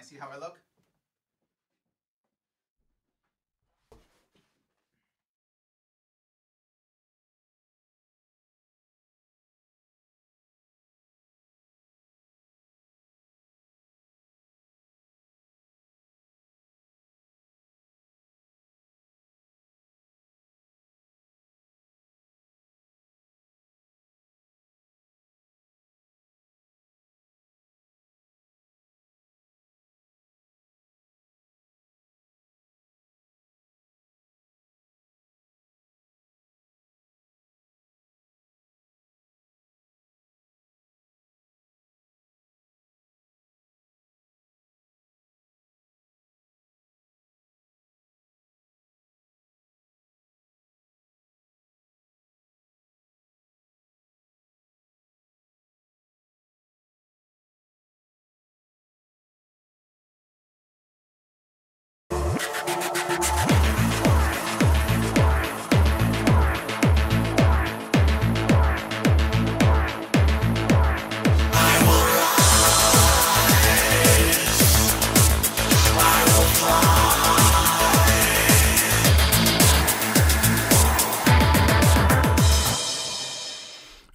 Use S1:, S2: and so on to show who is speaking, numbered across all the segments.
S1: I see how I look?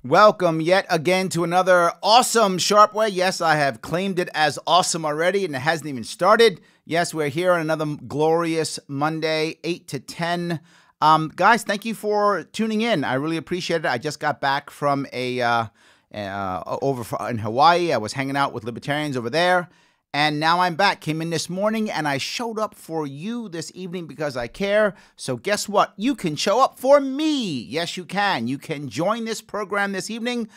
S1: Welcome yet again to another awesome Sharpe Way. Yes, I have claimed it as awesome already, and it hasn't even started. Yes, we're here on another glorious Monday, 8 to 10. Guys, thank you for tuning in. I really appreciate it. I just got back from over in Hawaii. I was hanging out with Libertarians over there, and now I'm back. Came in this morning, and I showed up for you this evening because I care. So guess what? You can show up for me. Yes, you can. You can join this program this evening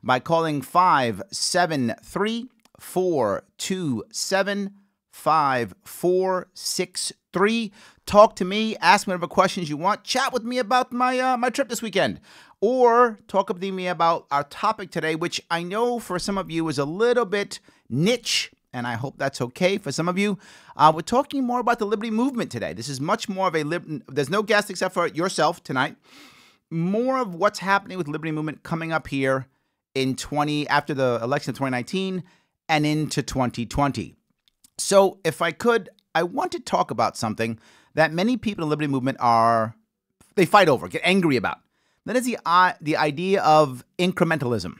S1: by calling 573-427-5463. Talk to me. Ask me whatever questions you want. Chat with me about my trip this weekend. Or talk with me about our topic today, which I know for some of you is a little bit niche, and I hope that's okay for some of you. We're talking more about the Liberty Movement today. This is much more of a there's no guest except for yourself tonight. More of what's happening with Liberty Movement coming up here in after the election of 2019 and into 2020. So if I could, I want to talk about something that many people in the Liberty Movement they fight over, get angry about. That is the idea of incrementalism.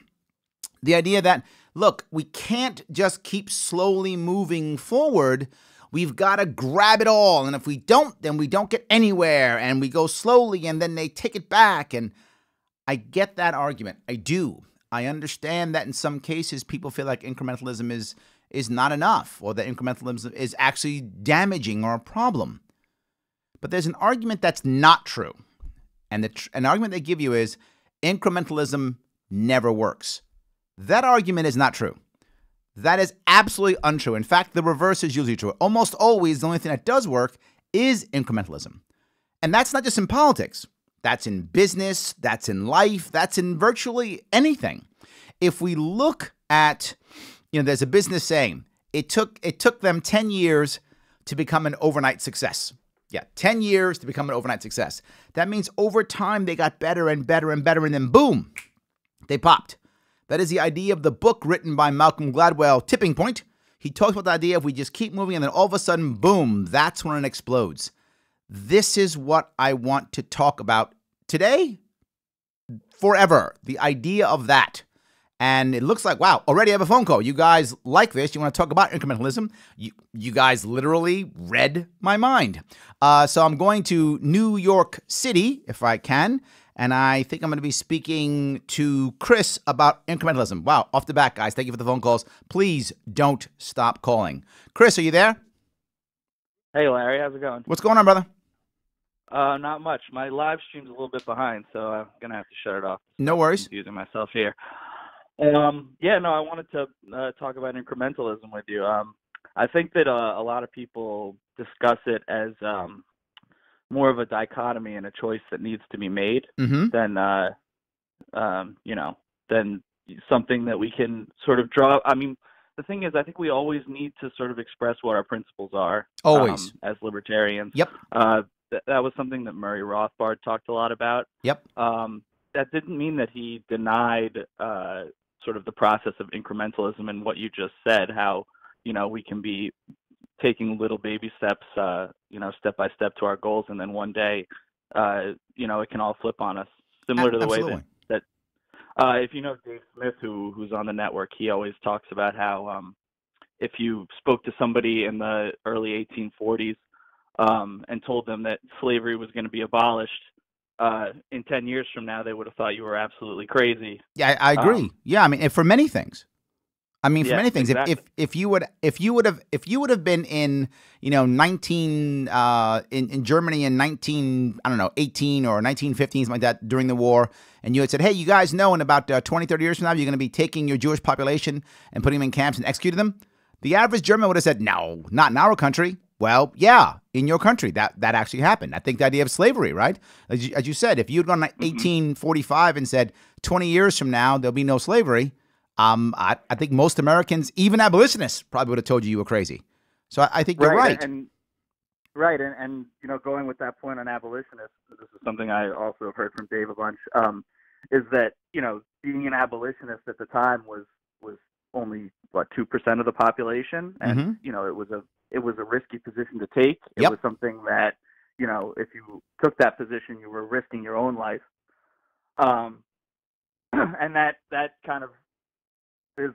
S1: The idea that, look, we can't just keep slowly moving forward. We've got to grab it all. And if we don't, then we don't get anywhere. And we go slowly and then they take it back. And I get that argument. I do. I understand that in some cases people feel like incrementalism is not enough, or that incrementalism is actually damaging or a problem. But there's an argument that's not true. And an argument they give you is incrementalism never works. That argument is not true. That is absolutely untrue. In fact, the reverse is usually true. Almost always, the only thing that does work is incrementalism. And that's not just in politics. That's in business. That's in life. That's in virtually anything. If we look at, there's a business saying, it took them 10 years to become an overnight success. Yeah, 10 years to become an overnight success. That means over time, they got better and better and better, and then boom, they popped. That is the idea of the book written by Malcolm Gladwell, Tipping Point. He talks about the idea of we just keep moving and then all of a sudden, boom, that's when it explodes. This is what I want to talk about today, forever, the idea of that. And it looks like, wow, already I have a phone call. You guys like this. You want to talk about incrementalism. You guys literally read my mind. So I'm going to New York City, if I can. And I think I'm going to be speaking to Chris about incrementalism. Wow, off the bat, guys. Thank you for the phone calls. Please don't stop calling. Chris, are you there?
S2: Hey, Larry. How's it going?
S1: What's going on, brother?
S2: Not much. My live stream's a little bit behind, so I'm going to have to shut it off.
S1: No worries.
S2: I'm confusing myself here. I wanted to talk about incrementalism with you. I think that a lot of people discuss it as more of a dichotomy and a choice that needs to be made than something that we can sort of draw. I mean, the thing is, I think we always need to sort of express what our principles are.
S1: Always.
S2: As libertarians.
S1: Yep.
S2: That was something that Murray Rothbard talked a lot about.
S1: Yep.
S2: That didn't mean that he denied sort of the process of incrementalism and what you just said, how, we can be taking little baby steps, step by step to our goals, and then one day, it can all flip on us. Similar to the way that if you know Dave Smith, who's on the network, he always talks about how if you spoke to somebody in the early 1840s and told them that slavery was going to be abolished, in 10 years from now, they would have thought you were absolutely crazy.
S1: Yeah, I agree. Yeah, I mean, for many things. For many things.
S2: Exactly.
S1: If you would have been in in Germany in 18 or 1915, something like that, during the war, and you had said, hey, you guys know in about 20, 30 years from now, you're going to be taking your Jewish population and putting them in camps and executing them, the average German would have said, no, not in our country. Well, yeah, in your country, that actually happened. I think the idea of slavery, right? As you said, if you'd gone to 1845 and said 20 years from now, there'll be no slavery, I think most Americans, even abolitionists, probably would have told you were crazy. So I think you're right.
S2: And going with that point on abolitionists, this is something I also have heard from Dave a bunch, is that, being an abolitionist at the time was only, 2% of the population. And, it was a risky position to take. It was something that, if you took that position, you were risking your own life. And that kind of is,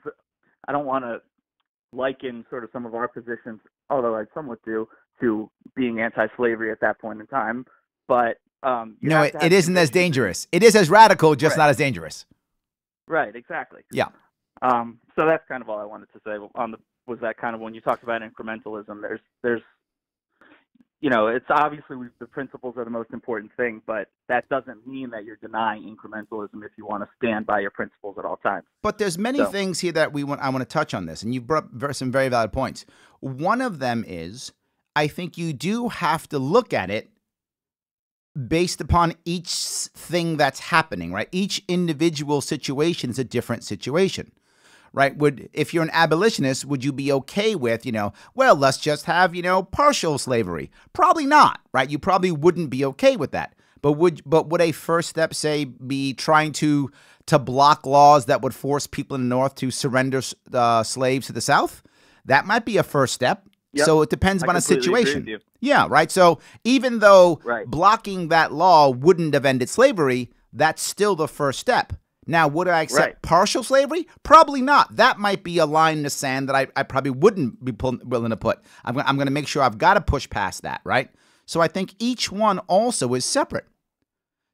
S2: I don't want to liken sort of some of our positions, although I somewhat do, to being anti-slavery at that point in time. But
S1: no, it isn't as dangerous. It is as radical, just not as dangerous.
S2: Right, exactly.
S1: Yeah.
S2: So that's kind of all I wanted to say was that kind of when you talked about incrementalism, there's it's obviously the principles are the most important thing, but that doesn't mean that you're denying incrementalism if you want to stand by your principles at all times.
S1: But there's many things here that I want to touch on this, and you've brought up some very valid points. One of them is, I think you do have to look at it based upon each thing that's happening, right? Each individual situation is a different situation. Right? If you're an abolitionist, would you be okay with, well, let's just have, partial slavery? Probably not, right? You probably wouldn't be okay with that. But would a first step, say, be trying to block laws that would force people in the North to surrender slaves to the South? That might be a first step. Yep. So it depends on a situation. Yeah, right? So even though blocking that law wouldn't have ended slavery, that's still the first step. Now, would I accept partial slavery? Probably not. That might be a line in the sand that I probably wouldn't be willing to put. I'm going to make sure I've got to push past that, right? So I think each one also is separate.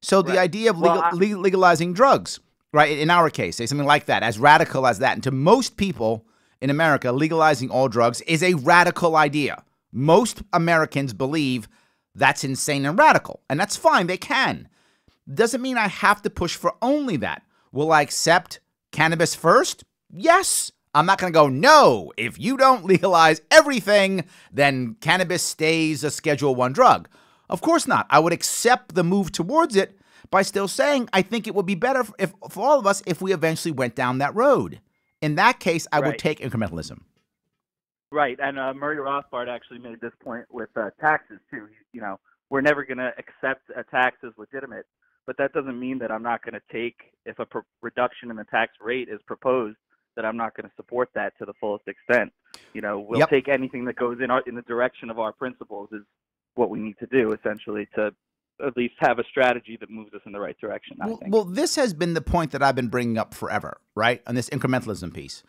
S1: So the idea of legalizing drugs, right, in our case, say something like that, as radical as that, and to most people in America, legalizing all drugs is a radical idea. Most Americans believe that's insane and radical, and that's fine. They can. Doesn't mean I have to push for only that. Will I accept cannabis first? Yes. I'm not going to go, no, if you don't legalize everything, then cannabis stays a Schedule I drug. Of course not. I would accept the move towards it by still saying I think it would be better for all of us if we eventually went down that road. In that case, I would take incrementalism.
S2: Right. And Murray Rothbard actually made this point with taxes, too. We're never going to accept a tax as legitimate. But that doesn't mean that I'm not going to take, if a reduction in the tax rate is proposed, that I'm not going to support that to the fullest extent. We'll take anything that goes in the direction of our principles is what we need to do, essentially, to at least have a strategy that moves us in the right direction, I think. Well,
S1: this has been the point that I've been bringing up forever, right, on this incrementalism piece.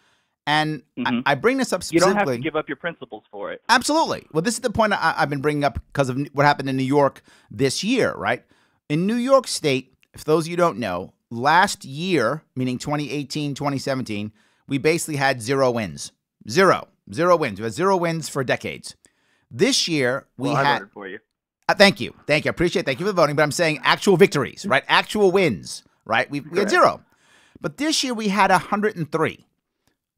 S1: And I bring this up specifically.
S2: You don't have to give up your principles for it.
S1: Absolutely. Well, this is the point I've been bringing up because of what happened in New York this year, right? In New York State, if those of you don't know, last year, meaning 2018, 2017, we basically had 0 wins. Zero wins. We had 0 wins for decades. This year, we had...
S2: I voted for you.
S1: Thank you. I appreciate it. Thank you for voting. But I'm saying actual victories, right? Actual wins, right? We had 0. But this year, we had 103.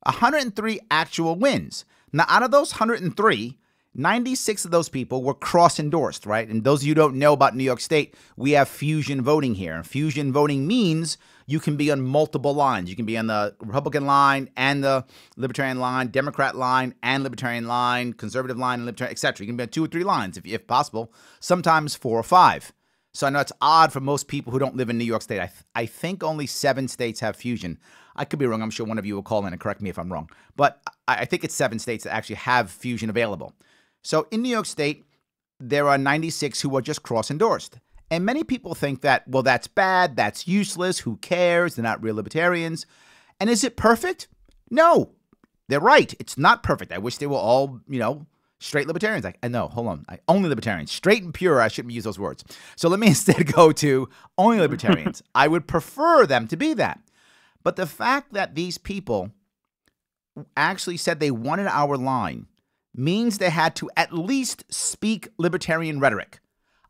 S1: 103 actual wins. Now, out of those 103... 96 of those people were cross-endorsed, right? And those of you who don't know about New York State, we have fusion voting here. And fusion voting means you can be on multiple lines. You can be on the Republican line and the Libertarian line, Democrat line and Libertarian line, Conservative line and Libertarian, etc. You can be on 2 or 3 lines if possible, sometimes 4 or 5. So I know it's odd for most people who don't live in New York State. I think only 7 states have fusion. I could be wrong. I'm sure one of you will call in and correct me if I'm wrong. But I think it's 7 states that actually have fusion available. So in New York State, there are 96 who are just cross-endorsed. And many people think that, well, that's bad, that's useless, who cares, they're not real libertarians. And is it perfect? No, they're right. It's not perfect. I wish they were all, straight libertarians. No, hold on. Only libertarians. Straight and pure, I shouldn't use those words. So let me instead go to only libertarians. I would prefer them to be that. But the fact that these people actually said they wanted our line means they had to at least speak libertarian rhetoric.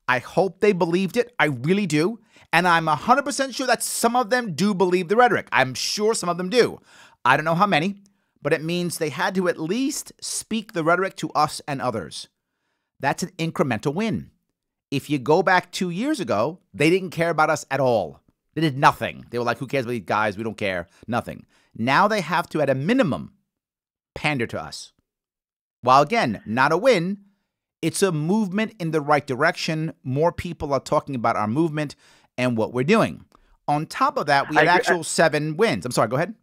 S1: I hope they believed it. I really do. And I'm 100% sure that some of them do believe the rhetoric. I'm sure some of them do. I don't know how many, but it means they had to at least speak the rhetoric to us and others. That's an incremental win. If you go back 2 years ago, they didn't care about us at all. They did nothing. They were like, who cares about these guys? We don't care. Nothing. Now they have to, at a minimum, pander to us. While again, not a win, it's a movement in the right direction. More people are talking about our movement and what we're doing. On top of that, we had actual 7 wins. I'm sorry, go ahead.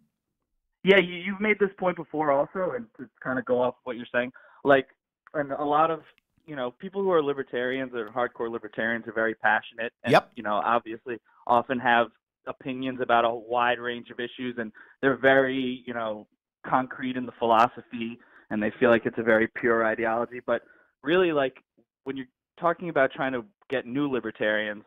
S2: Yeah, you've made this point before also, and to kind of go off what you're saying, and a lot of, people who are libertarians or hardcore libertarians are very passionate and, obviously often have opinions about a wide range of issues, and they're very, concrete in the philosophy, and they feel like it's a very pure ideology. But really, when you're talking about trying to get new libertarians,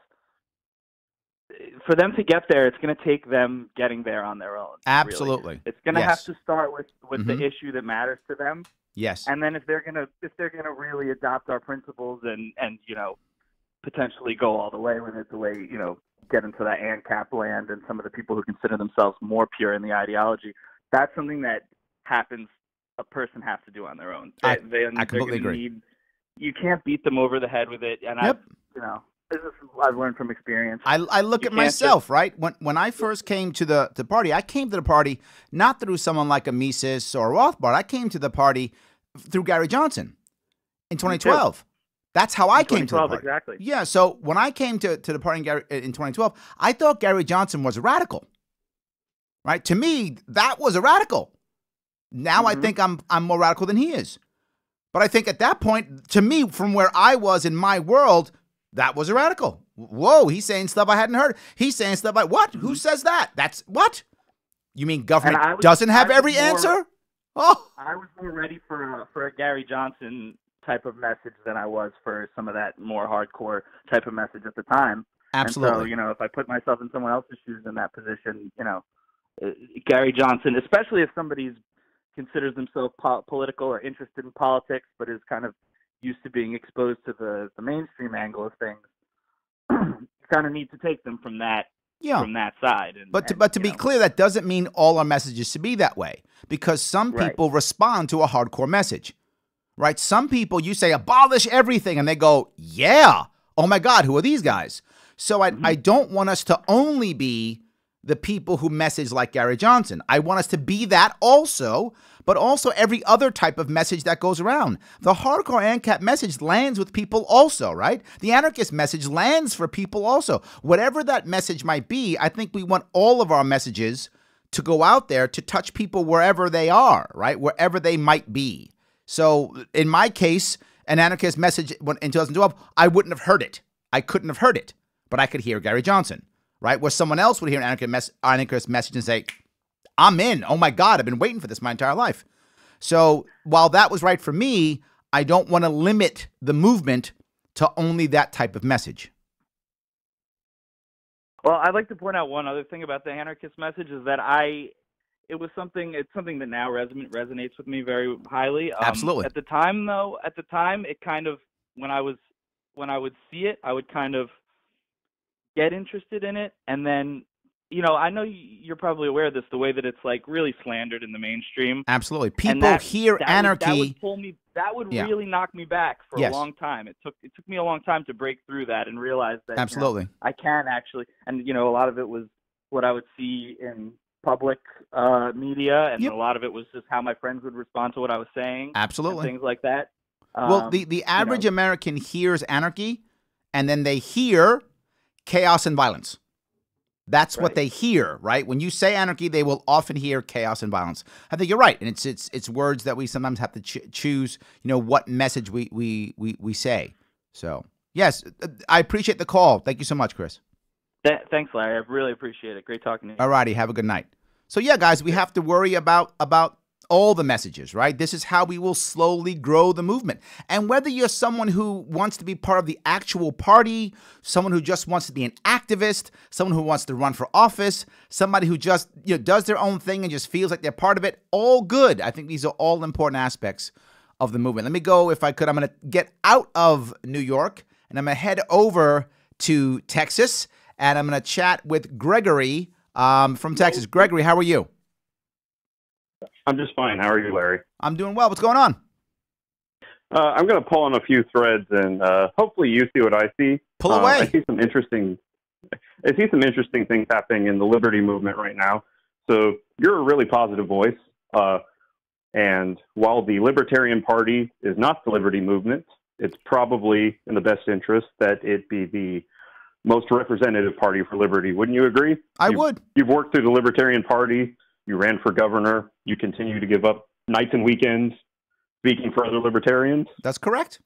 S2: for them to get there, it's going to take them getting there on their own.
S1: Absolutely.
S2: Really. It's going to have to start with the issue that matters to them.
S1: Yes.
S2: And then if they're going to really adopt our principles and potentially go all the way with it, get into that ANCAP land and some of the people who consider themselves more pure in the ideology, that's something that a person has to do on their own.
S1: I completely agree.
S2: You can't beat them over the head with it. And this is I've learned from experience.
S1: I look at myself, right? When I first came to the party, I came to the party not through someone like a Mises or Rothbard. I came to the party through Gary Johnson in 2012. That's how I came to the party.
S2: Exactly.
S1: Yeah, so when I came to the party in 2012, I thought Gary Johnson was a radical. Right? To me, that was a radical. Now I think I'm more radical than he is. But I think at that point, to me, from where I was in my world, that was a radical. Whoa, he's saying stuff I hadn't heard. He's saying stuff like, what? Who says that? That's what? You mean government doesn't have every answer? Oh,
S2: I was more ready for a Gary Johnson type of message than I was for some of that more hardcore type of message at the time.
S1: Absolutely.
S2: And so, if I put myself in someone else's shoes in that position, Gary Johnson, especially if somebody's considers themselves political or interested in politics, but is kind of used to being exposed to the mainstream angle of things, you kind of need to take them from that side.
S1: But to be clear, that doesn't mean all our messages should be that way, because some people respond to a hardcore message, right? Some people, you say abolish everything, and they go, yeah, oh my God, who are these guys? So I don't want us to only be the people who message like Gary Johnson. I want us to be that also, but also every other type of message that goes around. The hardcore ANCAP message lands with people also, right? The anarchist message lands for people also. Whatever that message might be, I think we want all of our messages to go out there to touch people wherever they are, right? Wherever they might be. So in my case, an anarchist message in 2012, I wouldn't have heard it. I couldn't have heard it, but I could hear Gary Johnson. Right? Where someone else would hear an anarchist message and say, I'm in. Oh my God, I've been waiting for this my entire life. So while that was right for me, I don't want to limit the movement to only that type of message.
S2: Well, I'd like to point out one other thing about the anarchist message is that it's something that now resonates with me very highly.
S1: Absolutely.
S2: At the time, it kind of, when I would see it, I would kind of get interested in it, and then I know you're probably aware of this, the way that it's really slandered in the mainstream.
S1: Absolutely. People hear anarchy.
S2: That would really knock me back for a long time. It took me a long time to break through that and realize that
S1: absolutely
S2: I can actually, and a lot of it was what I would see in public media, and a lot of it was just how my friends would respond to what I was saying.
S1: Absolutely.
S2: And things like that.
S1: Well, the average American hears anarchy, and then they hear chaos and violence. That's what
S2: Right.
S1: they hear, right? When you say anarchy, they will often hear chaos and violence. I think you're right, and it's words that we sometimes have to choose. What message we say. So yes, I appreciate the call. Thank you so much, Chris.
S2: Thanks, Larry. I really appreciate it. Great talking to you.
S1: All righty, have a good night. So yeah, guys, we have to worry about all the messages, right? This is how we will slowly grow the movement. And whether you're someone who wants to be part of the actual party, someone who just wants to be an activist, someone who wants to run for office, somebody who just does their own thing and just feels like they're part of it, all good. I think these are all important aspects of the movement. Let me go, if I could, I'm going to get out of New York and I'm going to head over to Texas and I'm going to chat with Gregory from Texas. Gregory, how are you?
S3: I'm just fine. How are you, Larry?
S1: I'm doing well. What's going on?
S3: I'm going to pull on a few threads, and hopefully you see what I see.
S1: Pull away.
S3: I see some interesting things happening in the liberty movement right now. So you're a really positive voice, and while the Libertarian Party is not the liberty movement, it's probably in the best interest that it be the most representative party for liberty. Wouldn't you agree?
S1: I would.
S3: You've worked through the Libertarian Party. You ran for governor. You continue to give up nights and weekends speaking for other libertarians.
S1: That's correct.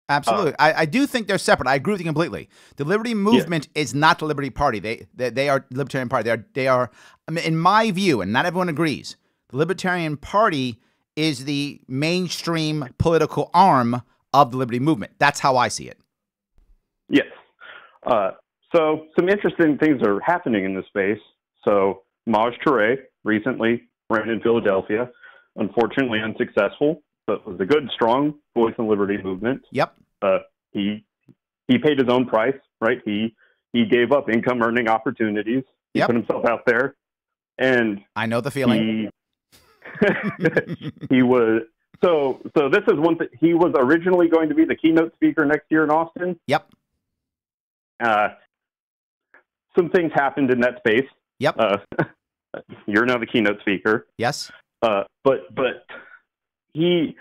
S1: Absolutely. I do think they're separate. I agree with you completely. The Liberty Movement is not the Liberty Party. They are Libertarian Party. They are, I mean, in my view, and not everyone agrees, the Libertarian Party is the mainstream political arm of the Liberty Movement. That's how I see it.
S3: Yes. So some interesting things are happening in this space. So Maj Touré recently ran in Philadelphia, unfortunately unsuccessful, but was a good, strong voice in the liberty movement.
S1: Yep.
S3: He paid his own price, right? He gave up income earning opportunities. He put himself out there, and
S1: I know the feeling.
S3: He was so this is one thing. He was originally going to be the keynote speaker next year in Austin.
S1: Yep.
S3: Some things happened in that space.
S1: Yep.
S3: You're now the keynote speaker.
S1: Yes.
S3: But he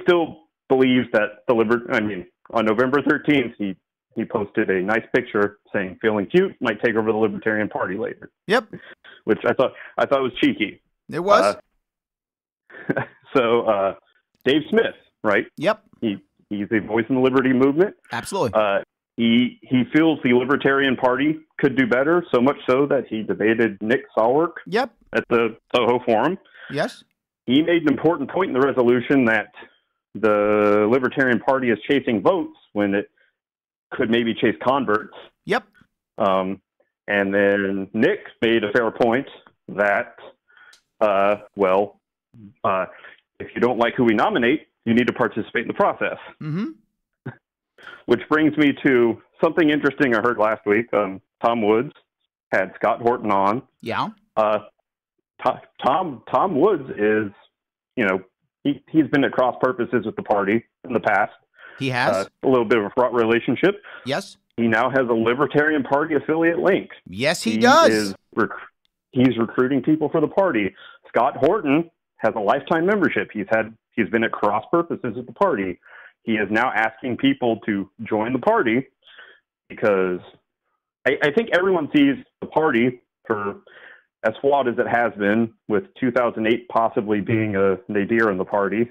S3: still believes that on November 13th, he posted a nice picture saying feeling cute, might take over the Libertarian Party later.
S1: Yep.
S3: Which I thought was cheeky.
S1: It was.
S3: So Dave Smith, right?
S1: Yep.
S3: He's a voice in the liberty movement.
S1: Absolutely.
S3: He feels the Libertarian Party could do better, so much so that he debated Nick Sawwork at the Soho Forum.
S1: Yes.
S3: He made an important point in the resolution that the Libertarian Party is chasing votes when it could maybe chase converts.
S1: Yep.
S3: And then Nick made a fair point that, if you don't like who we nominate, you need to participate in the process.
S1: Mm-hmm.
S3: Which brings me to something interesting I heard last week. Tom Woods had Scott Horton on.
S1: Yeah.
S3: Tom Woods is, he's been at cross purposes with the party in the past.
S1: He has
S3: a little bit of a fraught relationship.
S1: Yes.
S3: He now has a Libertarian Party affiliate link.
S1: Yes, he does.
S3: He's recruiting people for the party. Scott Horton has a lifetime membership. He's been at cross purposes with the party. He is now asking people to join the party because I think everyone sees the party, for as flawed as it has been, with 2008 possibly being a nadir in the party,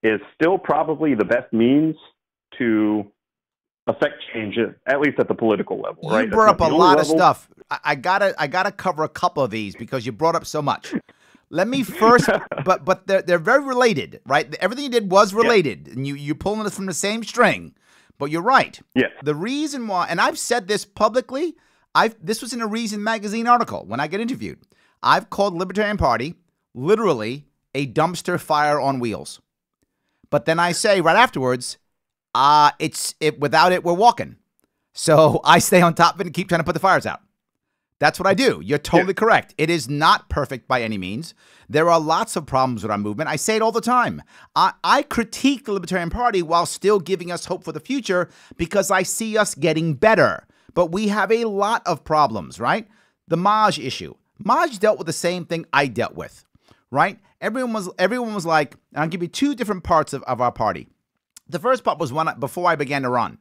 S3: is still probably the best means to affect change, at least at the political level.
S1: You brought up a lot of stuff. I gotta cover a couple of these because you brought up so much. Let me first, but they're very related, right? Everything you did was related, and you're pulling it from the same string. But you're right.
S3: Yes.
S1: The reason why, and I've said this publicly, this was in a Reason magazine article when I get interviewed. I've called the Libertarian Party literally a dumpster fire on wheels. But then I say right afterwards, without it, we're walking. So I stay on top of it and keep trying to put the fires out. That's what I do. You're totally correct. It is not perfect by any means. There are lots of problems with our movement. I say it all the time. I critique the Libertarian Party while still giving us hope for the future because I see us getting better. But we have a lot of problems, right? The Maj issue. Maj dealt with the same thing I dealt with, right? Everyone was like, and I'll give you two different parts of our party. The first part was before I began to run.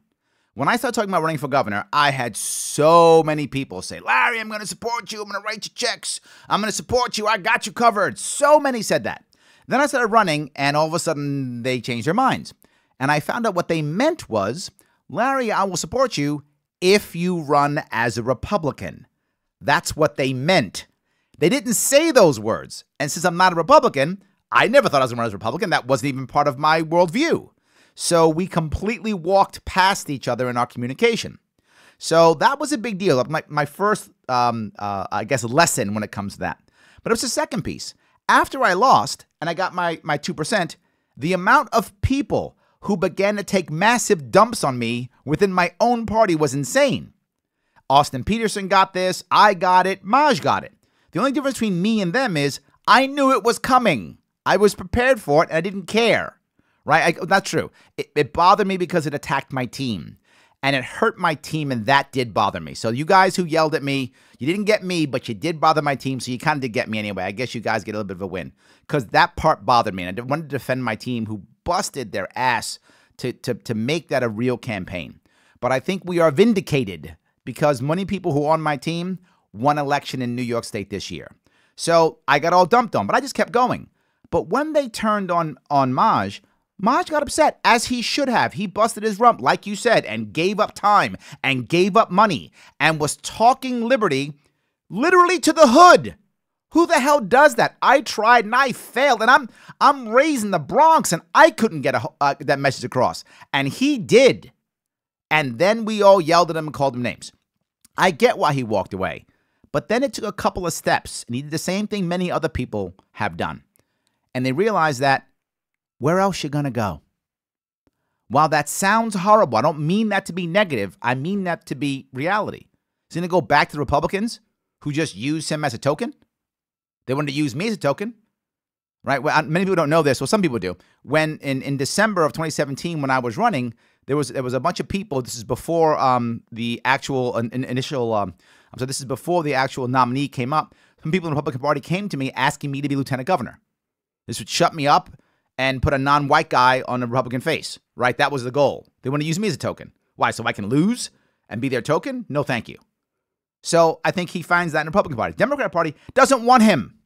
S1: When I started talking about running for governor, I had so many people say, Larry, I'm going to support you. I'm going to write you checks. I'm going to support you. I got you covered. So many said that. Then I started running, and all of a sudden they changed their minds. And I found out what they meant was, Larry, I will support you if you run as a Republican. That's what they meant. They didn't say those words. And since I'm not a Republican, I never thought I was going to run as a Republican. That wasn't even part of my worldview. So we completely walked past each other in our communication. So that was a big deal. My first, I guess, lesson when it comes to that. But it was the second piece. After I lost and I got my 2%, the amount of people who began to take massive dumps on me within my own party was insane. Austin Peterson got this. I got it. Maj got it. The only difference between me and them is I knew it was coming. I was prepared for it and I didn't care. Right? That's true. It bothered me because it attacked my team. And it hurt my team, and that did bother me. So you guys who yelled at me, you didn't get me, but you did bother my team, so you kind of did get me anyway. I guess you guys get a little bit of a win. Because that part bothered me, and I wanted to defend my team who busted their ass to make that a real campaign. But I think we are vindicated because many people who are on my team won election in New York State this year. So I got all dumped on, but I just kept going. But when they turned on Maj got upset, as he should have. He busted his rump, like you said, and gave up time and gave up money and was talking liberty literally to the hood. Who the hell does that? I tried and I failed, and I'm raised in the Bronx, and I couldn't get that message across, and he did. And then we all yelled at him and called him names. I get why he walked away, but then it took a couple of steps, and he did the same thing many other people have done, and they realized that where else you gonna go? While that sounds horrible, I don't mean that to be negative. I mean that to be reality. He's gonna go back to the Republicans who just used him as a token. They wanted to use me as a token, right? Well, many people don't know this. Well, some people do. When in December of 2017, when I was running, there was a bunch of people. This is before the actual initial. So this is before the actual nominee came up. Some people in the Republican Party came to me asking me to be lieutenant governor. This would shut me up and put a non-white guy on a Republican face, right? That was the goal. They want to use me as a token. Why? So I can lose and be their token? No, thank you. So I think he finds that in the Republican Party. Democrat Party doesn't want him.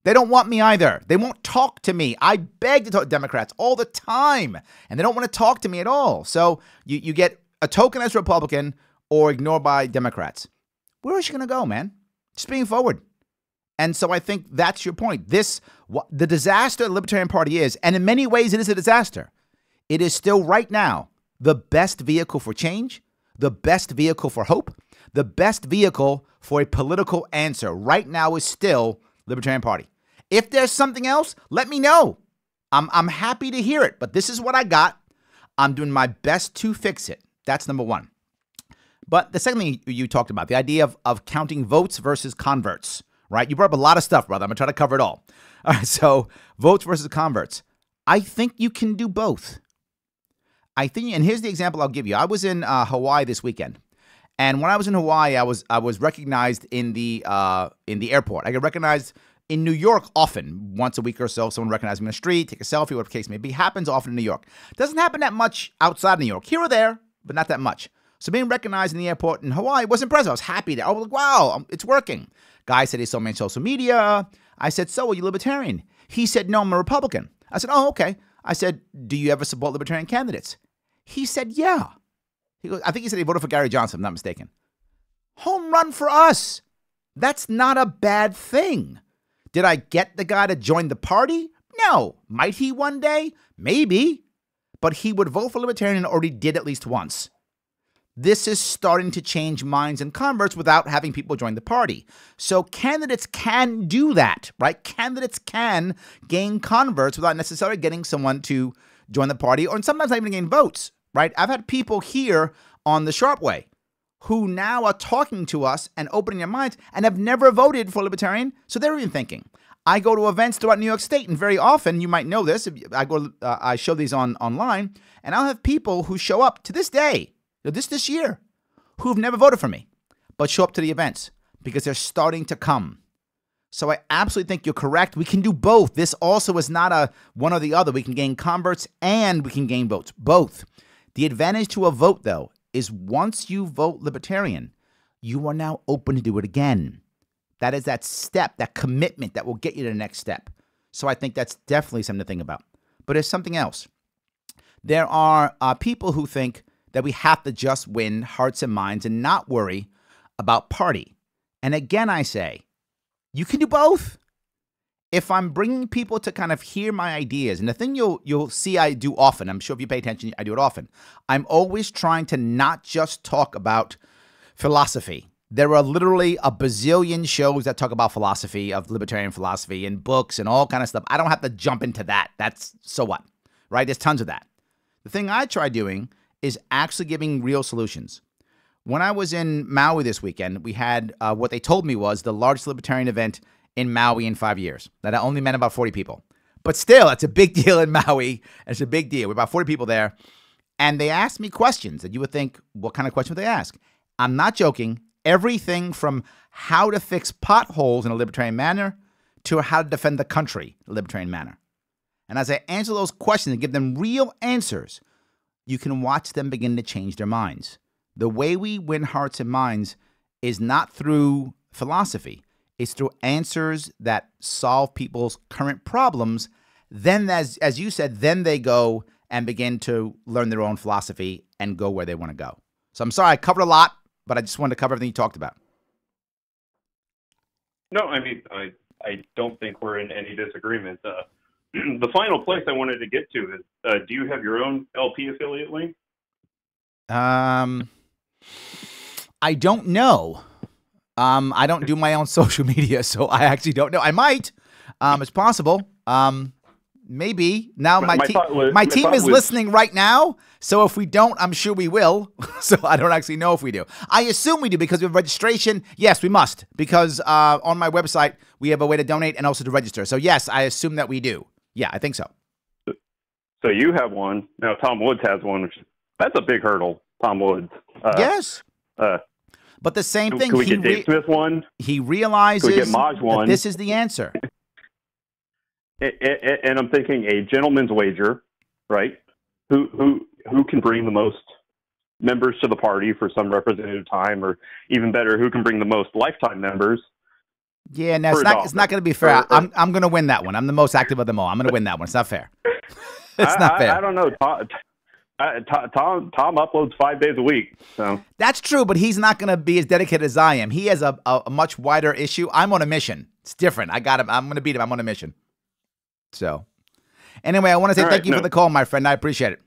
S1: They don't want me either. They won't talk to me. I beg to talk to Democrats all the time, and they don't want to talk to me at all. So you get a token as a Republican or ignored by Democrats. Where is she going to go, man? Just being forward. And so I think that's your point. The disaster the Libertarian Party is, and in many ways it is a disaster. It is still right now the best vehicle for change, the best vehicle for hope, the best vehicle for a political answer. Right now is still Libertarian Party. If there's something else, let me know. I'm happy to hear it, but this is what I got. I'm doing my best to fix it. That's number one. But the second thing you talked about, the idea of counting votes versus converts. Right? You brought up a lot of stuff, brother. I'm going to try to cover it all. All right. So votes versus converts. I think you can do both. And here's the example I'll give you. I was in Hawaii this weekend. And when I was in Hawaii, I was recognized in the airport. I get recognized in New York often, once a week or so. Someone recognizes me in the street, take a selfie, whatever the case may be. Happens often in New York. Doesn't happen that much outside New York. Here or there, but not that much. So being recognized in the airport in Hawaii was impressive. I was happy there. I was like, wow, it's working. Guy said he saw me on social media. I said, so are you Libertarian? He said, no, I'm a Republican. I said, oh, okay. I said, do you ever support Libertarian candidates? He said, yeah. He goes, I think he said he voted for Gary Johnson, if I'm not mistaken. Home run for us. That's not a bad thing. Did I get the guy to join the party? No. Might he one day? Maybe. But he would vote for Libertarian and already did at least once. This is starting to change minds and converts without having people join the party. So candidates can do that, right? Candidates can gain converts without necessarily getting someone to join the party, or sometimes not even gain votes, right? I've had people here on the Sharpe Way who now are talking to us and opening their minds and have never voted for Libertarian, so they're even thinking. I go to events throughout New York State, and very often, you might know this, I show these online, and I'll have people who show up to this day, this year, who've never voted for me, but show up to the events because they're starting to come. So I absolutely think you're correct. We can do both. This also is not a one or the other. We can gain converts and we can gain votes, both. The advantage to a vote, though, is once you vote Libertarian, you are now open to do it again. That is that step, that commitment that will get you to the next step. So I think that's definitely something to think about. But there's something else. There are people who think that we have to just win hearts and minds and not worry about party. And again, I say, you can do both. If I'm bringing people to kind of hear my ideas, and the thing you'll see I do often, I'm sure if you pay attention, I do it often. I'm always trying to not just talk about philosophy. There are literally a bazillion shows that talk about philosophy, of libertarian philosophy, and books and all kind of stuff. I don't have to jump into that. That's so what, right? There's tons of that. The thing I try doing is actually giving real solutions. When I was in Maui this weekend, we had what they told me was the largest libertarian event in Maui in 5 years. That only meant about 40 people. But still, it's a big deal in Maui. It's a big deal. We're about 40 people there. And they asked me questions that you would think, what kind of question would they ask? I'm not joking. Everything from how to fix potholes in a libertarian manner to how to defend the country in a libertarian manner. And as I answer those questions and give them real answers, you can watch them begin to change their minds. The way we win hearts and minds is not through philosophy. It's through answers that solve people's current problems. Then, as you said, then they go and begin to learn their own philosophy and go where they want to go. So I'm sorry, I covered a lot, but I just wanted to cover everything you talked about.
S3: No, I mean, I don't think we're in any disagreement. The final place I wanted to get to is, do you have your own LP affiliate link?
S1: I don't know. I don't do my own social media, so I actually don't know. I might. It's possible. Maybe. Now my team is listening right now, so if we don't, I'm sure we will. So I don't actually know if we do. I assume we do because we have registration. Yes, we must, because on my website, we have a way to donate and also to register. So yes, I assume that we do. Yeah, I think so.
S3: So you have one. Now Tom Woods has one. That's a big hurdle, Tom Woods.
S1: Yes. But the same thing.
S3: Can we get Dave Smith one?
S1: He realizes that this is the answer.
S3: And I'm thinking a gentleman's wager, right? Who can bring the most members to the party for some representative time, or even better, who can bring the most lifetime members?
S1: Yeah, no, it's not going to be fair. I'm going to win that one. I'm the most active of them all. I'm going to win that one. It's not fair. It's not fair.
S3: I don't know. Tom uploads 5 days a week. So
S1: that's true, but he's not going to be as dedicated as I am. He has a much wider issue. I'm on a mission. It's different. I got him. I'm going to beat him. I'm on a mission. So anyway, I want to say thank you for the call, my friend. I appreciate it.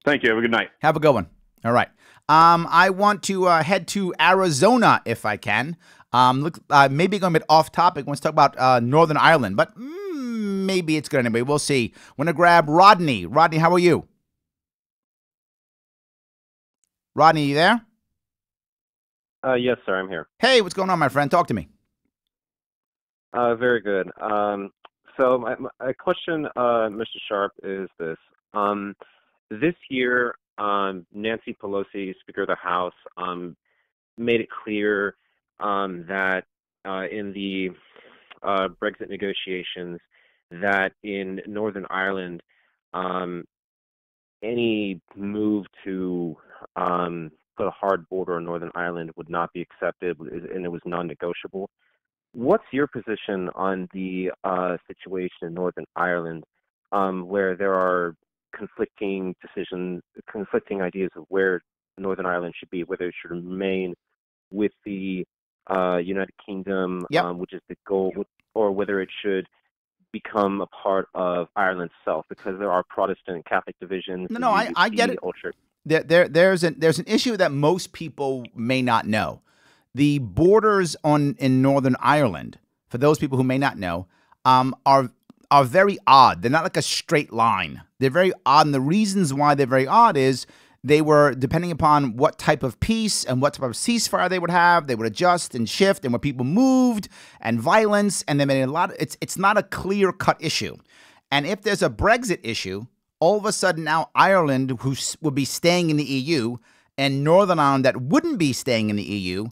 S3: Thank you. Have a good night.
S1: Have a good one. All right. I want to head to Arizona if I can. Maybe going a bit off topic. Let's talk about Northern Ireland, but maybe it's good anyway. We'll see. Want to grab Rodney. Rodney, how are you? Rodney, you there?
S4: Yes, sir. I'm here.
S1: Hey, what's going on, my friend? Talk to me.
S4: Very good. So my question, Mr. Sharpe, is this. This year, Nancy Pelosi, Speaker of the House, made it clear that in the Brexit negotiations that in Northern Ireland, any move to put a hard border on Northern Ireland would not be accepted, and it was non-negotiable. What's your position on the situation in Northern Ireland, where there are conflicting ideas of where Northern Ireland should be, whether it should remain with the United Kingdom, which is the goal, or whether it should become a part of Ireland itself, because there are Protestant and Catholic divisions.
S1: No, I get it. There's an issue that most people may not know. The borders in Northern Ireland, for those people who may not know, are very odd. They're not like a straight line. They're very odd, and the reasons why they're very odd is they were, depending upon what type of peace and what type of ceasefire they would have, they would adjust and shift, and where people moved, and violence, and they made a lot. It's not a clear-cut issue. And if there's a Brexit issue, all of a sudden now Ireland, who would be staying in the EU, and Northern Ireland that wouldn't be staying in the EU,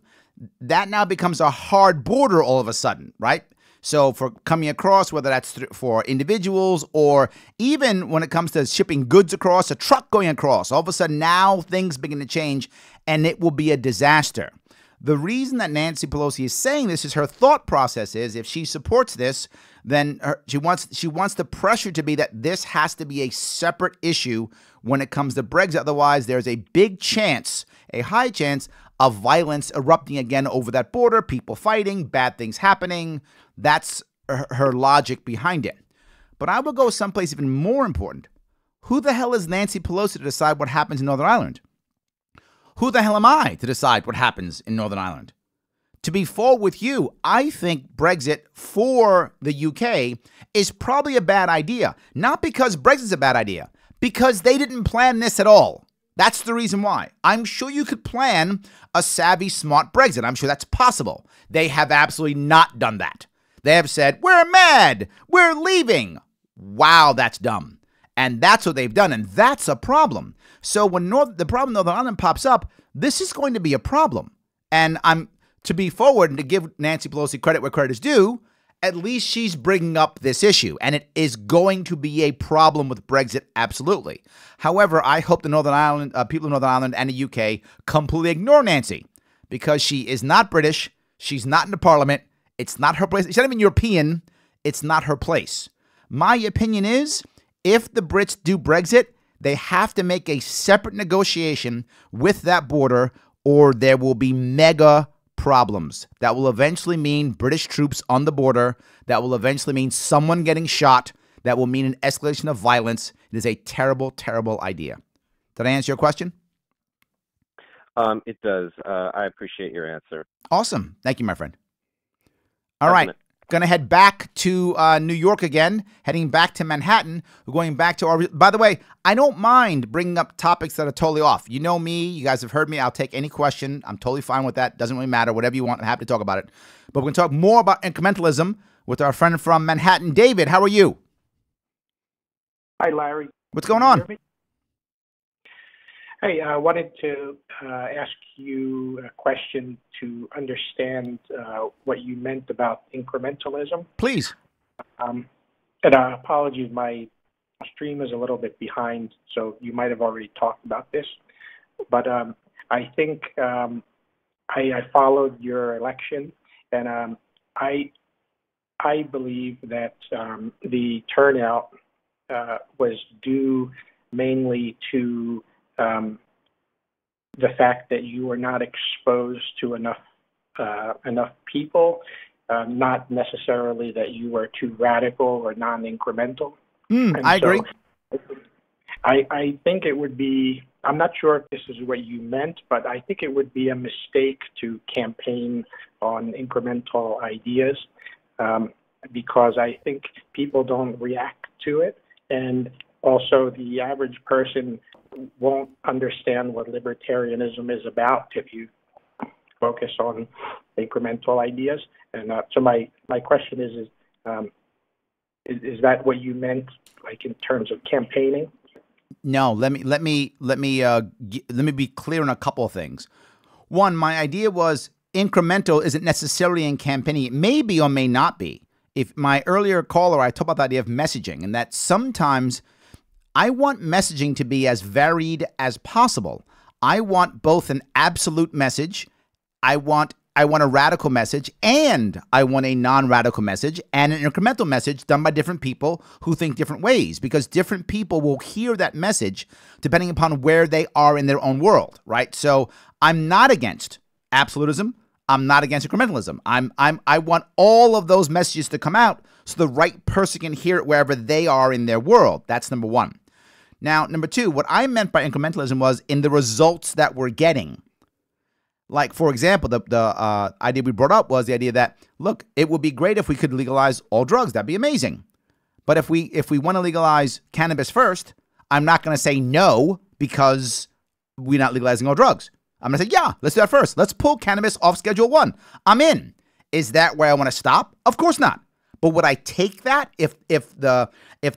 S1: that now becomes a hard border all of a sudden, right? So for coming across, whether that's for individuals or even when it comes to shipping goods across, a truck going across, all of a sudden now things begin to change and it will be a disaster. The reason that Nancy Pelosi is saying this is her thought process is if she supports this, then she wants the pressure to be that this has to be a separate issue when it comes to Brexit. Otherwise, there's a big chance, a high chance of violence erupting again over that border, people fighting, bad things happening. That's her logic behind it. But I will go someplace even more important. Who the hell is Nancy Pelosi to decide what happens in Northern Ireland? Who the hell am I to decide what happens in Northern Ireland? To be full with you, I think Brexit for the UK is probably a bad idea. Not because Brexit's a bad idea, because they didn't plan this at all. That's the reason why. I'm sure you could plan a savvy, smart Brexit. I'm sure that's possible. They have absolutely not done that. They have said, we're mad, we're leaving. Wow, that's dumb. And that's what they've done, and that's a problem. So when the problem in Northern Ireland pops up, this is going to be a problem. And to be forward and to give Nancy Pelosi credit where credit is due, at least she's bringing up this issue. And it is going to be a problem with Brexit, absolutely. However, I hope the Northern Ireland people of Northern Ireland and the UK completely ignore Nancy because she is not British. She's not in the parliament. It's not her place. She's not even European. It's not her place. My opinion is if the Brits do Brexit, they have to make a separate negotiation with that border or there will be mega problems. That will eventually mean British troops on the border. That will eventually mean someone getting shot. That will mean an escalation of violence. It is a terrible, terrible idea. Did I answer your question?
S4: It does. I appreciate your answer.
S1: Awesome. Thank you, my friend. All right. Going to head back to New York again, heading back to Manhattan. We're going back to our... By the way, I don't mind bringing up topics that are totally off. You know me. You guys have heard me. I'll take any question. I'm totally fine with that. Doesn't really matter. Whatever you want, I'm happy to talk about it. But we're going to talk more about incrementalism with our friend from Manhattan, David. How are you?
S5: Hi, Larry.
S1: What's going on?
S5: Hey, I wanted to ask you a question to understand what you meant about incrementalism.
S1: Please.
S5: And apologies, my stream is a little bit behind, so you might have already talked about this. But I think I followed your election, and I believe that the turnout was due mainly to the fact that you were not exposed to enough people, not necessarily that you were too radical or non-incremental.
S1: I agree.
S5: I think it would be, I'm not sure if this is what you meant, but I think it would be a mistake to campaign on incremental ideas because I think people don't react to it. And also, the average person won't understand what libertarianism is about if you focus on incremental ideas. And so my question is that what you meant, like in terms of campaigning?
S1: No. Let me be clear on a couple of things. One, my idea was incremental isn't necessarily in campaigning. It may be or may not be. If my earlier caller, I talked about the idea of messaging, and that sometimes I want messaging to be as varied as possible. I want both an absolute message, I want a radical message, and I want a non-radical message and an incremental message done by different people who think different ways, because different people will hear that message depending upon where they are in their own world, right? So I'm not against absolutism. I'm not against incrementalism. I want all of those messages to come out so the right person can hear it wherever they are in their world. That's number one. Now, number two, what I meant by incrementalism was in the results that we're getting. Like, for example, the idea we brought up was the idea that, look, it would be great if we could legalize all drugs. That'd be amazing. But if we want to legalize cannabis first, I'm not going to say no because we're not legalizing all drugs. I'm going to say, yeah, let's do that first. Let's pull cannabis off Schedule 1. I'm in. Is that where I want to stop? Of course not. But would I take that if the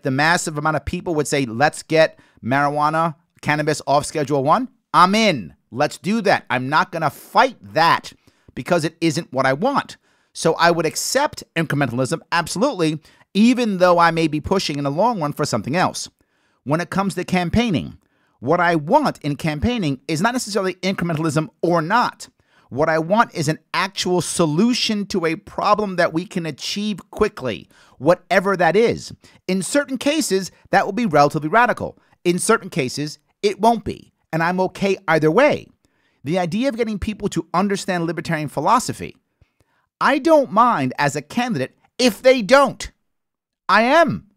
S1: massive amount of people would say, let's get marijuana, cannabis off Schedule 1? I'm in. Let's do that. I'm not going to fight that because it isn't what I want. So I would accept incrementalism, absolutely, even though I may be pushing in the long run for something else. When it comes to campaigning, what I want in campaigning is not necessarily incrementalism or not. What I want is an actual solution to a problem that we can achieve quickly, whatever that is. In certain cases, that will be relatively radical. In certain cases, it won't be, and I'm okay either way. The idea of getting people to understand libertarian philosophy, I don't mind as a candidate if they don't. I am.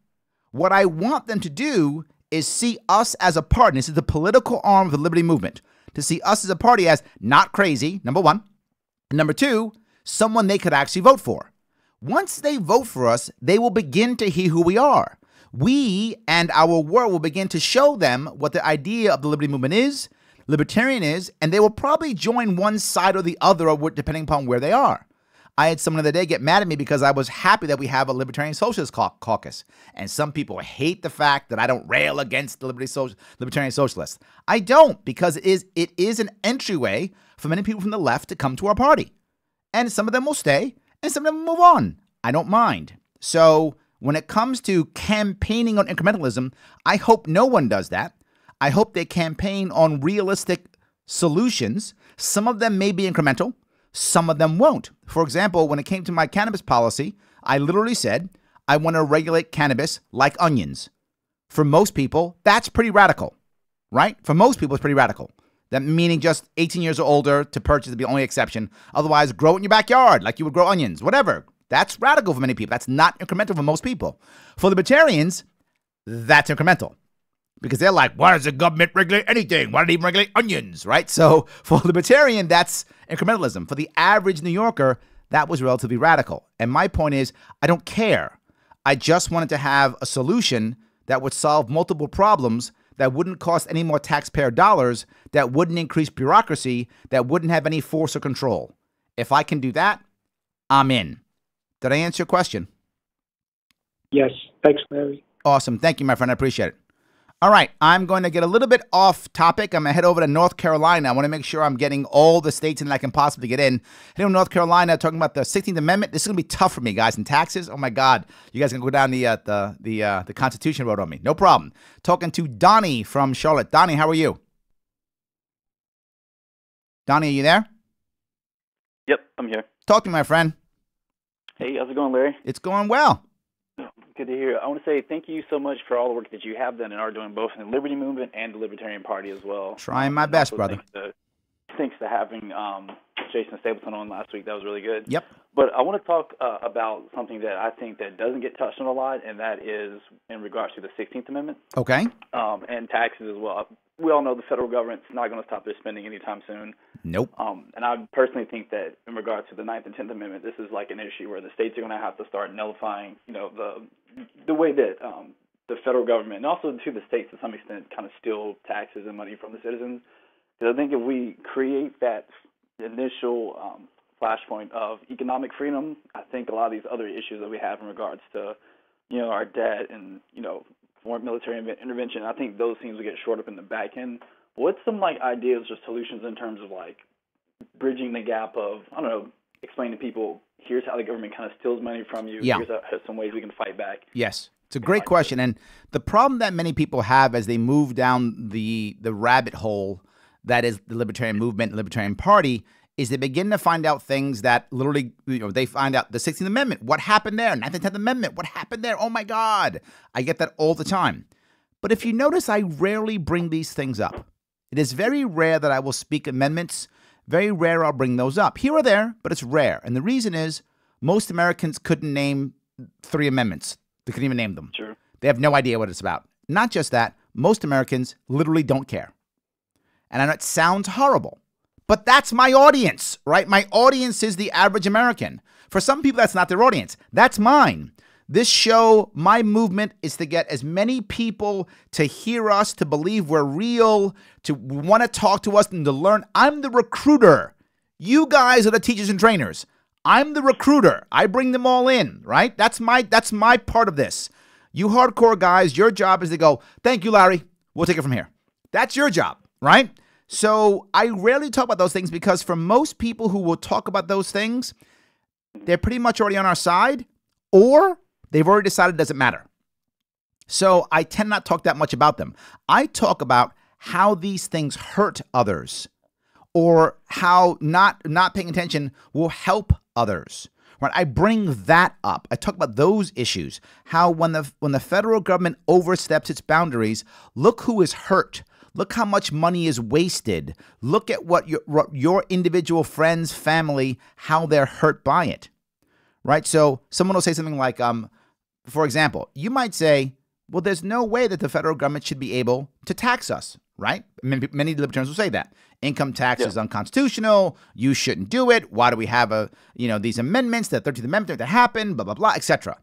S1: What I want them to do is see us as a party. This is the political arm of the liberty movement. To see us as a party as not crazy, number one. And number two, someone they could actually vote for. Once they vote for us, they will begin to hear who we are. We and our world will begin to show them what the idea of the liberty movement is, libertarian is, and they will probably join one side or the other, depending upon where they are. I had someone the other day get mad at me because I was happy that we have a Libertarian Socialist Caucus. And some people hate the fact that I don't rail against the Libertarian Socialists. I don't, because it is an entryway for many people from the left to come to our party. And some of them will stay, and some of them will move on. I don't mind. So when it comes to campaigning on incrementalism, I hope no one does that. I hope they campaign on realistic solutions. Some of them may be incremental. Some of them won't. For example, when it came to my cannabis policy, I literally said, I want to regulate cannabis like onions. For most people, that's pretty radical, right? For most people, it's pretty radical. That meaning just 18 years or older to purchase would be the only exception. Otherwise, grow it in your backyard like you would grow onions, whatever. That's radical for many people. That's not incremental for most people. For libertarians, that's incremental. Because they're like, why does the government regulate anything? Why did it even regulate onions, right? So for a libertarian, that's incrementalism. For the average New Yorker, that was relatively radical. And my point is, I don't care. I just wanted to have a solution that would solve multiple problems, that wouldn't cost any more taxpayer dollars, that wouldn't increase bureaucracy, that wouldn't have any force or control. If I can do that, I'm in. Did I answer your question?
S5: Yes. Thanks, Larry.
S1: Awesome. Thank you, my friend. I appreciate it. All right, I'm going to get a little bit off topic. I'm going to head over to North Carolina. I want to make sure I'm getting all the states in that I can possibly get in. Heading to North Carolina, talking about the 16th Amendment. This is going to be tough for me, guys. And taxes, oh my God. You guys can go down the Constitution road on me. No problem. Talking to Donnie from Charlotte. Donnie, how are you? Donnie, are you there?
S6: Yep, I'm here.
S1: Talk to me, my friend.
S6: Hey, how's it going, Larry?
S1: It's going well.
S6: Good to hear. I want to say thank you so much for all the work that you have done and are doing both in the Liberty Movement and the Libertarian Party as well.
S1: Trying my best, brother.
S6: Thanks to having Jason Stapleton on last week. That was really good.
S1: Yep.
S6: But I want to talk about something that I think that doesn't get touched on a lot, and that is in regards to the 16th Amendment.
S1: Okay.
S6: And taxes as well. We all know the federal government's not going to stop their spending anytime soon.
S1: Nope.
S6: And I personally think that in regards to the 9th and 10th Amendment, this is like an issue where the states are going to have to start nullifying, the way that the federal government and also to the states to some extent kind of steal taxes and money from the citizens. Because I think if we create that initial flashpoint of economic freedom, I think a lot of these other issues that we have in regards to, our debt and, foreign military intervention, I think those things will get shored up in the back end. What's some ideas or solutions in terms of bridging the gap of, explaining to people, here's how the government kind of steals money from you.
S1: Yeah.
S6: Here's some ways we can fight back.
S1: Yes. It's a great question. And the problem that many people have as they move down the rabbit hole that is the Libertarian movement, the Libertarian Party, is they begin to find out things that literally, they find out the 16th Amendment, what happened there? 9th and 10th Amendment, what happened there? Oh my God. I get that all the time. But if you notice, I rarely bring these things up. It is very rare that I will speak amendments. Very rare I'll bring those up. Here or there, but it's rare. And the reason is most Americans couldn't name 3 amendments. They couldn't even name them.
S6: Sure.
S1: They have no idea what it's about. Not just that, most Americans literally don't care. And I know it sounds horrible, but that's my audience, right? My audience is the average American. For some people, that's not their audience. That's mine. This show, my movement, is to get as many people to hear us, to believe we're real, to want to talk to us and to learn. I'm the recruiter. You guys are the teachers and trainers. I'm the recruiter. I bring them all in, right? That's my part of this. You hardcore guys, your job is to go, thank you, Larry. We'll take it from here. That's your job, right? So I rarely talk about those things because for most people who will talk about those things, they're pretty much already on our side, or they've already decided it doesn't matter. So I tend not to talk that much about them. I talk about how these things hurt others, or how not paying attention will help others. Right? I bring that up. I talk about those issues. How when the federal government oversteps its boundaries, look who is hurt. Look how much money is wasted. Look at what your individual friends, family, how they're hurt by it. Right? So someone will say something like, for example, you might say, well, there's no way that the federal government should be able to tax us, right? Many libertarians will say that. Income tax is unconstitutional. You shouldn't do it. Why do we have these amendments, the 13th Amendment to happen, blah, blah, blah, etc.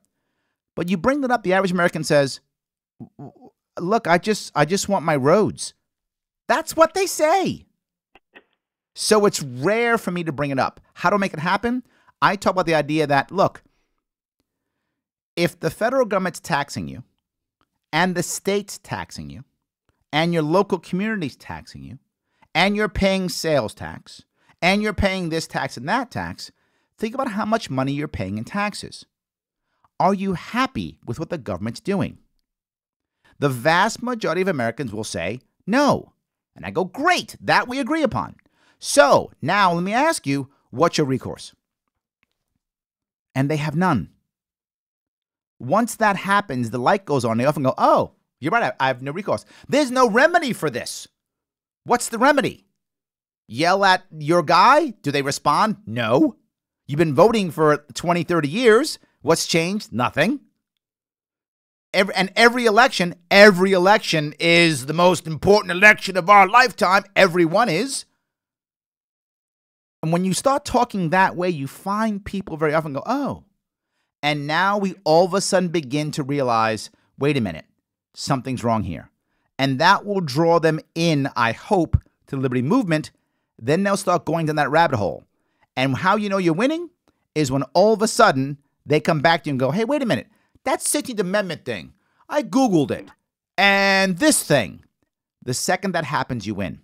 S1: But you bring that up, the average American says, look, I just want my roads. That's what they say. So it's rare for me to bring it up. How do I make it happen? I talk about the idea that, look, if the federal government's taxing you, and the state's taxing you, and your local community's taxing you, and you're paying sales tax, and you're paying this tax and that tax, think about how much money you're paying in taxes. Are you happy with what the government's doing? The vast majority of Americans will say no. And I go, great, that we agree upon. So now let me ask you, what's your recourse? And they have none. Once that happens, the light goes on. They often go, oh, you're right, I have no recourse. There's no remedy for this. What's the remedy? Yell at your guy? Do they respond? No. You've been voting for 20, 30 years. What's changed? Nothing. Every election is the most important election of our lifetime. Everyone is. And when you start talking that way, you find people very often go, oh. And now we all of a sudden begin to realize, wait a minute, something's wrong here. And that will draw them in, I hope, to the liberty movement. Then they'll start going down that rabbit hole. And how you know you're winning is when all of a sudden they come back to you and go, hey, wait a minute, that 16th Amendment thing, I Googled it. And this thing, the second that happens, you win.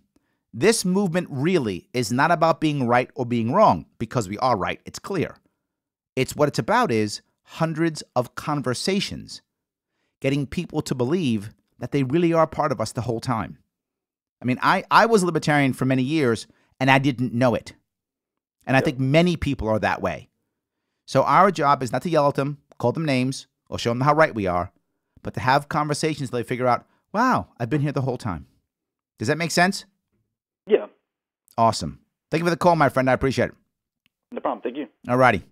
S1: This movement really is not about being right or being wrong, because we are right. It's clear. It's what it's about is hundreds of conversations, getting people to believe that they really are part of us the whole time. I mean, I was a libertarian for many years, and I didn't know it. And I think many people are that way. So our job is not to yell at them, call them names, or show them how right we are, but to have conversations till they figure out, wow, I've been here the whole time. Does that make sense?
S6: Yeah.
S1: Awesome. Thank you for the call, my friend. I appreciate it.
S6: No problem. Thank you.
S1: All righty.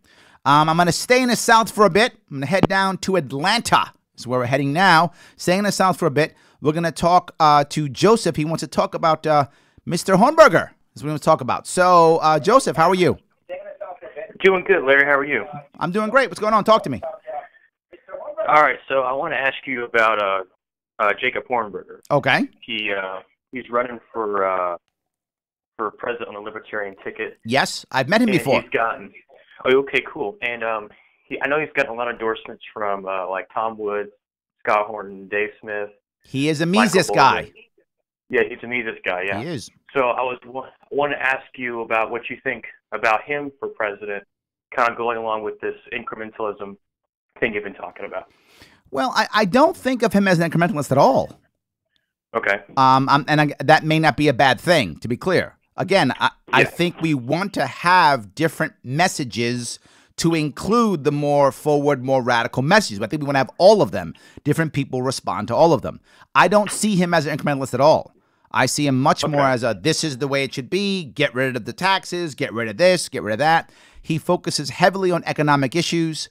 S1: I'm going to stay in the South for a bit. I'm going to head down to Atlanta. That's where we're heading now. Staying in the South for a bit. We're going to talk to Joseph. He wants to talk about Mr. Hornberger. That's what we want to talk about. So, Joseph, how are you?
S7: Doing good, Larry. How are you?
S1: I'm doing great. What's going on? Talk to me.
S7: All right. So I want to ask you about Jacob Hornberger.
S1: Okay.
S7: He's running for president on the Libertarian ticket.
S1: Yes, I've met him before.
S7: He's gotten. Oh, okay, cool. And I know he's gotten a lot of endorsements from like Tom Woods, Scott Horton, Dave Smith.
S1: He is a Mises guy.
S7: Yeah, he's a Mises guy. Yeah,
S1: he is.
S7: So I want to ask you about what you think about him for president, kind of going along with this incrementalism thing you've been talking about.
S1: Well, I don't think of him as an incrementalist at all.
S7: Okay.
S1: That may not be a bad thing, to be clear. Again, I think we want to have different messages to include the more forward, more radical messages. But I think we want to have all of them. Different people respond to all of them. I don't see him as an incrementalist at all. I see him much more as this is the way it should be. Get rid of the taxes, get rid of this, get rid of that. He focuses heavily on economic issues,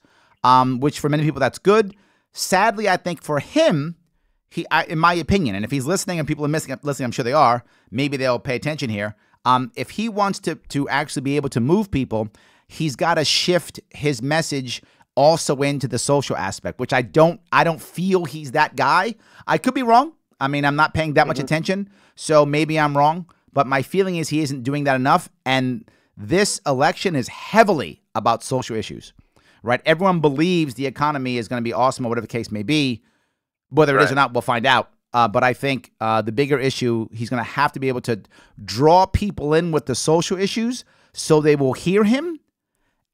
S1: which for many people, that's good. Sadly, I think for him, in my opinion, and if he's listening and people are listening, I'm sure they are, maybe they'll pay attention here. If he wants to actually be able to move people, he's got to shift his message also into the social aspect, which I don't feel he's that guy. I could be wrong. I mean, I'm not paying that much attention, so maybe I'm wrong. But my feeling is he isn't doing that enough. And this election is heavily about social issues, right? Everyone believes the economy is going to be awesome or whatever the case may be. Whether it is or not, we'll find out. But I think the bigger issue, he's going to have to be able to draw people in with the social issues so they will hear him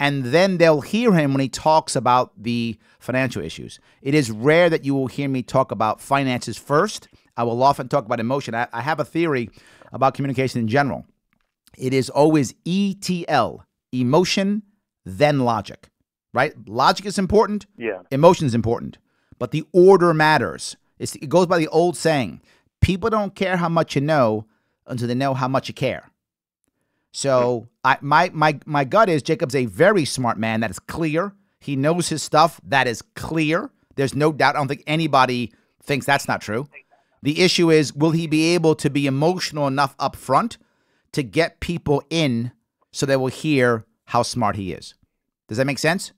S1: and then they'll hear him when he talks about the financial issues. It is rare that you will hear me talk about finances first. I will often talk about emotion. I have a theory about communication in general. It is always ETL, emotion, then logic, right? Logic is important.
S7: Yeah.
S1: Emotion is important, but the order matters. It goes by the old saying, people don't care how much you know until they know how much you care. So my gut is Jacob's a very smart man. That is clear. He knows his stuff. That is clear. There's no doubt. I don't think anybody thinks that's not true. The issue is, will he be able to be emotional enough up front to get people in so they will hear how smart he is? Does that make sense?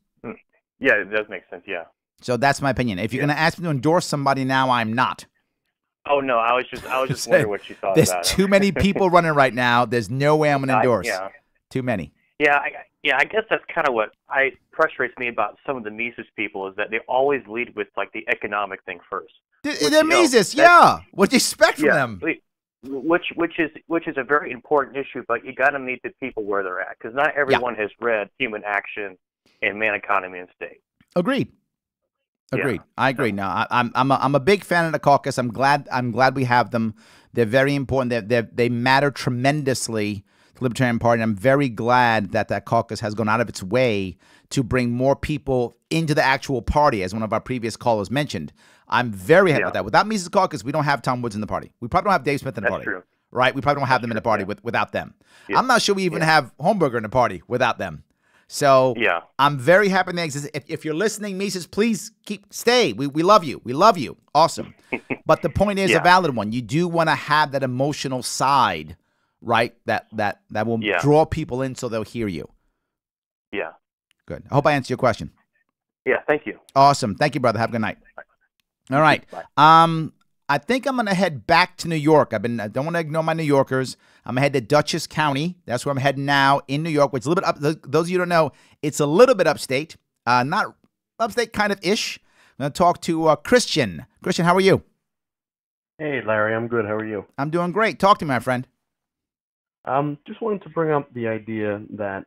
S7: Yeah, it does make sense. Yeah.
S1: So that's my opinion. If you're going to ask me to endorse somebody now, I'm not.
S7: Oh no, I was just wondering what you thought
S1: There's
S7: about it.
S1: too many people running right now. There's no way I'm going to endorse.
S7: Yeah.
S1: Too many.
S7: Yeah, I guess that's kind of what frustrates me about some of the Mises people is that they always lead with like the economic thing first.
S1: They're Mises, yeah. What do you expect from them?
S7: Which is a very important issue, but you got to meet the people where they're at because not everyone has read Human Action and Man, Economy, and State.
S1: Agreed.
S7: Yeah.
S1: I agree. Now, I'm a big fan of the caucus. I'm glad we have them. They're very important. They matter tremendously to the Libertarian Party. I'm very glad that caucus has gone out of its way to bring more people into the actual party, as one of our previous callers mentioned. I'm very happy with that. Without Mises Caucus, we don't have Tom Woods in the party. We probably don't have Dave Smith in the party.
S7: True.
S1: Right? We probably don't have them in the party without them. Yeah. I'm not sure we even have Hornberger in the party without them. So I'm very happy they exist. If you're listening, Mises, please stay. We love you. We love you. Awesome. But the point is a valid one. You do want to have that emotional side, right? That will draw people in so they'll hear you.
S7: Yeah.
S1: Good. I hope I answered your question.
S7: Yeah. Thank you.
S1: Awesome. Thank you, brother. Have a good night. All right.
S7: Bye.
S1: I think I'm going to head back to New York. I don't want to ignore my New Yorkers. I'm going to head to Dutchess County. That's where I'm heading now in New York, which is a little bit up. Those of you who don't know, it's a little bit upstate. Not upstate kind of ish. I'm going to talk to Christian. Christian, how are you?
S8: Hey, Larry. I'm good. How are you?
S1: I'm doing great. Talk to me, my friend.
S8: Just wanted to bring up the idea that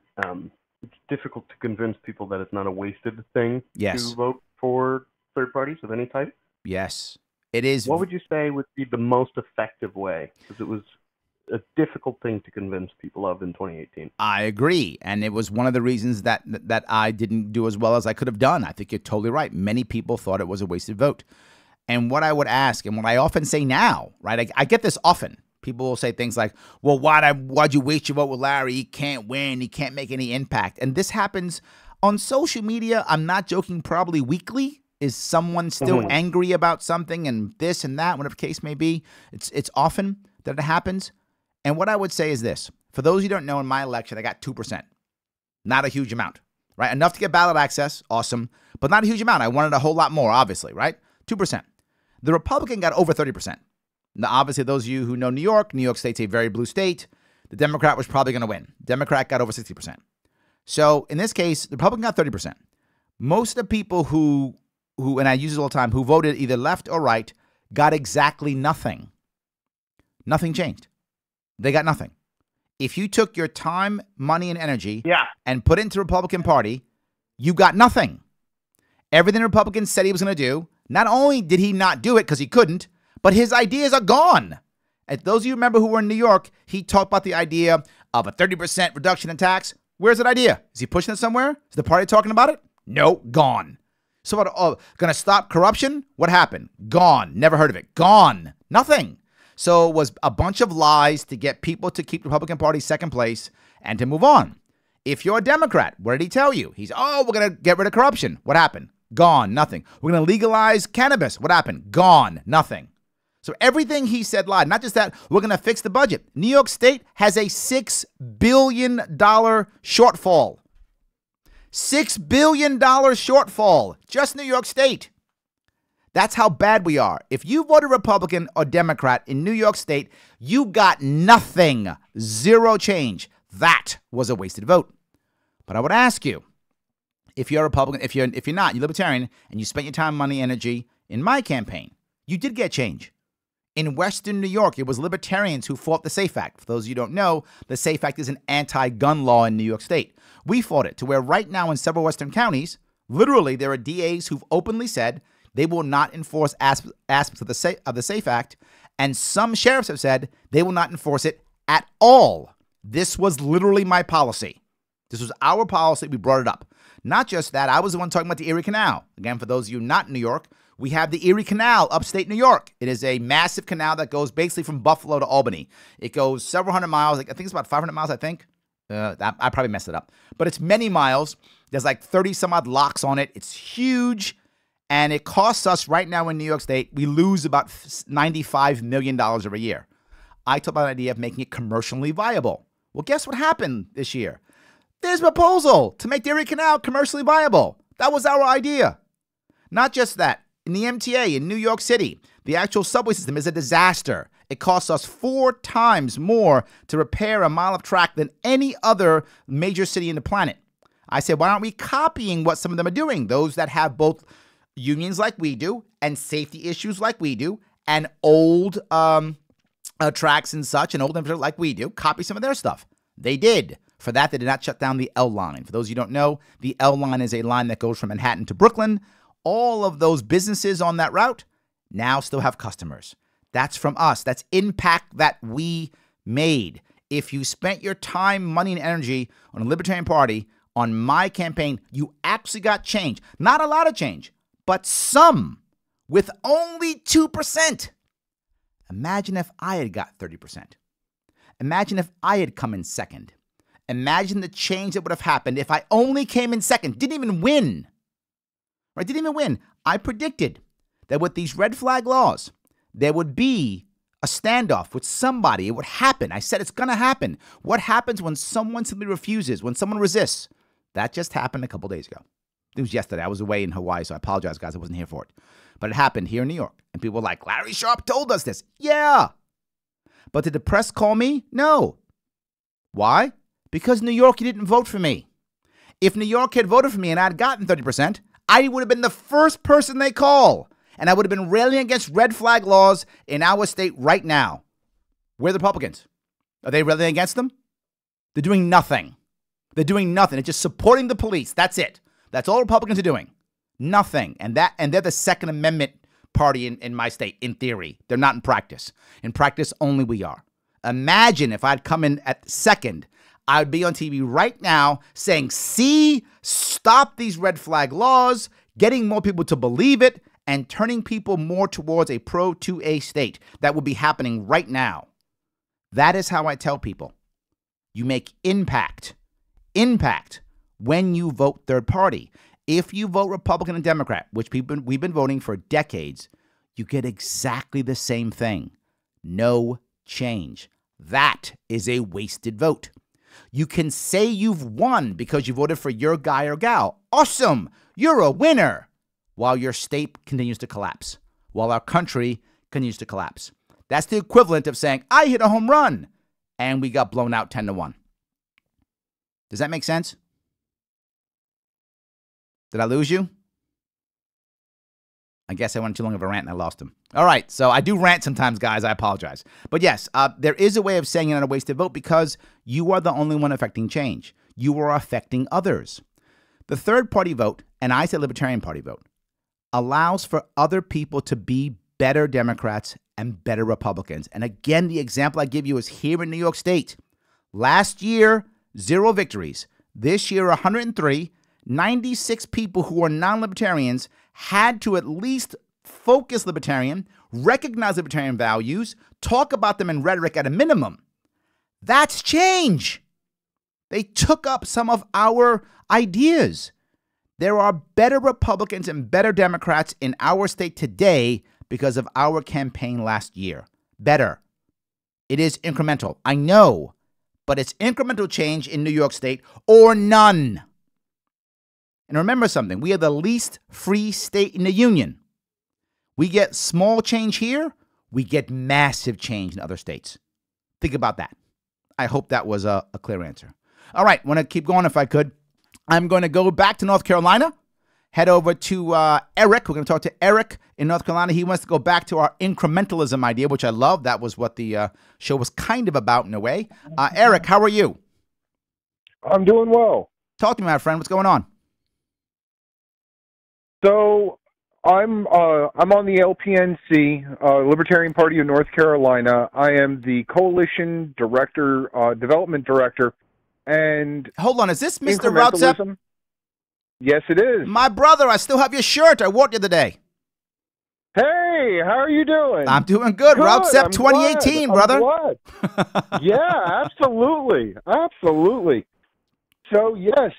S8: it's difficult to convince people that it's not a wasted thing to vote for third parties of any type.
S1: Yes. It is.
S8: What would you say would be the most effective way? Because it was a difficult thing to convince people of in 2018.
S1: I agree. And it was one of the reasons that I didn't do as well as I could have done. I think you're totally right. Many people thought it was a wasted vote. And what I would ask, and what I often say now, right, I get this often. People will say things like, well, why'd you waste your vote with Larry? He can't win. He can't make any impact. And this happens on social media. I'm not joking, probably weekly. Is someone still angry about something and this and that, whatever the case may be? It's often that it happens. And what I would say is this. For those who don't know, in my election, I got 2%. Not a huge amount, right? Enough to get ballot access. Awesome. But not a huge amount. I wanted a whole lot more, obviously, right? 2%. The Republican got over 30%. Now, obviously, those of you who know New York State's a very blue state. The Democrat was probably going to win. Democrat got over 60%. So in this case, the Republican got 30%. Most of the people who, and I use it all the time, who voted either left or right, got exactly nothing. Nothing changed. They got nothing. If you took your time, money, and energy and put it into the Republican Party, you got nothing. Everything the Republican said he was going to do, not only did he not do it because he couldn't, but his ideas are gone. And those of you remember who were in New York, he talked about the idea of a 30% reduction in tax. Where's that idea? Is he pushing it somewhere? Is the party talking about it? No, gone. So what? Oh, going to stop corruption? What happened? Gone. Never heard of it. Gone. Nothing. So it was a bunch of lies to get people to keep the Republican Party second place and to move on. If you're a Democrat, what did he tell you? We're going to get rid of corruption. What happened? Gone. Nothing. We're going to legalize cannabis. What happened? Gone. Nothing. So everything he said lied. Not just that, we're going to fix the budget. New York State has a $6 billion shortfall. $6 billion shortfall. Just New York State. That's how bad we are. If you voted Republican or Democrat in New York State, you got nothing. Zero change. That was a wasted vote. But I would ask you, if you're a Republican, if you're not, you're Libertarian, and you spent your time, money, energy in my campaign, you did get change. In Western New York, it was libertarians who fought the SAFE Act. For those of you who don't know, the SAFE Act is an anti-gun law in New York State. We fought it to where right now in several Western counties, literally there are DAs who've openly said they will not enforce aspects of the SAFE Act, and some sheriffs have said they will not enforce it at all. This was literally my policy. This was our policy. We brought it up. Not just that, I was the one talking about the Erie Canal. Again, for those of you not in New York, we have the Erie Canal, upstate New York. It is a massive canal that goes basically from Buffalo to Albany. It goes several hundred miles. I think it's about 500 miles, I think. I probably messed it up. But it's many miles. There's like 30 some odd locks on it. It's huge. And it costs us right now in New York State, we lose about $95 million every year. I talked about the idea of making it commercially viable. Well, guess what happened this year? There's a proposal to make the Erie Canal commercially viable. That was our idea. Not just that. In the MTA in New York City, the actual subway system is a disaster. It costs us 4 times more to repair a mile of track than any other major city in the planet. I said, why aren't we copying what some of them are doing? Those that have both unions like we do and safety issues like we do and old tracks and such and old infrastructure like we do, copy some of their stuff. They did. For that, they did not shut down the L line. For those of you who don't know, the L line is a line that goes from Manhattan to Brooklyn. All of those businesses on that route now still have customers. That's from us. That's impact that we made. If you spent your time, money, and energy on a Libertarian Party, on my campaign, you actually got change. Not a lot of change, but some with only 2%. Imagine if I had got 30%. Imagine if I had come in second. Imagine the change that would have happened if I only came in second, didn't even win. Right? Didn't even win. I predicted that with these red flag laws, there would be a standoff with somebody. It would happen. I said it's going to happen. What happens when someone simply refuses, when someone resists? That just happened a couple days ago. It was yesterday. I was away in Hawaii, so I apologize, guys. I wasn't here for it. But it happened here in New York. And people were like, Larry Sharpe told us this. Yeah. But did the press call me? No. Why? Because New York, you didn't vote for me. If New York had voted for me and I'd gotten 30%, I would have been the first person they call. And I would have been railing against red flag laws in our state right now. Where are the Republicans? Are they railing against them? They're doing nothing. They're doing nothing. They're just supporting the police. That's it. That's all Republicans are doing. Nothing. And they're the Second Amendment party in my state, in theory. They're not in practice. In practice, only we are. Imagine if I'd come in at second, I would be on TV right now saying, see, stop these red flag laws, getting more people to believe it, and turning people more towards a pro-2A state. That would be happening right now. That is how I tell people. You make impact when you vote third party. If you vote Republican and Democrat, which we've been voting for decades, you get exactly the same thing. No change. That is a wasted vote. You can say you've won because you voted for your guy or gal. Awesome. You're a winner. While your state continues to collapse. While our country continues to collapse. That's the equivalent of saying, I hit a home run. And we got blown out 10-1. Does that make sense? Did I lose you? I guess I went too long of a rant and I lost him. All right, so I do rant sometimes, guys. I apologize. But yes, there is a way of saying you're not a wasted vote because you are the only one affecting change. You are affecting others. The third party vote, and I say Libertarian Party vote, allows for other people to be better Democrats and better Republicans. And again, the example I give you is here in New York State. Last year, 0 victories. This year, 103. 96 people who are non-libertarians had to at least focus libertarian, recognize libertarian values, talk about them in rhetoric at a minimum. That's change. They took up some of our ideas. There are better Republicans and better Democrats in our state today because of our campaign last year. Better. It is incremental. I know, but it's incremental change in New York State or none. And remember something, we are the least free state in the union. We get small change here, we get massive change in other states. Think about that. I hope that was a clear answer. All right, want to keep going if I could. I'm going to go back to North Carolina, head over to Eric. We're going to talk to Eric in North Carolina. He wants to go back to our incrementalism idea, which I love. That was what the show was kind of about in a way. Eric, how are you?
S9: I'm doing well.
S1: Talk to me, my friend. What's going on?
S9: So I'm on the LPNC, Libertarian Party of North Carolina. I am the coalition director, development director, and
S1: hold on, is this Mr. Routsep?
S9: Yes, it is.
S1: My brother, I still have your shirt. I wore it the other day.
S9: Hey, how are you doing?
S1: I'm doing good. Routsep 2018, brother.
S9: Yeah, absolutely, absolutely. So yes,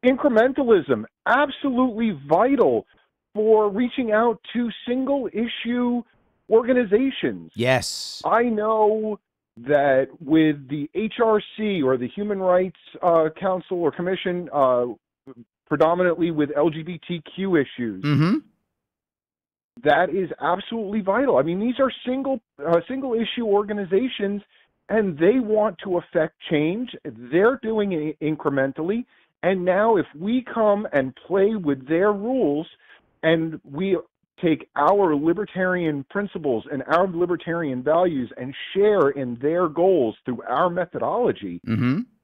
S9: incrementalism, absolutely vital for reaching out to single-issue organizations.
S1: Yes.
S9: I know that with the HRC, or the Human Rights Council or Commission, predominantly with LGBTQ issues, that is absolutely vital. I mean, these are single-issue organizations, and they want to affect change. They're doing it incrementally. And now if we come and play with their rules and we take our libertarian principles and our libertarian values and share in their goals through our methodology,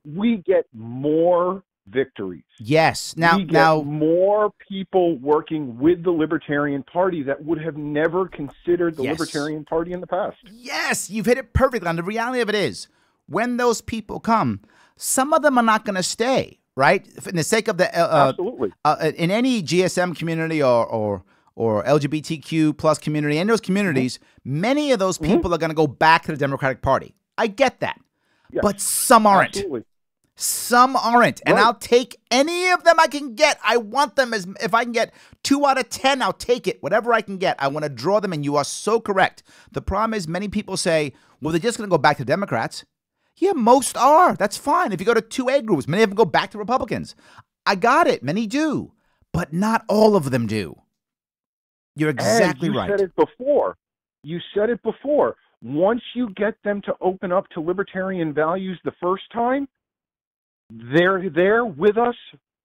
S9: we get more victories.
S1: Yes.
S9: We get more people working with the Libertarian Party that would have never considered the Libertarian Party in the past.
S1: Yes, you've hit it perfectly. And the reality of it is, when those people come, some of them are not going to stay, right? For the sake of the
S9: absolutely
S1: in any GSM community or LGBTQ plus community, in those communities, many of those people are going to go back to the Democratic Party. I get that, but some aren't.
S9: Absolutely.
S1: Some aren't, and I'll take any of them I can get. I want them as if I can get 2 out of 10, I'll take it. Whatever I can get, I want to draw them, and you are so correct. The problem is many people say, well, they're just going to go back to Democrats. Yeah, most are. That's fine. If you go to 2A groups, many of them go back to Republicans. I got it. Many do, but not all of them do. You're exactly right.
S9: You said it before. You said it before. Once you get them to open up to libertarian values the first time, they're there with us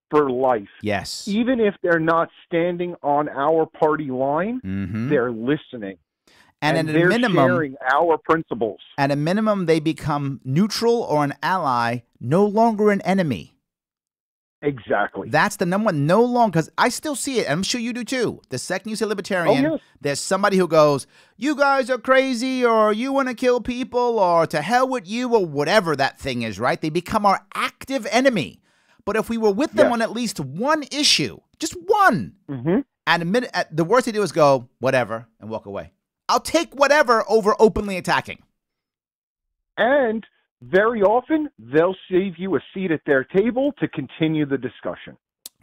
S9: for life.
S1: Yes.
S9: Even if they're not standing on our party line, they're listening. And they're sharing our principles.
S1: At a minimum, they become neutral or an ally, no longer an enemy.
S9: Exactly.
S1: That's the number one. No longer, because I still see it, and I'm sure you do too. The second you say libertarian, there's somebody who goes, you guys are crazy, or you want to kill people, or to hell with you, or whatever that thing is, right? They become our active enemy. But if we were with them on at least one issue, just one, and the worst they do is go, whatever, and walk away. I'll take whatever over openly attacking.
S9: And very often, they'll save you a seat at their table to continue the discussion.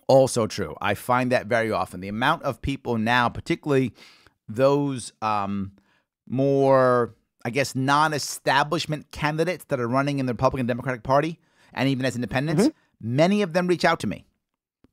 S1: Also true. I find that very often. The amount of people now, particularly those more, I guess, non-establishment candidates that are running in the Republican Democratic Party, and even as independents, many of them reach out to me.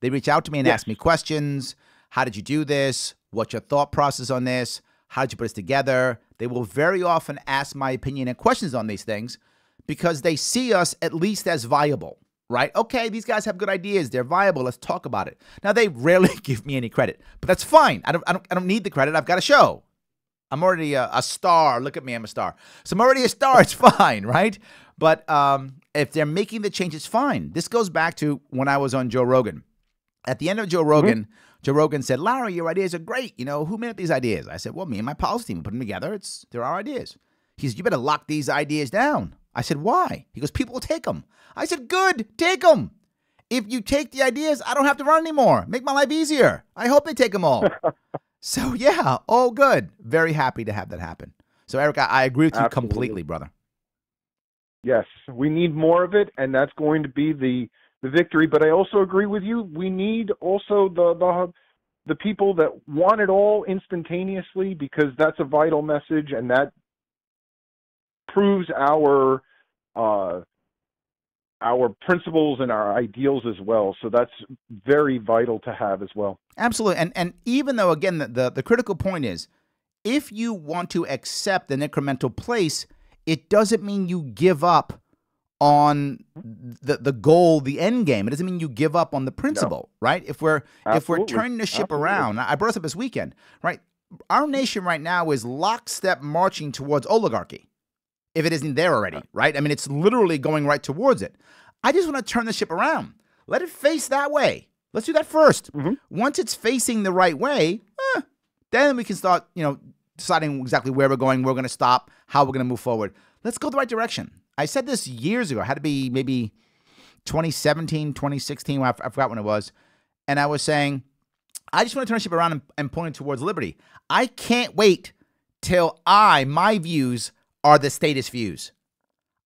S1: They reach out to me and ask me questions. How did you do this? What's your thought process on this? How did you put this together? They will very often ask my opinion and questions on these things, because they see us at least as viable, right? Okay, these guys have good ideas. They're viable. Let's talk about it. Now, they rarely give me any credit, but that's fine. I don't need the credit. I've got a show. I'm already a star. Look at me. I'm a star. So I'm already a star. It's fine, right? But if they're making the change, it's fine. This goes back to when I was on Joe Rogan. At the end of Joe Rogan, Joe Rogan said, Larry, your ideas are great. You know, who made up these ideas? I said, well, me and my policy team put them together. They're our ideas. He said, you better lock these ideas down. I said, why? He goes, people will take them. I said, good, take them. If you take the ideas, I don't have to run anymore. Make my life easier. I hope they take them all. So, yeah, all good. Very happy to have that happen. So, Eric, I agree with you completely, brother.
S9: Yes, we need more of it, and that's going to be the victory. But I also agree with you. We need also the people that want it all instantaneously, because that's a vital message, and that proves our principles and our ideals as well. So that's very vital to have as well.
S1: Absolutely. And even though, again, the critical point is, if you want to accept an incremental place, it doesn't mean you give up on the goal, the end game. It doesn't mean you give up on the principle, right? If we're turning the ship around, I brought this up this weekend, right? Our nation right now is lockstep marching towards oligarchy, if it isn't there already, right? I mean, it's literally going right towards it. I just want to turn the ship around. Let it face that way. Let's do that first. Once it's facing the right way, then we can start, deciding exactly where we're going, where we're going to stop, how we're going to move forward. Let's go the right direction. I said this years ago. It had to be maybe 2017, 2016. I forgot when it was. And I was saying, I just want to turn the ship around and point it towards liberty. I can't wait till my views are the status views.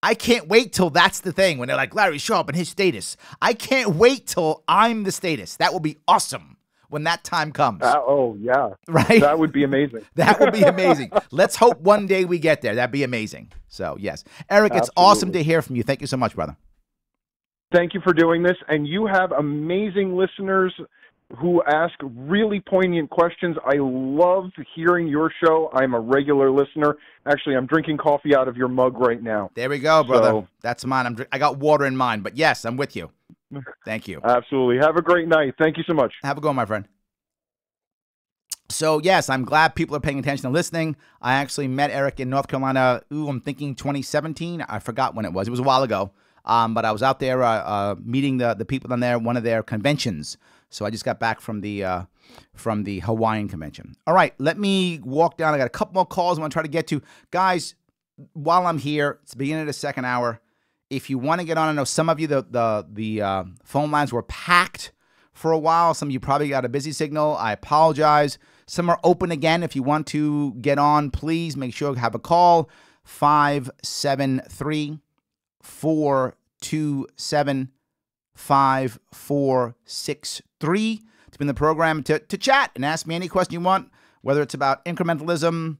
S1: I can't wait till that's the thing when they're like, Larry Sharpe and his status. I can't wait till I'm the status. That will be awesome when that time comes.
S9: Oh, yeah.
S1: Right?
S9: That would be amazing.
S1: That would be amazing. Let's hope one day we get there. That'd be amazing. So, yes. Eric, it's awesome to hear from you. Thank you so much, brother.
S9: Thank you for doing this. And you have amazing listeners who ask really poignant questions. I love hearing your show. I'm a regular listener. Actually, I'm drinking coffee out of your mug right now.
S1: There we go, brother. So, that's mine. I got water in mine. But, yes, I'm with you. Thank you.
S9: Absolutely. Have a great night. Thank you so much.
S1: Have a good one, my friend. So, yes, I'm glad people are paying attention and listening. I actually met Eric in North Carolina, I'm thinking 2017. I forgot when it was. It was a while ago. But I was out there meeting the people down there, one of their conventions. So I just got back from the Hawaiian convention. All right, let me walk down. I got a couple more calls I want to try to get to. Guys, while I'm here, it's the beginning of the second hour. If you want to get on, I know some of you, the phone lines were packed for a while. Some of you probably got a busy signal. I apologize. Some are open again. If you want to get on, please make sure you have a call. 573-427-5463 to be in the program to chat and ask me any question you want, whether it's about incrementalism,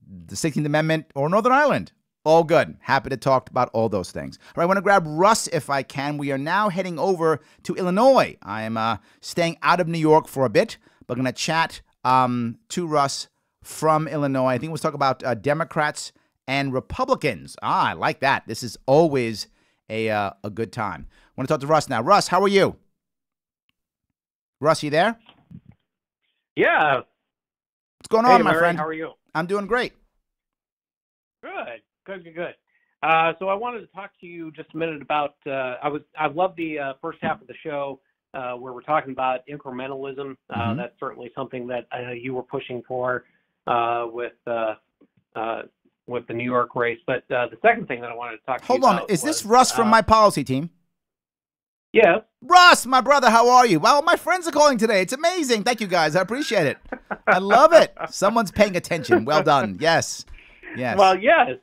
S1: the 16th Amendment, or Northern Ireland. All good. Happy to talk about all those things. All right, I want to grab Russ if I can. We are now heading over to Illinois. I am staying out of New York for a bit, but I'm going to chat to Russ from Illinois. I think we'll talk about Democrats and Republicans. I like that. This is always a good time. I want to talk to Russ now. Russ, how are you? Russ, you there?
S10: Yeah.
S1: What's going on, my
S10: Larry,
S1: friend?
S10: How are you?
S1: I'm doing great.
S10: Good. So I wanted to talk to you just a minute about. I love the first half of the show where we're talking about incrementalism. That's certainly something that you were pushing for with the New York race. But the second thing that I wanted to talk to you about.
S1: Hold on, is this Russ from my policy team?
S10: Yeah.
S1: Russ, my brother, how are you? Well, my friends are calling today. It's amazing. Thank you, guys. I appreciate it. I love it. Someone's paying attention. Well done. Yes. Yes.
S10: Well, yes.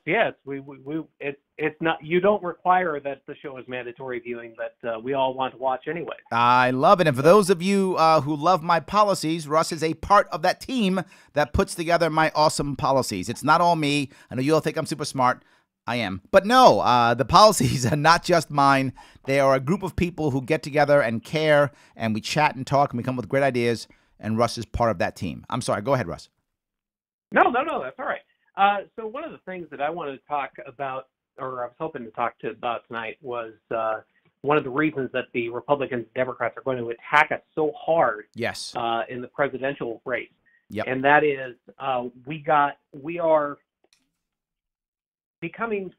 S10: It's not. You don't require that the show is mandatory viewing, but we all want to watch anyway.
S1: I love it. And for those of you who love my policies, Russ is a part of that team that puts together my awesome policies. It's not all me. I know you all think I'm super smart. I am. But no, the policies are not just mine. They are a group of people who get together and care, and we chat and talk, and we come up with great ideas, and Russ is part of that team. I'm sorry. Go ahead, Russ.
S10: No, that's all right. So one of the things that I wanted to talk about, or I was hoping to talk about tonight, was one of the reasons that the Republicans and Democrats are going to attack us so hard
S1: yes.
S10: In the presidential race.
S1: Yep.
S10: And that is we are becoming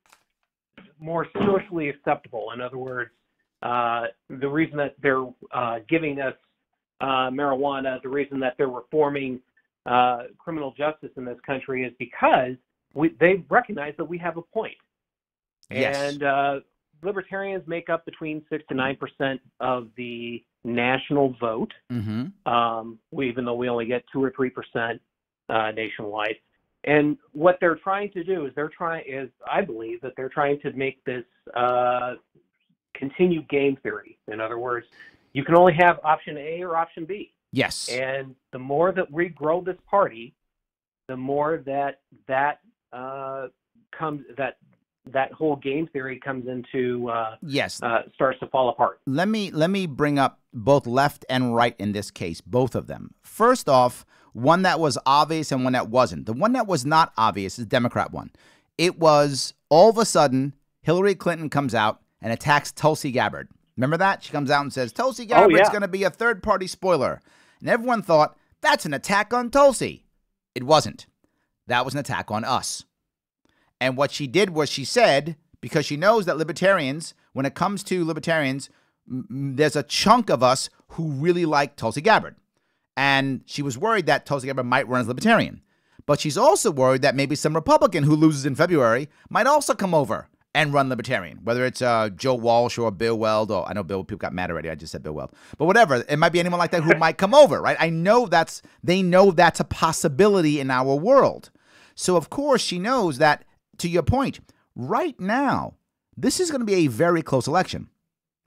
S10: more socially acceptable. In other words, the reason that they're giving us marijuana, the reason that they're reforming criminal justice in this country is because they recognize that we have a point.
S1: Yes.
S10: And libertarians make up between 6 to 9% of the national vote, even though we only get 2 or 3% nationwide. And what they're trying to do is I believe that they're trying to make this continued game theory. In other words, you can only have option A or option B.
S1: Yes.
S10: And the more that we grow this party, the more that whole game theory comes into starts to fall apart.
S1: Let me bring up both left and right in this case, both of them. First off, one that was obvious and one that wasn't. The one that was not obvious is the Democrat one. It was all of a sudden Hillary Clinton comes out and attacks Tulsi Gabbard. Remember that? She comes out and says, Tulsi Gabbard's going to be a third-party spoiler. And everyone thought, that's an attack on Tulsi. It wasn't. That was an attack on us. And what she did was she said, because she knows that libertarians, when it comes to libertarians, there's a chunk of us who really like Tulsi Gabbard. And she was worried that Tulsi Gabbard might run as libertarian. But she's also worried that maybe some Republican who loses in February might also come over and run libertarian, whether it's Joe Walsh or Bill Weld, or I know people got mad already. I just said Bill Weld. But whatever, it might be anyone like that who might come over, right? They know that's a possibility in our world. So, of course, she knows that, to your point, right now, this is going to be a very close election.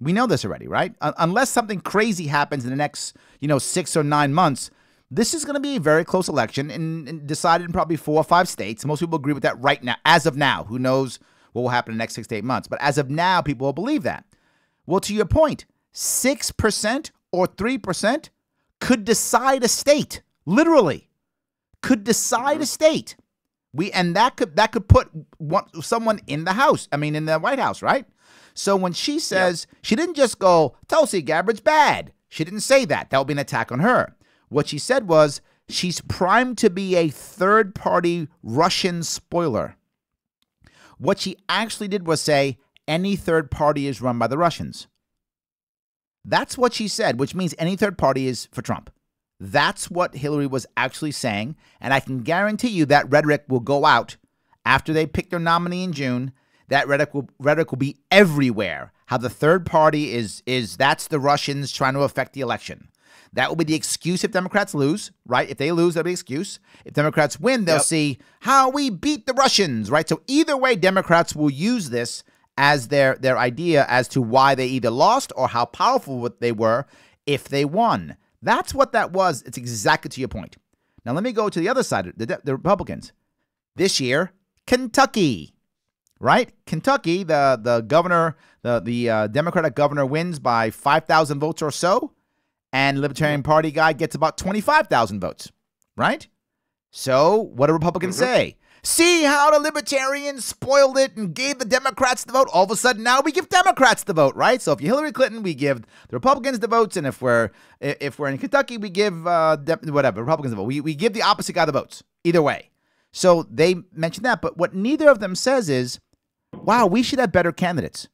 S1: We know this already, right? Unless something crazy happens in the next, 6 or 9 months, this is going to be a very close election and decided in probably 4 or 5 states. Most people agree with that right now, as of now. Who knows what will happen in the next 6 to 8 months? But as of now, people will believe that. Well, to your point, 6% or 3% could decide a state, literally, could decide a state. And that could put someone in the House. I mean, in the White House, right? So when she says, she didn't just go, Tulsi Gabbard's bad. She didn't say that. That would be an attack on her. What she said was, she's primed to be a third-party Russian spoiler. What she actually did was say, any third party is run by the Russians. That's what she said, which means any third party is for Trump. That's what Hillary was actually saying, and I can guarantee you that rhetoric will go out after they pick their nominee in June. That rhetoric will be everywhere. How the third party is that's the Russians trying to affect the election. That will be the excuse if Democrats lose, right? If they lose, that'll be the excuse. If Democrats win, they'll see how we beat the Russians, right? So either way, Democrats will use this as their idea as to why they either lost or how powerful they were if they won. That's what that was. It's exactly to your point. Now, let me go to the other side, the Republicans. This year, Kentucky, right? Kentucky, the governor, the Democratic governor wins by 5,000 votes or so, and Libertarian Party guy gets about 25,000 votes, right? So what do Republicans say? See how the Libertarians spoiled it and gave the Democrats the vote? All of a sudden, now we give Democrats the vote, right? So if you're Hillary Clinton, we give the Republicans the votes, and if we're in Kentucky, we give Republicans the vote. We give the opposite guy the votes. Either way. So they mentioned that, but what neither of them says is, wow, we should have better candidates.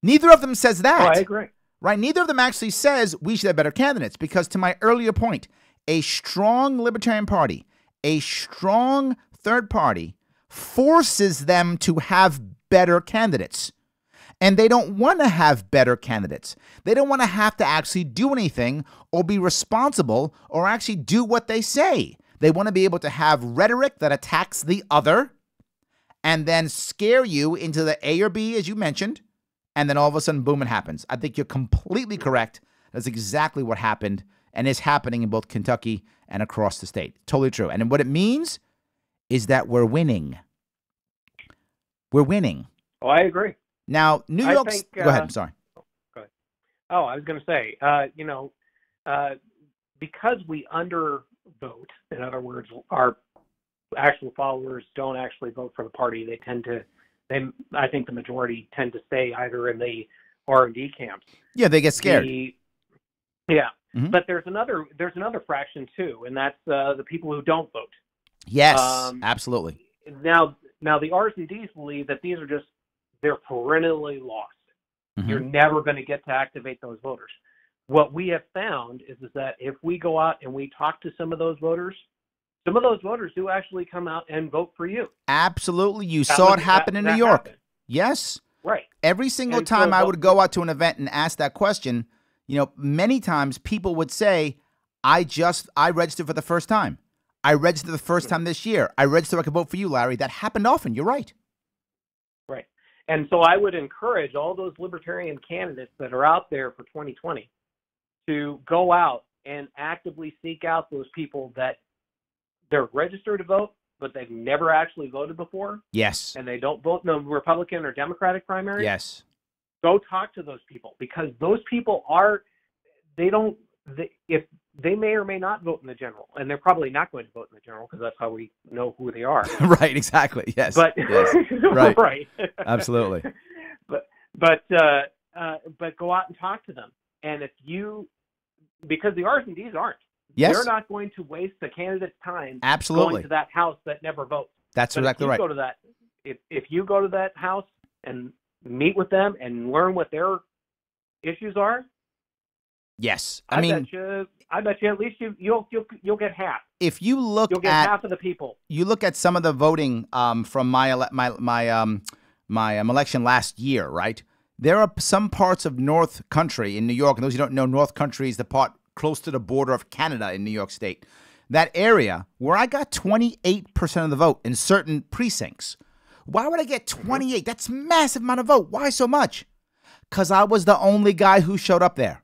S1: Neither of them says that.
S10: Oh, I agree.
S1: Right? Neither of them actually says we should have better candidates, because to my earlier point, a strong Libertarian Party, a strong third party forces them to have better candidates. And they don't want to have better candidates. They don't want to have to actually do anything or be responsible or actually do what they say. They want to be able to have rhetoric that attacks the other and then scare you into the A or B, as you mentioned, and then all of a sudden, boom, it happens. I think you're completely correct. That's exactly what happened and is happening in both Kentucky and across the state. Totally true. And what it means is that we're winning. We're winning.
S10: Oh, I agree.
S1: Now, New York... Go ahead. I'm sorry.
S10: Go ahead. Oh, I was going to say, because we undervote, in other words, our actual followers don't actually vote for the party. They tend to... I think the majority tend to stay either in the R&D camps.
S1: Yeah, they get scared.
S10: But there's another fraction too, and that's the people who don't vote.
S1: Yes, absolutely.
S10: Now the R's and D's believe that they're perennially lost. You're never going to get to activate those voters. What we have found is that if we go out and we talk to some of those voters do actually come out and vote for you.
S1: Absolutely. You saw it happen in New York. Happened. Yes.
S10: Right.
S1: Every single time I would go out to an event and ask that question, many times people would say, I registered for the first time. I registered the first time this year. I registered so I could vote for you, Larry. That happened often. You're right.
S10: Right. And so I would encourage all those Libertarian candidates that are out there for 2020 to go out and actively seek out those people that they're registered to vote, but they've never actually voted before.
S1: Yes.
S10: And they don't vote in the Republican or Democratic primaries.
S1: Yes.
S10: Go talk to those people, because those people if they may or may not vote in the general, and they're probably not going to vote in the general because that's how we know who they are.
S1: Right, exactly. Yes.
S10: But
S1: yes. Right.
S10: right.
S1: Absolutely.
S10: But go out and talk to them. And if you, because the R's and D's aren't.
S1: Yes.
S10: They're not going to waste the candidate's time
S1: Absolutely.
S10: going to that house that never votes.
S1: That's
S10: but
S1: exactly
S10: if you
S1: right.
S10: Go to that, if you go to that house and meet with them and learn what their issues are,
S1: yes,
S10: I bet you at least you'll get half.
S1: If you look
S10: you'll get
S1: at
S10: half of the people.
S1: You look at some of the voting from my election last year, right? There are some parts of North Country in New York, and those who don't know, North Country is the part close to the border of Canada in New York State. That area where I got 28% of the vote in certain precincts. Why would I get 28? That's a massive amount of vote. Why so much? Because I was the only guy who showed up there.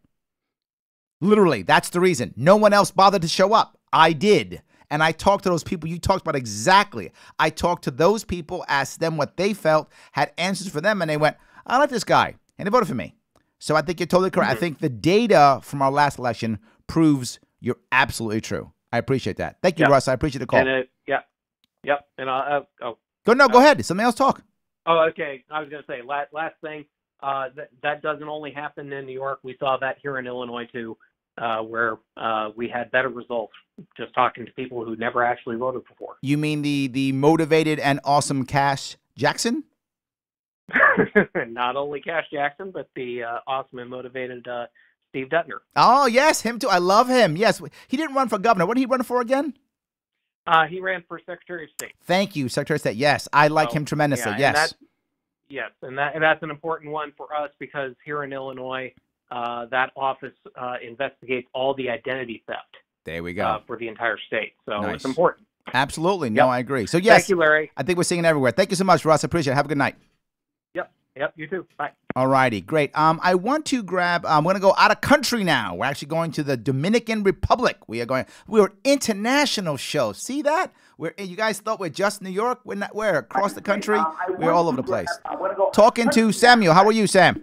S1: Literally, that's the reason. No one else bothered to show up. I did. And I talked to those people you talked about exactly. I talked to those people, asked them what they felt, had answers for them, and they went, I like this guy. And they voted for me. So I think you're totally correct. I think the data from our last election proves you're absolutely true. I appreciate that. Thank you, Russ. I appreciate the call.
S10: And yep. And
S1: Go ahead. Somebody else talk.
S10: Oh, okay. I was going to say, last thing, that doesn't only happen in New York. We saw that here in Illinois, too, where we had better results just talking to people who never actually voted before.
S1: You mean the motivated and awesome Cash Jackson?
S10: Not only Cash Jackson, but the awesome and motivated Steve Dutner.
S1: Oh, yes, him too. I love him. Yes. He didn't run for governor. What did he run for again?
S10: He ran for Secretary of State.
S1: Thank you, Secretary of State. Yes, I like him tremendously.
S10: Yeah, and that's an important one for us because here in Illinois, that office investigates all the identity theft.
S1: There we go.
S10: For the entire state. So
S1: nice.
S10: It's important.
S1: Absolutely. No, I agree. So, yes.
S10: Thank you, Larry.
S1: I think we're seeing it everywhere. Thank you so much, Russ. I appreciate it. Have a good night.
S10: Yep, you too. Bye.
S1: All righty, great. I want to grab, I'm going to go out of country now. We're actually going to the Dominican Republic. We're an international show. See that? You guys thought we're just New York? We're across the country. We're all over the place. Talking to Samuel. How are you, Sam?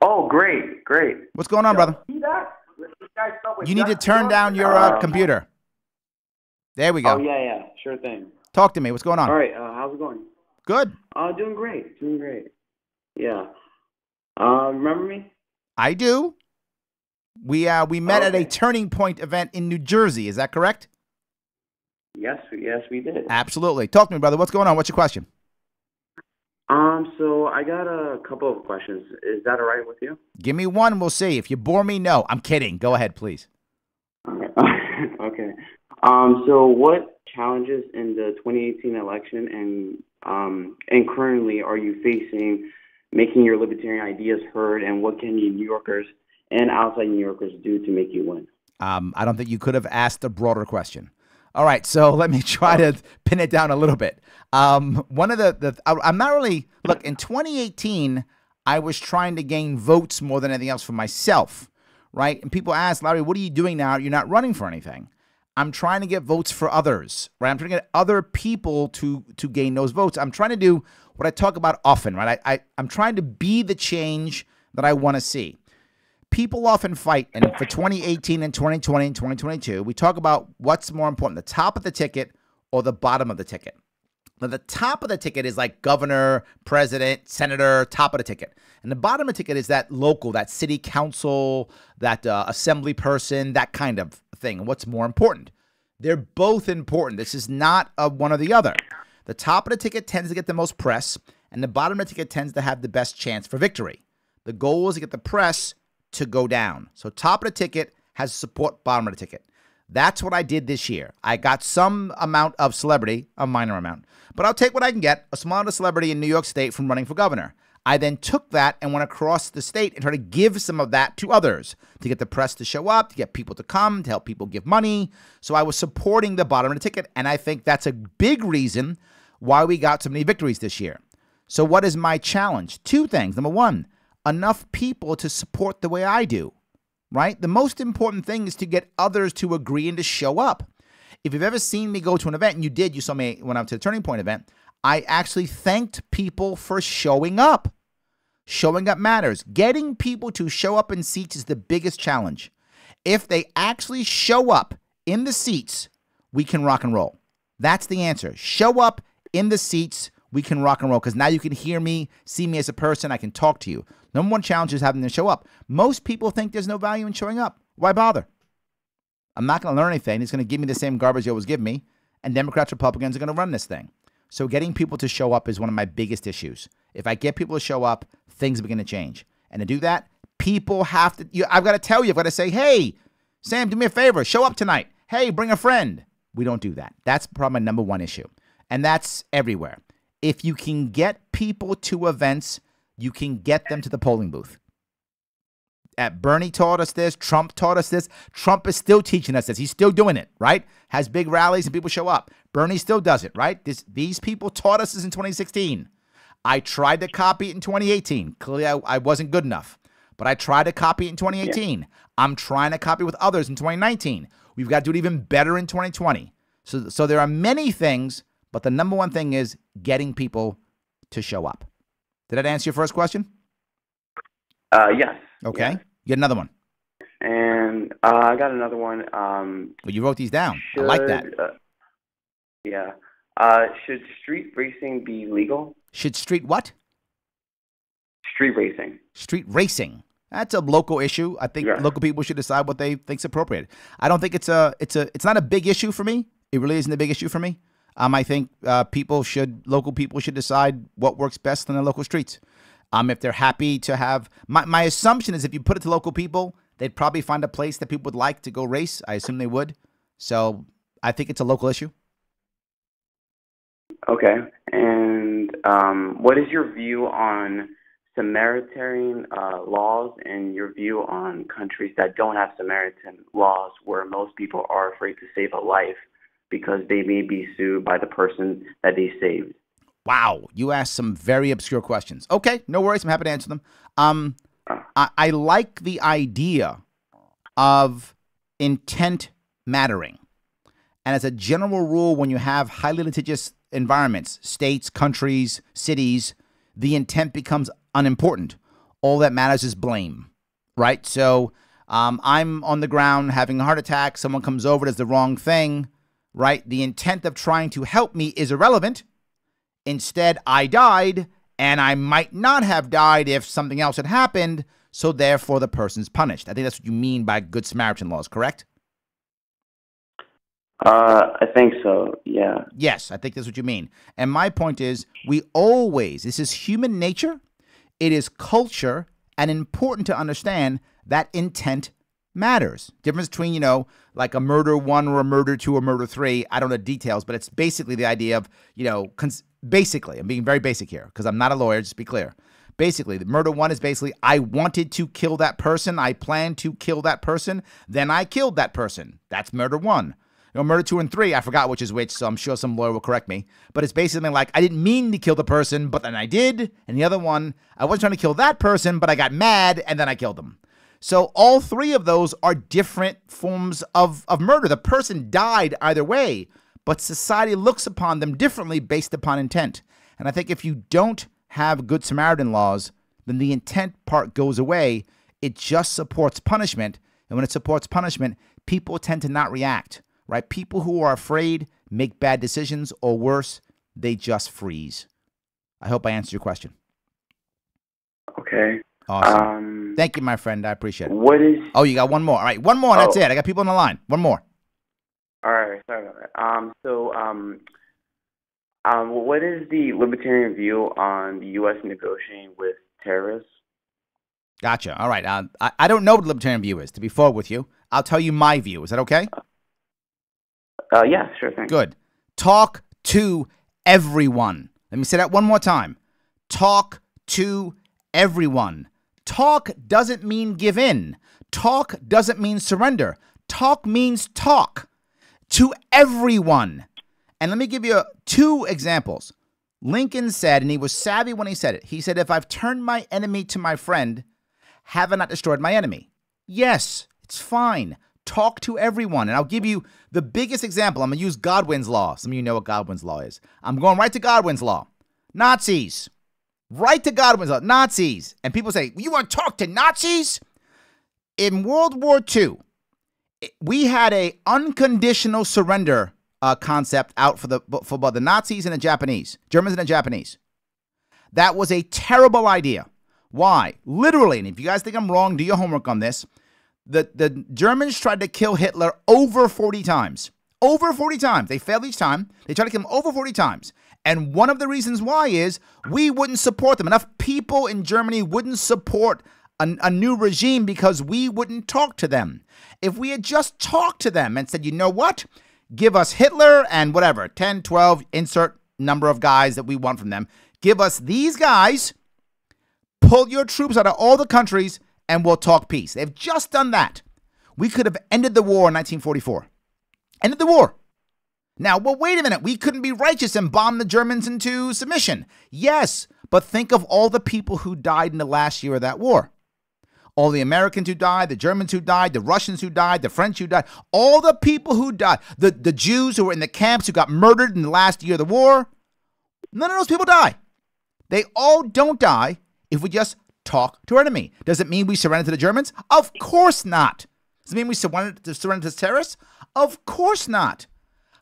S11: Oh, great.
S1: What's going on, brother? You need to turn down your computer. There we go.
S11: Oh, yeah, sure thing.
S1: Talk to me. What's going on?
S11: All right, how's it going?
S1: Good.
S11: Doing great. Yeah. Remember me?
S1: I do. We met at a Turning Point event in New Jersey. Is that correct?
S11: Yes, we did.
S1: Absolutely. Talk to me, brother. What's going on? What's your question?
S11: So I got a couple of questions. Is that all right with you?
S1: Give me one and we'll see. If you bore me, no. I'm kidding. Go ahead, please.
S11: Okay. So what challenges in the 2018 election and currently are you facing making your libertarian ideas heard, and what can you New Yorkers and outside New Yorkers do to make you win?
S1: I don't think you could have asked a broader question. All right, so let me try to pin it down a little bit. One of I'm not really, look, in 2018, I was trying to gain votes more than anything else for myself, right? And people ask, Larry, what are you doing now? You're not running for anything. I'm trying to get votes for others, right? I'm trying to get other people to gain those votes. I'm trying to do what I talk about often, right? I'm trying to be the change that I want to see. People often fight, and for 2018 and 2020 and 2022, we talk about what's more important, the top of the ticket or the bottom of the ticket. Now, the top of the ticket is like governor, president, senator, top of the ticket. And the bottom of the ticket is that local, that city council, that assembly person, that kind of thing. And what's more important? They're both important. This is not one or the other. The top of the ticket tends to get the most press, and the bottom of the ticket tends to have the best chance for victory. The goal is to get the press to go down. So top of the ticket has support, bottom of the ticket. That's what I did this year. I got some amount of celebrity, a minor amount, but I'll take what I can get, a small amount of celebrity in New York State from running for governor. I then took that and went across the state and tried to give some of that to others, to get the press to show up, to get people to come, to help people give money. So I was supporting the bottom of the ticket, and I think that's a big reason why we got so many victories this year. So what is my challenge? Two things. Number one, enough people to support the way I do, right? The most important thing is to get others to agree and to show up. If you've ever seen me go to an event, and you did, you saw me when I went to the Turning Point event, I actually thanked people for showing up. Showing up matters. Getting people to show up in seats is the biggest challenge. If they actually show up in the seats, we can rock and roll. That's the answer. Show up in the seats, we can rock and roll, because now you can hear me, see me as a person, I can talk to you. Number one challenge is having them show up. Most people think there's no value in showing up. Why bother? I'm not going to learn anything. It's going to give me the same garbage you always give me, and Democrats, Republicans are going to run this thing. So getting people to show up is one of my biggest issues. If I get people to show up, things are going to change. And to do that, people have to, I've got to tell you, I've got to say, hey, Sam, do me a favor, show up tonight. Hey, bring a friend. We don't do that. That's probably my number one issue. And that's everywhere. If you can get people to events, you can get them to the polling booth. Bernie taught us this. Trump taught us this. Trump is still teaching us this. He's still doing it, right? Has big rallies and people show up. Bernie still does it, right? These people taught us this in 2016. I tried to copy it in 2018. Clearly, I wasn't good enough. But I tried to copy it in 2018. Yeah. I'm trying to copy with others in 2019. We've got to do it even better in 2020. So there are many things, but the number one thing is getting people to show up. Did that answer your first question?
S11: Yes.
S1: Okay.
S11: Yes.
S1: You get another one.
S11: And I got another one.
S1: Well, you wrote these down. I like that.
S11: Yeah. Should street racing be legal?
S1: Should street what?
S11: Street racing.
S1: Street racing. That's a local issue. I think local people should decide what they think's appropriate. I don't think it's not a big issue for me. It really isn't a big issue for me. I think local people should decide what works best on the local streets. If they're happy to have, my assumption is if you put it to local people, they'd probably find a place that people would like to go race. I assume they would. So I think it's a local issue.
S11: Okay. And what is your view on Samaritan laws and your view on countries that don't have Samaritan laws, where most people are afraid to save a life because they may be sued by the person that they saved?
S1: Wow, you asked some very obscure questions. Okay, no worries. I'm happy to answer them. I like the idea of intent mattering. And as a general rule, when you have highly litigious environments, states, countries, cities, the intent becomes unimportant. All that matters is blame, right? So I'm on the ground having a heart attack. Someone comes over, does the wrong thing, right? The intent of trying to help me is irrelevant. Instead, I died, and I might not have died if something else had happened, so therefore the person's punished. I think that's what you mean by Good Samaritan laws, correct?
S11: I think so, yeah.
S1: Yes, I think that's what you mean. And my point is, this is human nature, it is culture, and important to understand that intent matters. Difference between, like a murder 1 or a murder 2 or murder 3, I don't know details, but it's basically the idea of, basically, I'm being very basic here because I'm not a lawyer, just be clear. Basically, the murder 1 is basically, I wanted to kill that person, I planned to kill that person, then I killed that person. That's murder 1. Murder 2 and 3, I forgot which is which, so I'm sure some lawyer will correct me. But it's basically like, I didn't mean to kill the person, but then I did. And the other one, I wasn't trying to kill that person, but I got mad, and then I killed them. So all three of those are different forms of murder. The person died either way, but society looks upon them differently based upon intent. And I think if you don't have Good Samaritan laws, then the intent part goes away. It just supports punishment. And when it supports punishment, people tend to not react, right? People who are afraid make bad decisions, or worse, they just freeze. I hope I answered your question.
S11: Okay.
S1: Awesome. Thank you, my friend. I appreciate it.
S11: What is...
S1: Oh, you got one more. All right, one more, and that's it. I got people on the line. One more.
S11: All right, sorry about that. What is the Libertarian view on the U.S. negotiating with terrorists?
S1: Gotcha. All right. I don't know what the Libertarian view is, to be forward with you. I'll tell you my view. Is that okay?
S11: Yeah, sure thing.
S1: Good. Talk to everyone. Let me say that one more time. Talk to everyone. Talk doesn't mean give in. Talk doesn't mean surrender. Talk means talk to everyone. And let me give you 2 examples. Lincoln said, and he was savvy when he said it, he said, if I've turned my enemy to my friend, have I not destroyed my enemy? Yes, it's fine. Talk to everyone. And I'll give you the biggest example. I'm going to use Godwin's law. Some of you know what Godwin's law is. I'm going right to Godwin's law. Nazis. Right to Godwin's law. Nazis. And people say, you want to talk to Nazis? In World War II, We had a unconditional surrender concept out for both the Nazis and the Japanese, Germans and the Japanese. That was a terrible idea. Why? Literally, and if you guys think I'm wrong, do your homework on this. The Germans tried to kill Hitler over 40 times. Over 40 times. They failed each time. They tried to kill him over 40 times. And one of the reasons why is we wouldn't support them. Enough people in Germany wouldn't support a new regime because we wouldn't talk to them. If we had just talked to them and said, you know what? Give us Hitler and whatever, 10, 12, insert number of guys that we want from them. Give us these guys, pull your troops out of all the countries, and we'll talk peace. They've just done that. We could have ended the war in 1944. Ended the war. Now, well, wait a minute. We couldn't be righteous and bomb the Germans into submission. Yes, but think of all the people who died in the last year of that war. All the Americans who died, the Germans who died, the Russians who died, the French who died, all the people who died, the Jews who were in the camps who got murdered in the last year of the war, none of those people die. They all don't die if we just talk to our enemy. Does it mean we surrender to the Germans? Of course not. Does it mean we surrender to terrorists? Of course not.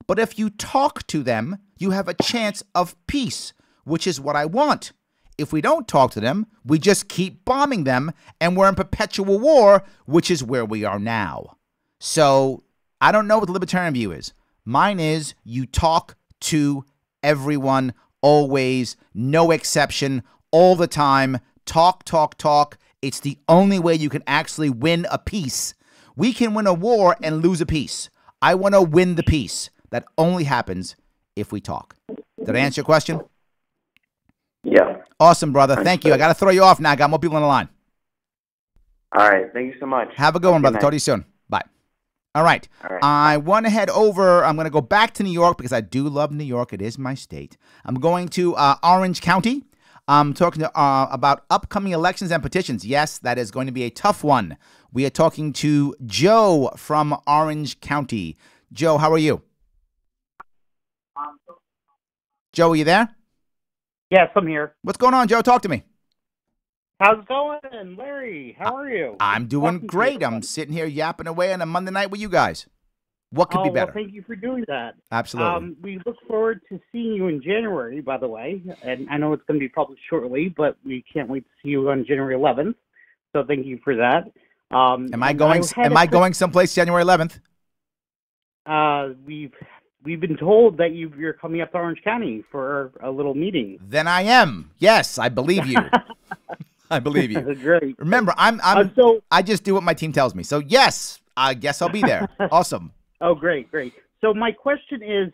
S1: But if you talk to them, you have a chance of peace, which is what I want. If we don't talk to them, we just keep bombing them, and we're in perpetual war, which is where we are now. So I don't know what the libertarian view is. Mine is you talk to everyone, always, no exception, all the time. Talk, talk, talk. It's the only way you can actually win a peace. We can win a war and lose a peace. I want to win the peace. That only happens if we talk. Did I answer your question?
S11: Yeah.
S1: Awesome, brother. Thank you. I got to throw you off now. I got more people on the line.
S11: All right. Thank you so much.
S1: Have a good one, brother. Talk to you soon. Bye. All right. I want to head over. I'm going to go back to New York because I do love New York. It is my state. I'm going to Orange County. I'm talking about upcoming elections and petitions. Yes, that is going to be a tough one. We are talking to Joe from Orange County. Joe, how are you? Joe, are you there?
S12: Yes, I'm here.
S1: What's going on, Joe? Talk to me.
S12: How's it going, Larry? How are you?
S1: I'm doing great. I'm sitting here yapping away on a Monday night with you guys. What could be better?
S12: Well, thank you for doing that.
S1: Absolutely.
S12: We look forward to seeing you in January, by the way. And I know it's going to be published shortly, but we can't wait to see you on January 11th. So thank you for that.
S1: Am I going someplace January 11th?
S12: We've been told that you're coming up to Orange County for a little meeting.
S1: Then I am. Yes, I believe you. I believe you.
S12: Great.
S1: Remember, I just do what my team tells me. So yes, I guess I'll be there. Awesome.
S12: Oh, great. So my question is,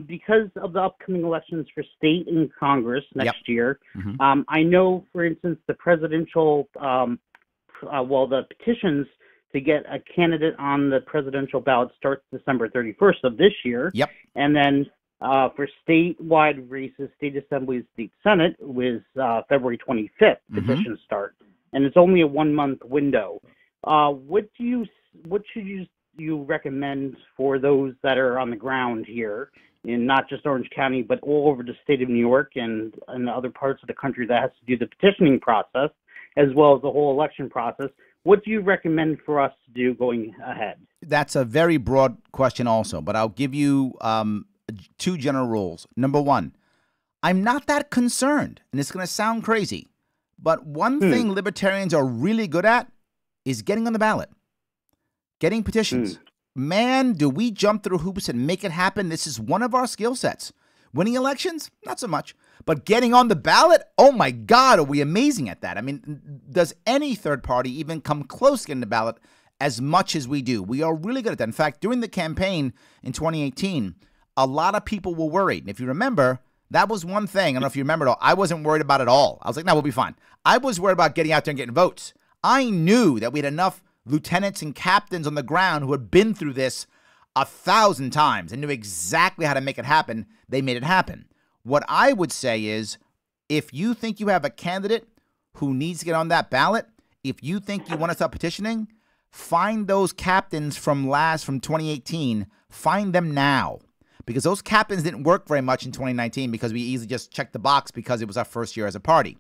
S12: because of the upcoming elections for state and Congress next year, I know, for instance, the presidential, the petitions to get a candidate on the presidential ballot starts December 31st of this year.
S1: Yep.
S12: And then for statewide races, state assemblies, state senate, was February 25th petitions start, and it's only a 1-month window. What should you recommend for those that are on the ground here in not just Orange County, but all over the state of New York and other parts of the country that has to do the petitioning process, as well as the whole election process? What do you recommend for us to do going ahead?
S1: That's a very broad question also, but I'll give you 2 general rules. Number 1, I'm not that concerned, and it's going to sound crazy, but one thing libertarians are really good at is getting on the ballot, getting petitions. Man, do we jump through hoops and make it happen. This is one of our skill sets. Winning elections, not so much. But getting on the ballot, oh my God, are we amazing at that? I mean, does any third party even come close to getting the ballot as much as we do? We are really good at that. In fact, during the campaign in 2018, a lot of people were worried. And if you remember, that was one thing. I don't know if you remember it all. I wasn't worried about it at all. I was like, no, we'll be fine. I was worried about getting out there and getting votes. I knew that we had enough lieutenants and captains on the ground who had been through this 1,000 times and knew exactly how to make it happen. They made it happen. What I would say is, if you think you have a candidate who needs to get on that ballot, if you think you want to start petitioning, find those captains from 2018, find them now. Because those captains didn't work very much in 2019 because we easily just checked the box because it was our first year as a party.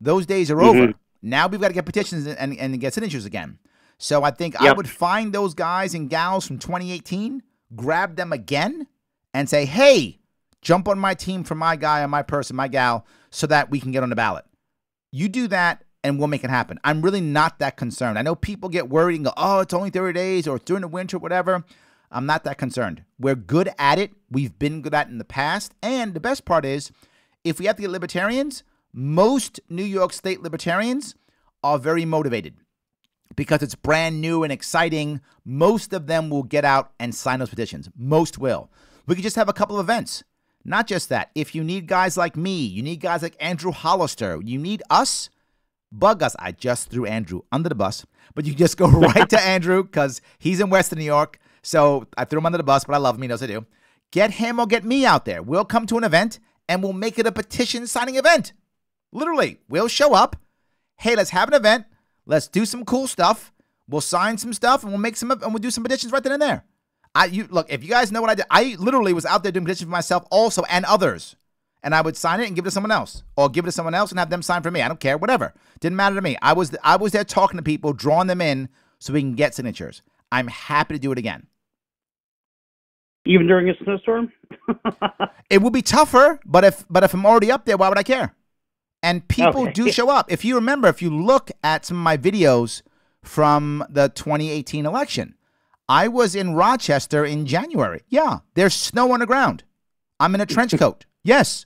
S1: Those days are over. Now we've got to get petitions and get signatures again. So I think I would find those guys and gals from 2018, grab them again, and say, hey, jump on my team for my guy or my person, my gal, so that we can get on the ballot. You do that, and we'll make it happen. I'm really not that concerned. I know people get worried and go, oh, it's only 30 days or it's during the winter, whatever. I'm not that concerned. We're good at it. We've been good at it in the past. And the best part is, if we have to get libertarians, most New York State libertarians are very motivated because it's brand new and exciting. Most of them will get out and sign those petitions. Most will. We could just have a couple of events. Not just that. If you need guys like me, you need guys like Andrew Hollister, you need us, bug us. I just threw Andrew under the bus, but you just go right to Andrew because he's in Western New York. So I threw him under the bus, but I love him. He knows I do. Get him or get me out there. We'll come to an event and we'll make it a petition signing event. Literally, we'll show up. Hey, let's have an event. Let's do some cool stuff. We'll sign some stuff and we'll do some petitions right then and there. Look, if you guys know what I did, I literally was out there doing petitions for myself also and others. And I would sign it and give it to someone else, or give it to someone else and have them sign for me. I don't care, whatever. Didn't matter to me. I was there talking to people, drawing them in so we can get signatures. I'm happy to do it again.
S12: Even during a snowstorm?
S1: It will be tougher, but if I'm already up there, why would I care? And people do show up. If you remember, if you look at some of my videos from the 2018 election, I was in Rochester in January. Yeah, there's snow on the ground. I'm in a trench coat. Yes,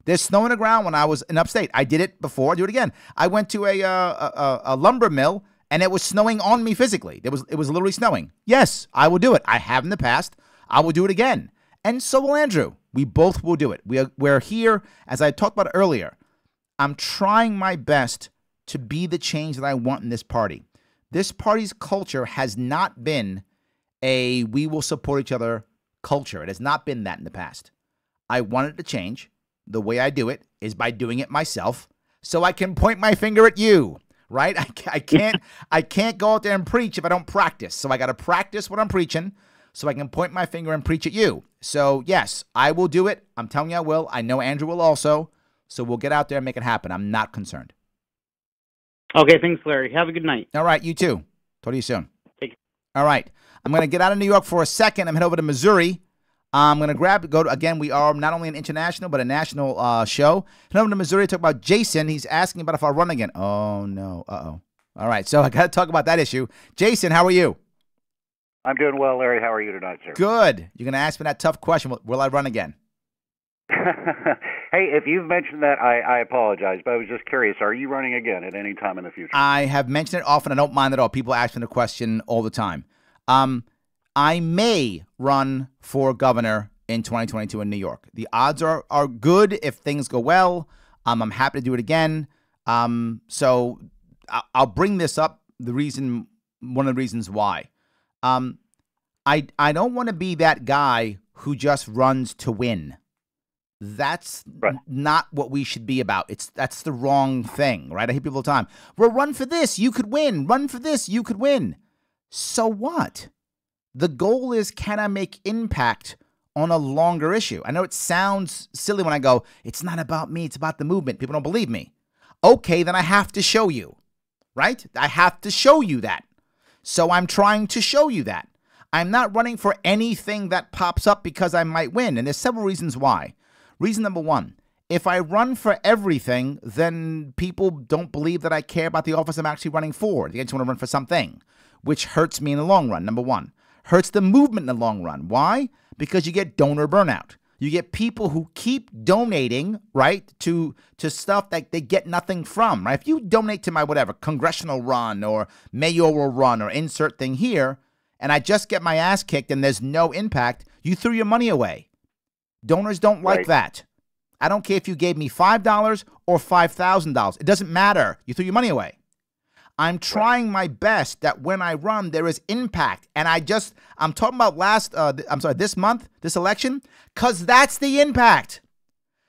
S1: there's snow on the ground when I was in upstate. I did it before. I do it again. I went to a lumber mill, and it was snowing on me physically. It was literally snowing. Yes, I will do it. I have in the past. I will do it again. And so will Andrew. We both will do it. We're here, as I talked about earlier. I'm trying my best to be the change that I want in this party. This party's culture has not been a we will support each other culture. It has not been that in the past. I want it to change. The way I do it is by doing it myself so I can point my finger at you, right? I can't go out there and preach if I don't practice. So I got to practice what I'm preaching so I can point my finger and preach at you. So, yes, I will do it. I'm telling you I will. I know Andrew will also. So we'll get out there and make it happen. I'm not concerned.
S12: Okay, thanks, Larry. Have a good night.
S1: All right, you too. Talk to you soon.
S12: Take care.
S1: All right. I'm going to get out of New York for a second. I'm head over to Missouri. I'm going to again, we are not only an international, but a national show. Head over to Missouri to talk about Jason. He's asking about if I'll run again. Oh, no. Uh-oh. All right, so I got to talk about that issue. Jason, how are you?
S13: I'm doing well, Larry. How are you tonight, sir?
S1: Good. You're going to ask me that tough question. Will I run again?
S13: Hey, if you've mentioned that, I apologize, but I was just curious. Are you running again at any time in the future?
S1: I have mentioned it often. I don't mind at all. People ask me the question all the time. I may run for governor in 2022 in New York. The odds are good if things go well. I'm happy to do it again. So I'll bring this up. One of the reasons why. I don't want to be that guy who just runs to win. That's not what we should be about. That's the wrong thing, right? I hear people all the time. Well, run for this, you could win. Run for this, you could win. So what? The goal is, can I make impact on a longer issue? I know it sounds silly when I go, it's not about me, it's about the movement. People don't believe me. Okay, then I have to show you, right? I have to show you that. So I'm trying to show you that. I'm not running for anything that pops up because I might win. And there's several reasons why. Reason number one, if I run for everything, then people don't believe that I care about the office I'm actually running for. They just want to run for something, which hurts me in the long run, number one. Hurts the movement in the long run. Why? Because you get donor burnout. You get people who keep donating, right, to stuff that they get nothing from, right? If you donate to my whatever, congressional run or mayoral run or insert thing here, and I just get my ass kicked and there's no impact, you threw your money away. Donors don't like that. I don't care if you gave me $5 or $5,000. It doesn't matter. You threw your money away. I'm trying my best that when I run, there is impact. And I'm talking about this month, this election, because that's the impact.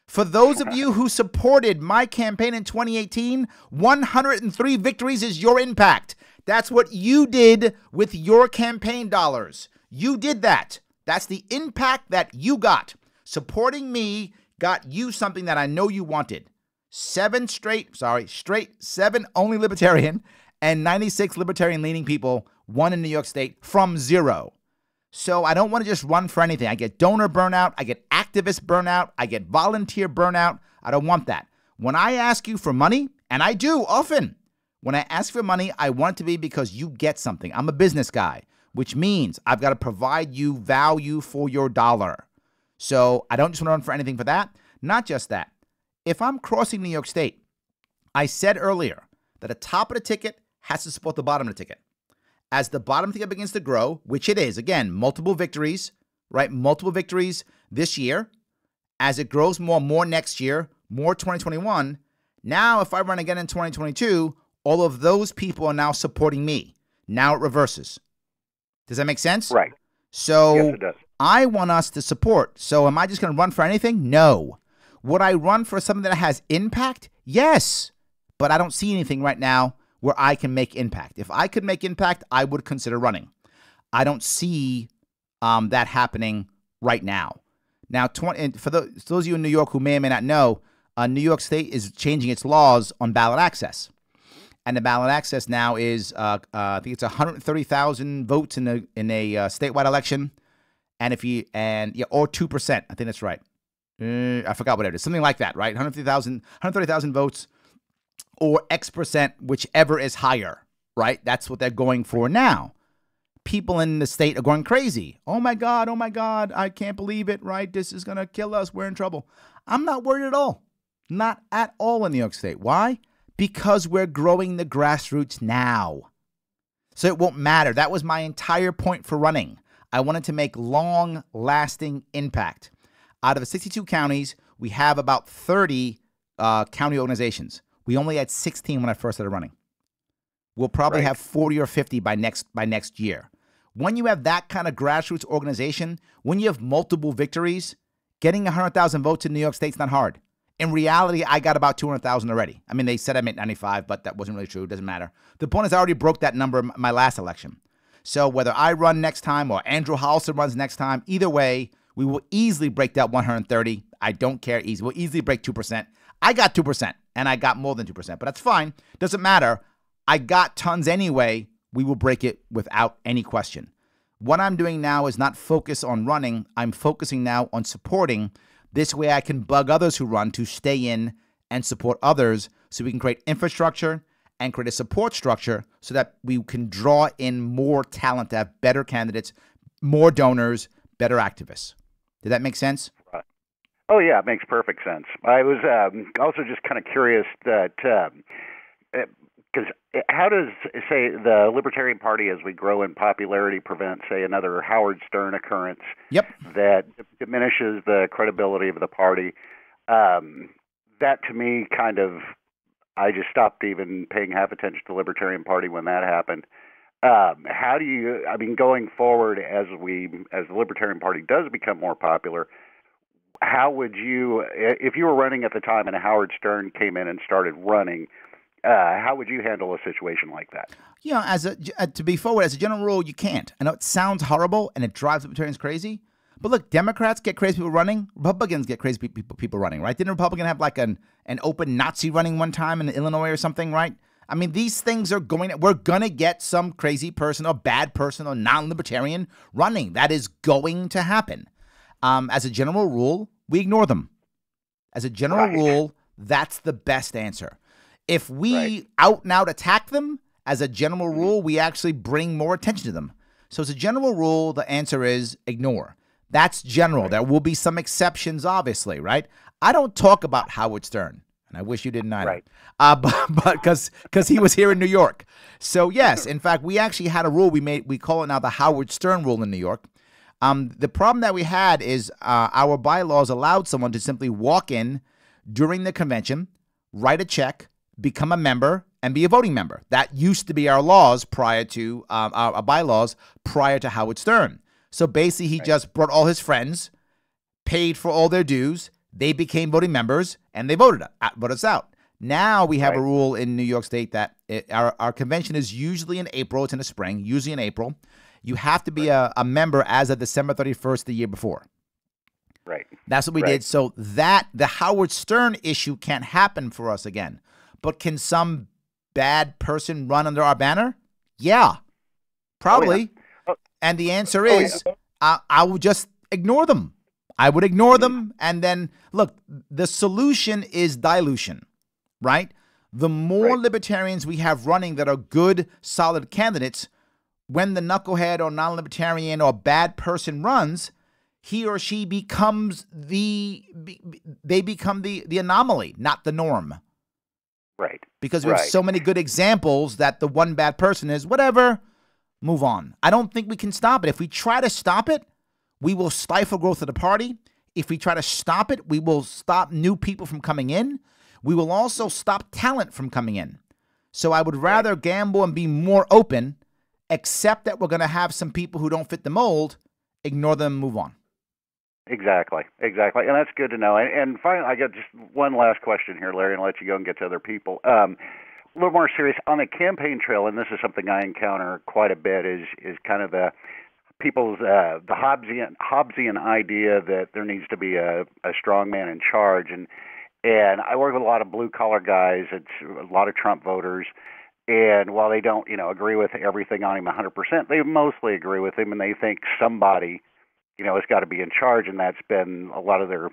S1: For those of you who supported my campaign in 2018, 103 victories is your impact. That's what you did with your campaign dollars. You did that. That's the impact that you got. Supporting me got you something that I know you wanted. 7 only Libertarian, and 96 libertarian-leaning people won in New York State from 0. So I don't want to just run for anything. I get donor burnout. I get activist burnout. I get volunteer burnout. I don't want that. When I ask you for money, and I do often, when I ask for money, I want it to be because you get something. I'm a business guy, which means I've got to provide you value for your dollar. So I don't just want to run for anything for that. Not just that. If I'm crossing New York State, I said earlier that the top of the ticket has to support the bottom of the ticket. As the bottom ticket begins to grow, which it is, again, multiple victories, right? Multiple victories this year. As it grows more next year, more 2021. Now, if I run again in 2022, all of those people are now supporting me. Now it reverses. Does that make sense?
S13: Right.
S1: So
S13: yes, it does.
S1: I want us to support. So am I just going to run for anything? No. Would I run for something that has impact? Yes. But I don't see anything right now where I can make impact. If I could make impact, I would consider running. I don't see that happening right now. Now, for those of you in New York who may or may not know, New York State is changing its laws on ballot access. And the ballot access now is, I think it's 130,000 votes in a statewide election. And or 2%. I think that's right. I forgot what it is. Something like that, right? 130,000 votes or X%, whichever is higher, right? That's what they're going for now. People in the state are going crazy. Oh my God, I can't believe it, right? This is going to kill us. We're in trouble. I'm not worried at all. Not at all in New York State. Why? Because we're growing the grassroots now. So it won't matter. That was my entire point for running. I wanted to make long-lasting impact. Out of the 62 counties, we have about 30 county organizations. We only had 16 when I first started running. We'll probably have 40 or 50 by next year. When you have that kind of grassroots organization, when you have multiple victories, getting 100,000 votes in New York State's not hard. In reality, I got about 200,000 already. I mean, they said I made 95, but that wasn't really true. It doesn't matter. The point is I already broke that number in my last election. So whether I run next time or Andrew Hollister runs next time, either way, we will easily break that 130. I don't care. We'll easily break 2%. I got 2%, and I got more than 2%, but that's fine. Doesn't matter. I got tons anyway. We will break it without any question. What I'm doing now is not focus on running. I'm focusing now on supporting. This way I can bug others who run to stay in and support others so we can create infrastructure and create a support structure so that we can draw in more talent to have better candidates, more donors, better activists. Did that make sense?
S13: Right. Oh, yeah, it makes perfect sense. I was also just kind of curious that because how does, say, the Libertarian Party, as we grow in popularity, prevent, say, another Howard Stern occurrence that diminishes the credibility of the party? That, to me, kind of, I just stopped even paying half attention to the Libertarian Party when that happened. How do you, I mean, going forward as the Libertarian Party does become more popular, how would you, if you were running at the time and Howard Stern came in and started running, how would you handle a situation like that?
S1: You know, to be forward, as a general rule, you can't. I know it sounds horrible and it drives libertarians crazy, but look, Democrats get crazy people running. Republicans get crazy people running, right? Didn't a Republican have like an open Nazi running one time in Illinois or something, right? I mean, these things are we're going to get some crazy person or bad person or non-libertarian running. That is going to happen. As a general rule, we ignore them. As a general rule, that's the best answer. If we out and out attack them, as a general rule, we actually bring more attention to them. So as a general rule, the answer is ignore. That's general. There will be some exceptions, obviously, right? I don't talk about Howard Stern, and I wish you didn't either. But because he was here in New York. So yes, in fact, we actually had a rule we call it now the Howard Stern rule in New York. The problem that we had is our bylaws allowed someone to simply walk in during the convention, write a check, become a member, and be a voting member. That used to be our laws prior to our bylaws prior to Howard Stern. So basically, he just brought all his friends, paid for all their dues, they became voting members, and they voted us out. Now we have a rule in New York State that our convention is usually in April. It's in the spring, usually in April. You have to be a member as of December 31st the year before.
S13: Right.
S1: That's what we did. So that the Howard Stern issue can't happen for us again. But can some bad person run under our banner? Yeah, probably.
S13: Oh, yeah.
S1: And the answer is, I would just ignore them. I would ignore them. And then, look, the solution is dilution, right? The more libertarians we have running that are good, solid candidates, when the knucklehead or non-libertarian or bad person runs, he or she becomes they become the anomaly, not the norm.
S13: Right.
S1: Because we have so many good examples that the one bad person is whatever, move on. I don't think we can stop it. If we try to stop it, we will stifle growth of the party. If we try to stop it, we will stop new people from coming in. We will also stop talent from coming in. So I would rather gamble and be more open, accept that we're going to have some people who don't fit the mold, ignore them, move on.
S13: Exactly. And that's good to know. And finally, I got just one last question here, Larry, and I'll let you go and get to other people. A little more serious. On the campaign trail, and this is something I encounter quite a bit, is kind of the people's the Hobbesian idea that there needs to be a strongman in charge. And I work with a lot of blue-collar guys. It's a lot of Trump voters. And while they don't, agree with everything on him 100%, they mostly agree with him, and they think somebody has got to be in charge, and that's been a lot of their,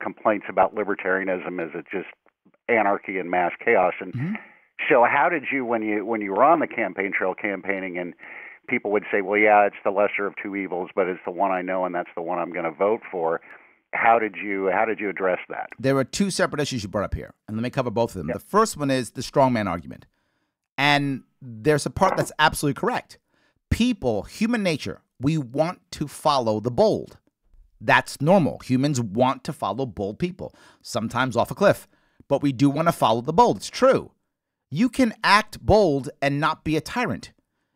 S13: complaints about libertarianism, is it's just anarchy and mass chaos. And so how did you, when you were on the campaign trail campaigning, and people would say, well, yeah, it's the lesser of two evils, but it's the one I know, and that's the one I'm going to vote for. How did you address that?
S1: There were two separate issues you brought up here, and let me cover both of them. Yep. The first one is the strongman argument. And there's a part that's absolutely correct. People, human nature, we want to follow the bold. That's normal. Humans want to follow bold people, sometimes off a cliff, but we do want to follow the bold. It's true. You can act bold and not be a tyrant.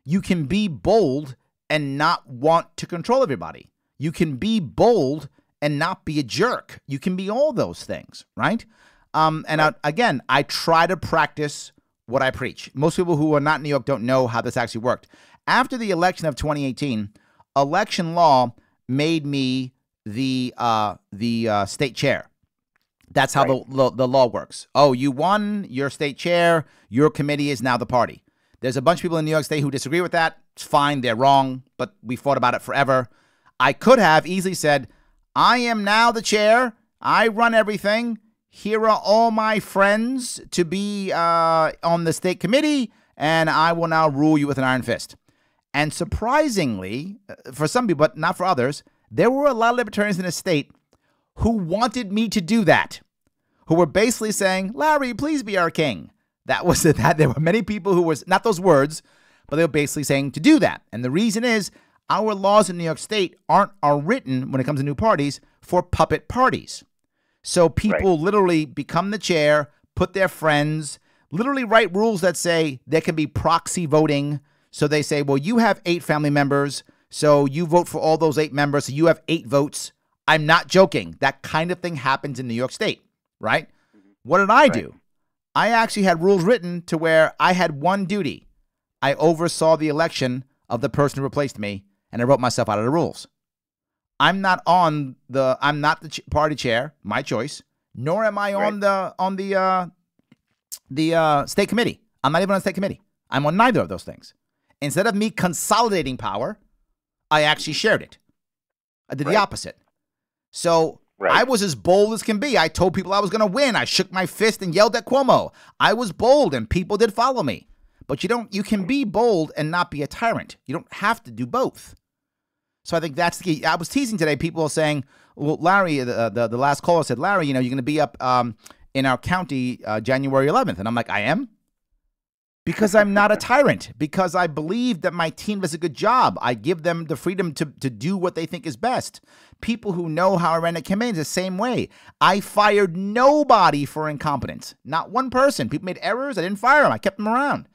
S1: You can be bold and not want to control everybody. You can be bold and not be a jerk. You can be all those things, right? Again, I try to practice what I preach. Most people who are not in New York don't know how this actually worked. After the election of 2018, election law made me the state chair. That's how the law works. Oh, you won, you're state chair, your committee is now the party. There's a bunch of people in New York State who disagree with that. It's fine, they're wrong, but we fought about it forever. I could have easily said, I am now the chair, I run everything. Here are all my friends to be on the state committee, and I will now rule you with an iron fist. And surprisingly, for some people, but not for others, there were a lot of libertarians in the state who wanted me to do that, who were basically saying, Larry, please be our king. That was that. There were many people who was not those words, but they were basically saying to do that. And the reason is our laws in New York State are written when it comes to new parties for puppet parties. So people literally become the chair, put their friends, literally write rules that say there can be proxy voting. So they say, well, you have 8 family members, so you vote for all those 8 members, so you have 8 votes. I'm not joking. That kind of thing happens in New York State, right? What did I do? I actually had rules written to where I had one duty. I oversaw the election of the person who replaced me, and I wrote myself out of the rules. I'm not the party chair, my choice, nor am I on the state committee. I'm not even on the state committee. I'm on neither of those things. Instead of me consolidating power, I actually shared it. I did the opposite. So I was as bold as can be. I told people I was going to win. I shook my fist and yelled at Cuomo. I was bold, and people did follow me. But you can be bold and not be a tyrant. You don't have to do both. So I think that's the key. I was teasing today. People are saying, well, Larry, the last caller said, Larry, you're going to be up in our county January 11th. And I'm like, I am? Because I'm not a tyrant. Because I believe that my team does a good job. I give them the freedom to do what they think is best. People who know how I ran a campaign the same way. I fired nobody for incompetence. Not one person. People made errors. I didn't fire them. I kept them around.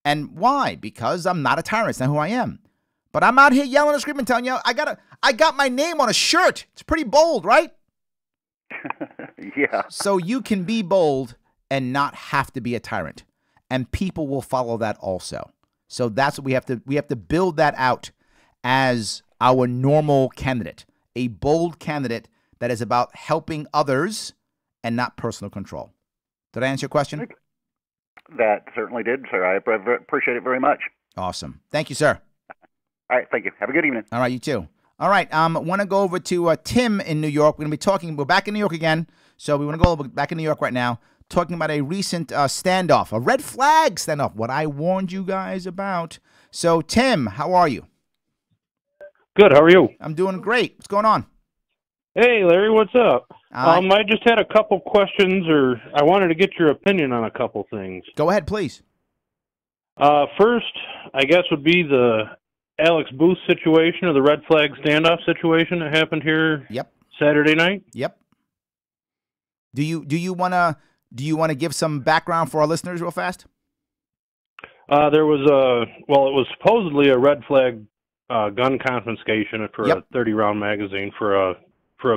S1: And why? Because I'm not a tyrant. It's not who I am. But I'm out here yelling and screaming, telling you, I got my name on a shirt. It's pretty bold, right?
S13: Yeah.
S1: So you can be bold and not have to be a tyrant. And people will follow that also. So that's what we have to build that out as our normal candidate. A bold candidate that is about helping others and not personal control. Did I answer your question?
S13: That certainly did, sir. I appreciate it very much.
S1: Awesome. Thank you, sir.
S13: All right, thank you. Have a good evening.
S1: All right, you too. All right, want to go over to Tim in New York. We're going to be talking, we're back in New York again, so we want to go over, back in New York right now, talking about a recent standoff, a red flag standoff, what I warned you guys about. So, Tim, how are you?
S14: Good, how are you?
S1: I'm doing great. What's going on?
S14: Hey, Larry, what's up? I just had a couple questions, or I wanted to get your opinion on a couple things.
S1: Go ahead, please.
S14: First, I guess, would be the Alex Booth situation, or the red flag standoff situation that happened here Saturday night.
S1: Yep. Do you want to give some background for our listeners real fast?
S14: There was it was supposedly a red flag gun confiscation for a 30-round magazine for a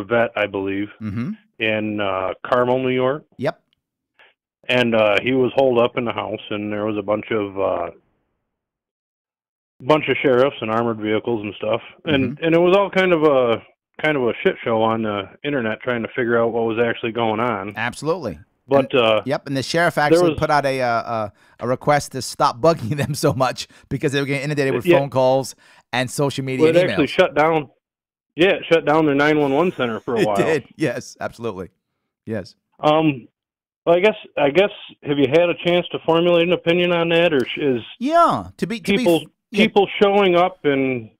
S14: vet, I believe, in Carmel, New York.
S1: Yep.
S14: And he was holed up in the house, and there was a bunch of sheriffs and armored vehicles and stuff, and it was all kind of a shit show on the internet trying to figure out what was actually going on.
S1: Absolutely.
S14: But
S1: and the sheriff actually put out a request to stop bugging them so much because they were getting inundated with phone calls and social media and emails.
S14: It actually shut down. Yeah, it shut down their 911 center for a while.
S1: It did. Yes, absolutely. Yes.
S14: Well, I guess have you had a chance to formulate an opinion on that, or is people showing up and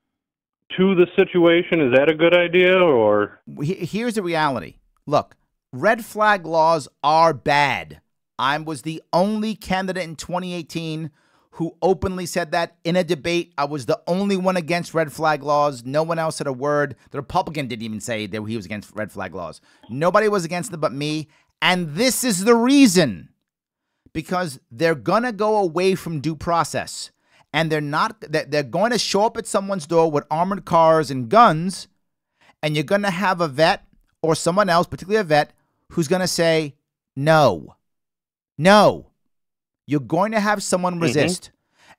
S14: to the situation, is that a good idea? Or
S1: here's the reality. Look, red flag laws are bad. I was the only candidate in 2018 who openly said that in a debate. I was the only one against red flag laws. No one else said a word. The Republican didn't even say that he was against red flag laws. Nobody was against them but me. And this is the reason. Because they're going to go away from due process. And they're going to show up at someone's door with armored cars and guns. And you're going to have a vet or someone else, particularly a vet, who's going to say, no. No. You're going to have someone resist.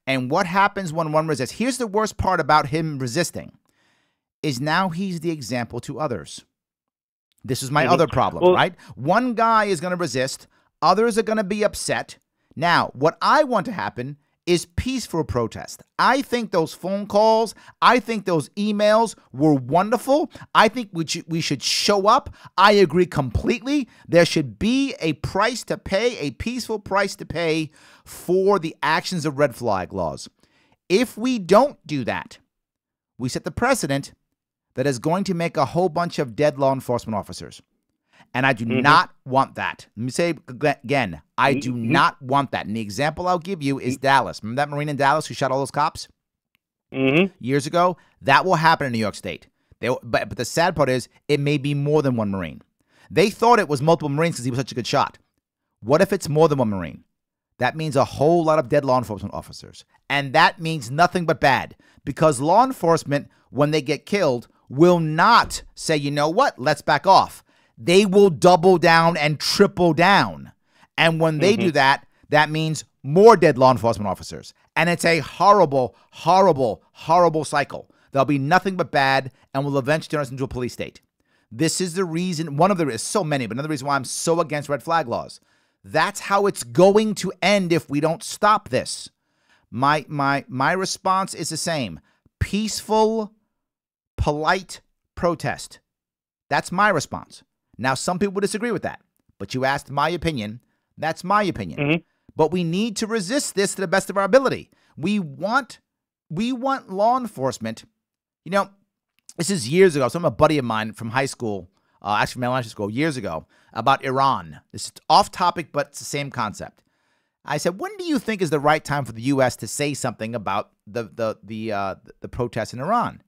S1: And what happens when one resists? Here's the worst part about him resisting, is now he's the example to others. This is my other problem, right? One guy is going to resist. Others are going to be upset. Now, what I want to happen is peaceful protest. I think those phone calls, I think those emails were wonderful. I think we should show up. I agree completely. There should be a price to pay, a peaceful price to pay for the actions of red flag laws. If we don't do that, we set the precedent that is going to make a whole bunch of dead law enforcement officers. And I do not want that. Let me say again, I do not want that. And the example I'll give you is Dallas. Remember that Marine in Dallas who shot all those cops years ago? That will happen in New York State. But the sad part is it may be more than one Marine. They thought it was multiple Marines because he was such a good shot. What if it's more than one Marine? That means a whole lot of dead law enforcement officers. And that means nothing but bad. Because law enforcement, when they get killed, will not say, you know what, let's back off. They will double down and triple down. And when they do that, that means more dead law enforcement officers. And it's a horrible, horrible, horrible cycle. There'll be nothing but bad and will eventually turn us into a police state. This is the reason, one of the, so many, but another reason why I'm so against red flag laws. That's how it's going to end if we don't stop this. My response is the same. Peaceful, polite protest. That's my response. Now, some people disagree with that, but you asked my opinion. That's my opinion. But we need to resist this to the best of our ability. We want law enforcement. You know, this is years ago. Some a buddy of mine from high school, actually from elementary school, years ago, about Iran. This is off topic, but it's the same concept. I said, when do you think is the right time for the U.S. to say something about the protests in Iran?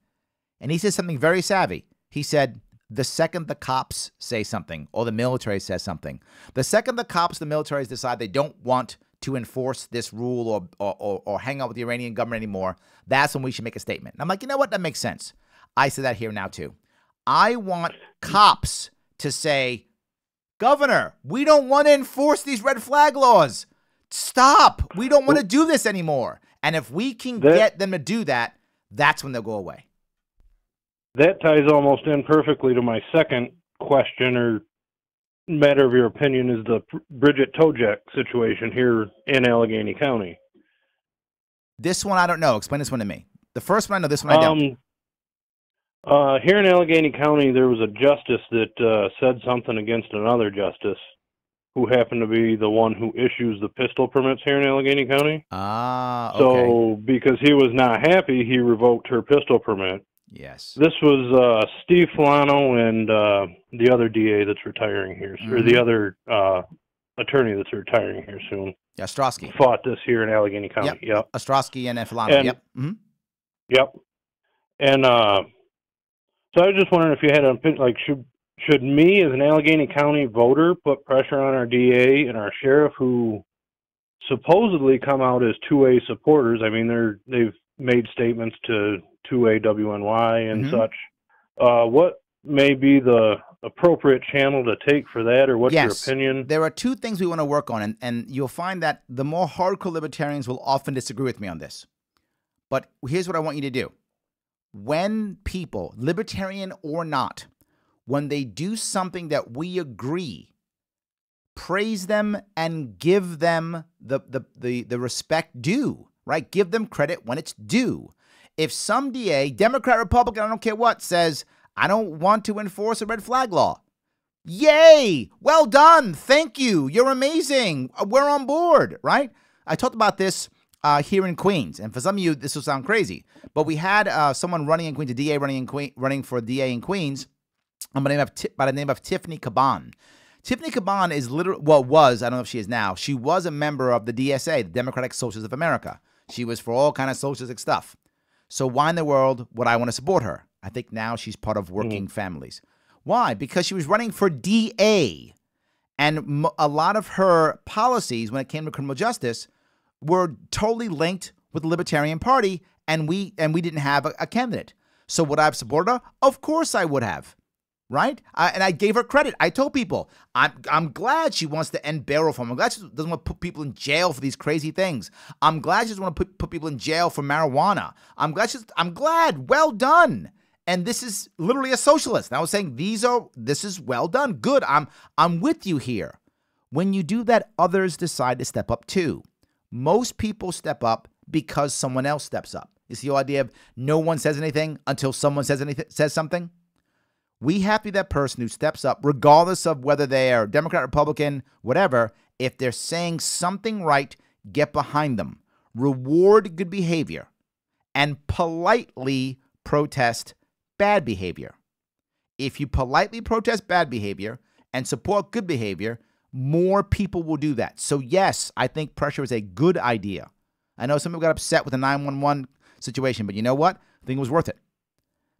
S1: And he said something very savvy. He said, the second the cops say something or the military says something, the second the cops, the militaries decide they don't want to enforce this rule or hang out with the Iranian government anymore, that's when we should make a statement. And I'm like, you know what? That makes sense. I say that here now, too. I want cops to say, Governor, we don't want to enforce these red flag laws. Stop. We don't want to do this anymore. And if we can get them to do that, that's when they'll go away.
S14: That ties almost in perfectly to my second question or matter of your opinion is the Bridget Tojek situation here in Allegheny County.
S1: This one I don't know. Explain this one to me. The first one I know, this one I don't.
S14: Here in Allegheny County, there was a justice that said something against another justice who happened to be the one who issues the pistol permits here in Allegheny County.
S1: Ah, okay.
S14: So because he was not happy, he revoked her pistol permit.
S1: Yes.
S14: This was Steve Filano and the other DA that's retiring here, or the other attorney that's retiring here soon.
S1: Yeah, Ostrowski.
S14: Fought this here in Allegheny County. Yep.
S1: Ostrowski and Filano. Yep.
S14: Yep. And so I was just wondering if you had an opinion, like, should me as an Allegheny County voter put pressure on our DA and our sheriff, who supposedly come out as 2A supporters? I mean, they've made statements to 2A WNY and such. What may be the appropriate channel to take for that, or what's your opinion?
S1: There are two things we want to work on, and you'll find that the more hardcore libertarians will often disagree with me on this. But here's what I want you to do. When people, libertarian or not, when they do something that we agree, praise them and give them the respect due, right? Give them credit when it's due. If some DA, Democrat, Republican, I don't care what, says, I don't want to enforce a red flag law. Yay! Well done. Thank you. You're amazing. We're on board, right? I talked about this here in Queens, and for some of you, this will sound crazy, but we had someone running in Queens, a DA running for DA in Queens, by the name of Tiffany Caban. Tiffany Caban is literally, well, was, I don't know if she is now, she was a member of the DSA, the Democratic Socialists of America. She was for all kind of socialistic stuff. So why in the world would I want to support her? I think now she's part of Working Families. Why? Because she was running for DA, and a lot of her policies when it came to criminal justice were totally linked with the Libertarian Party, and we didn't have a candidate. So would I have supported her? Of course I would have, right? And I gave her credit. I told people, I'm glad she wants to end bail reform. I'm glad she doesn't want to put people in jail for these crazy things. I'm glad she doesn't want to put people in jail for marijuana. I'm glad. Well done. And this is literally a socialist. And I was saying this is well done. Good. I'm with you here. When you do that, others decide to step up too. Most people step up because someone else steps up. It's the idea of no one says anything until someone says something. We have to be that person who steps up, regardless of whether they are Democrat, Republican, whatever. If they're saying something right, get behind them. Reward good behavior and politely protest bad behavior. If you politely protest bad behavior and support good behavior, more people will do that. So yes, I think pressure is a good idea. I know some people got upset with the 911 situation, but you know what? I think it was worth it.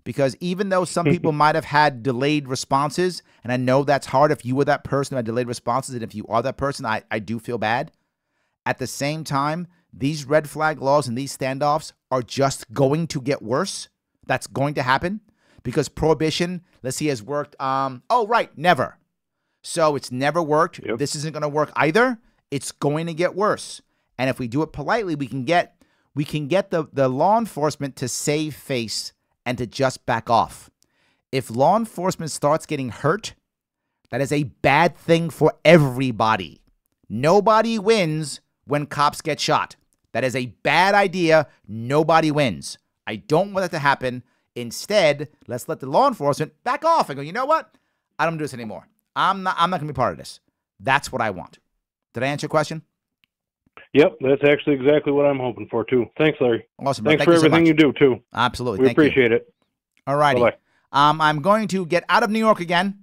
S1: Because even though some people might have had delayed responses, and I know that's hard if you were that person who had delayed responses, and if you are that person, I do feel bad. At the same time, these red flag laws and these standoffs are just going to get worse. That's going to happen because prohibition, let's see, has worked. Never. So it's never worked. Yep. This isn't going to work either. It's going to get worse. And if we do it politely, we can get the law enforcement to save face and to just back off. If law enforcement starts getting hurt, that is a bad thing for everybody. Nobody wins when cops get shot. That is a bad idea. Nobody wins. I don't want that to happen. Instead, let's let the law enforcement back off and go, you know what? I don't do this anymore. I'm not going to be part of this. That's what I want. Did I answer your question?
S14: Yep, that's actually exactly what I'm hoping for, too. Thanks, Larry.
S1: Awesome.
S14: Thanks
S1: for
S14: everything you do, too.
S1: Absolutely.
S14: We appreciate it.
S1: All righty.
S14: Bye-bye.
S1: I'm going to get out of New York again,